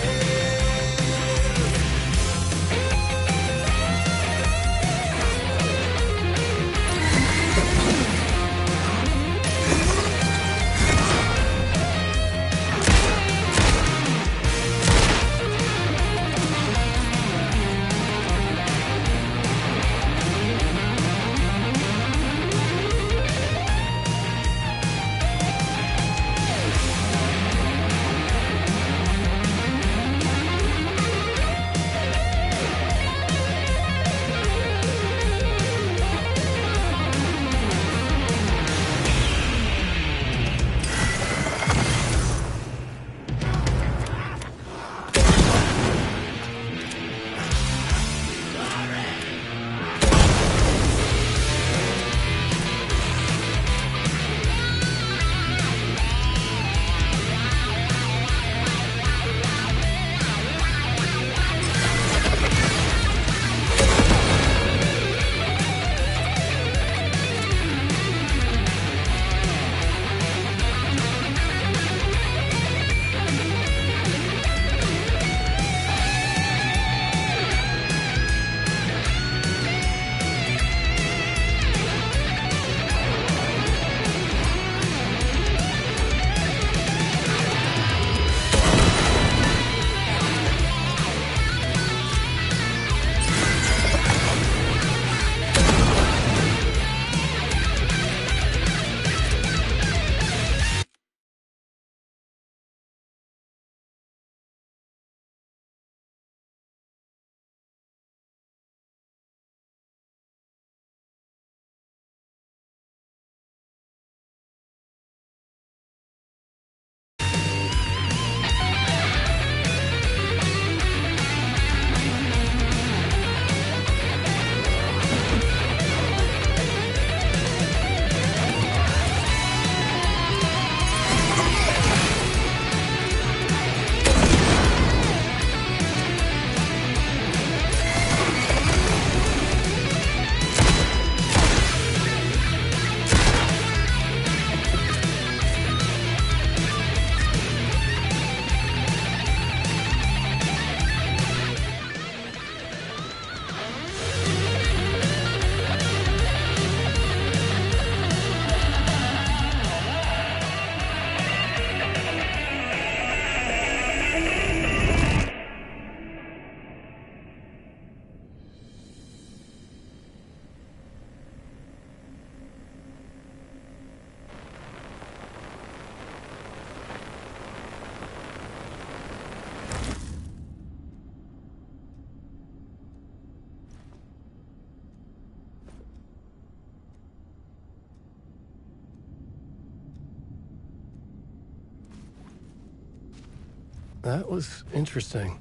That was interesting.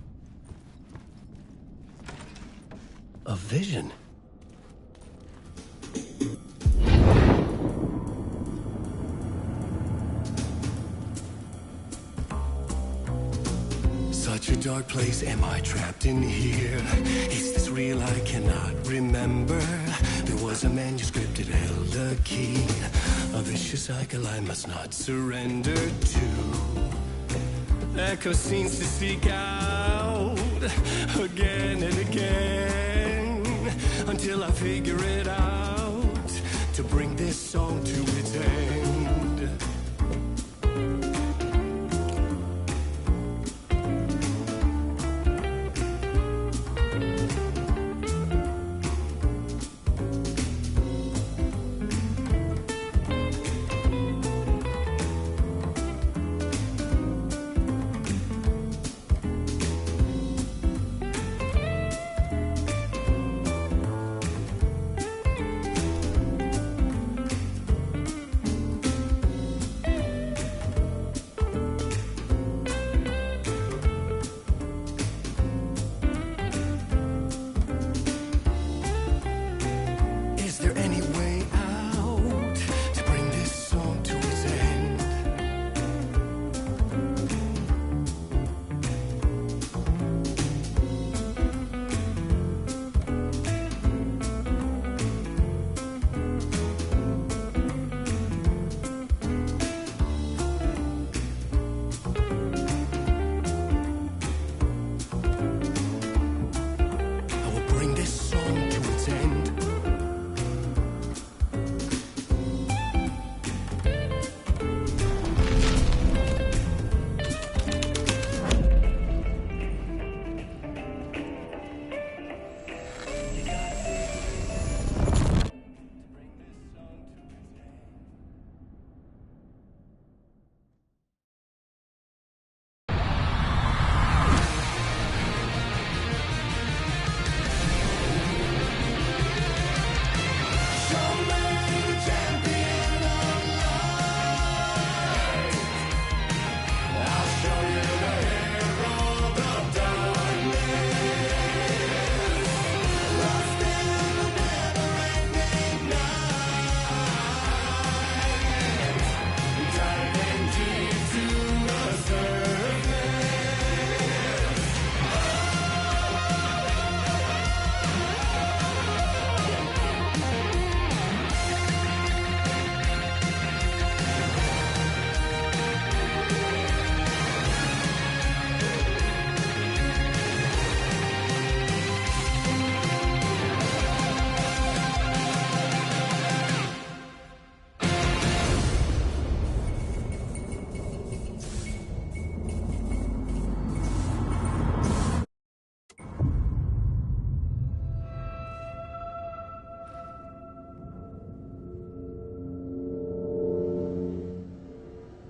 A vision. such a dark place. Am I trapped in here? Is this real? I cannot remember. There was a manuscript, it held a key. A vicious cycle I must not surrender to. Echo seems to seek out again and again until I figure it out to bring this song to its end.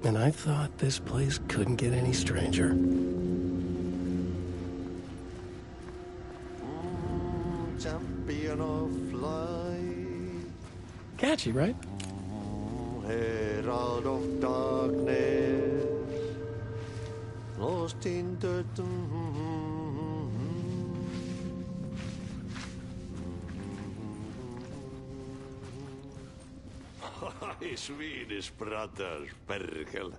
And I thought this place couldn't get any stranger. Champion of light. Catchy, right? Herald of darkness. Lost in dirt. Ai, Swedish brothers, perkele.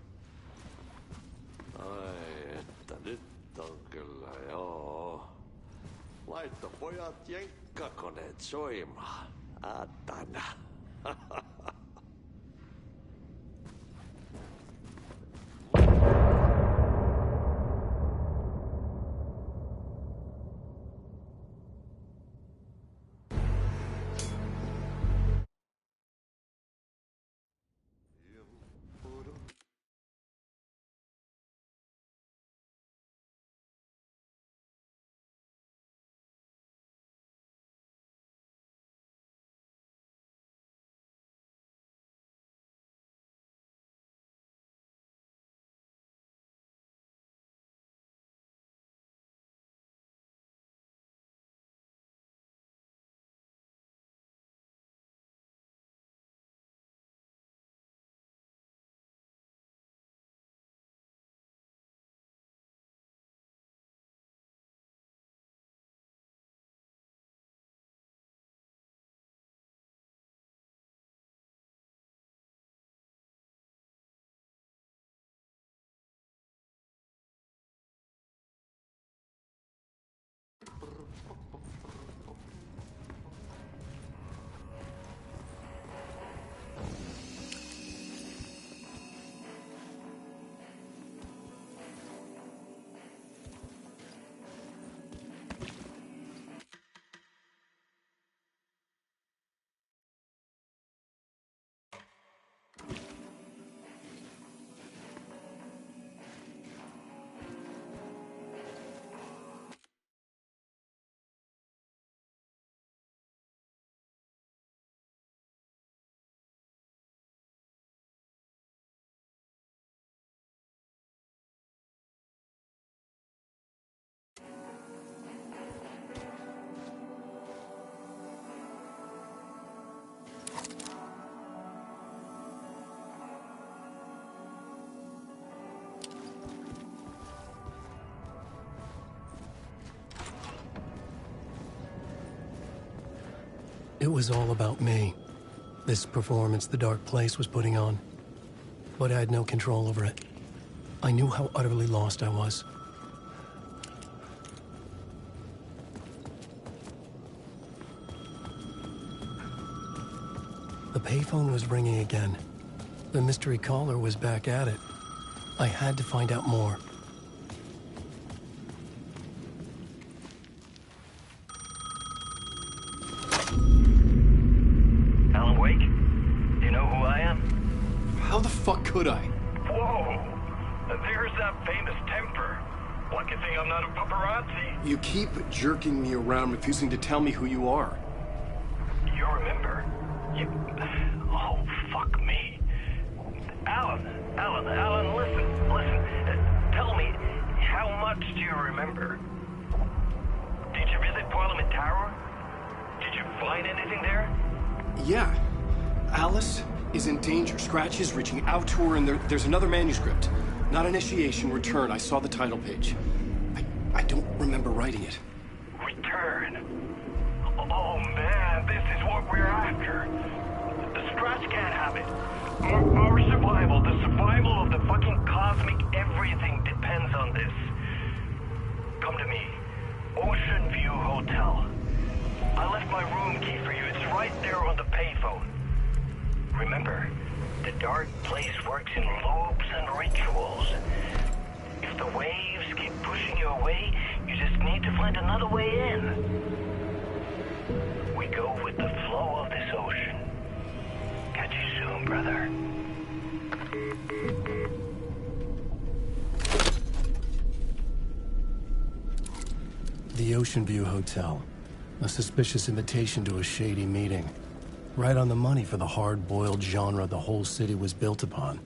Ai, että nyt on kyllä, joo. Laitto pojat jenkkakoneet soimaan. Atana. It was all about me. This performance the Dark Place was putting on. But I had no control over it. I knew how utterly lost I was. The payphone was ringing again. The mystery caller was back at it. I had to find out more. Alan Wake? Do you know who I am? How the fuck could I? Whoa! There's that famous temper. Like you think I'm not a paparazzi. You keep jerking me around, refusing to tell me who you are. You remember? Oh, fuck me. Alan, listen. Tell me, how much do you remember? Did you visit Parliament Tower? Did you find anything there? Yeah. Alice is in danger. Scratch is reaching out to her, and there's another manuscript. Not initiation, return. I saw the title page. I don't remember writing it. Return? Oh, man, this is what we're after. The Scratch can't have it. Our survival, the survival of the fucking cosmic everything depends on this. Come to me. Ocean View Hotel. I left my room key for you. It's right there on the payphone. Remember, the Dark Place works in loops and rituals. If the waves keep pushing you away, you just need to find another way in. We go with the flow of this ocean. Catch you soon, brother. The Ocean View Hotel. A suspicious invitation to a shady meeting. Right on the money for the hard-boiled genre the whole city was built upon.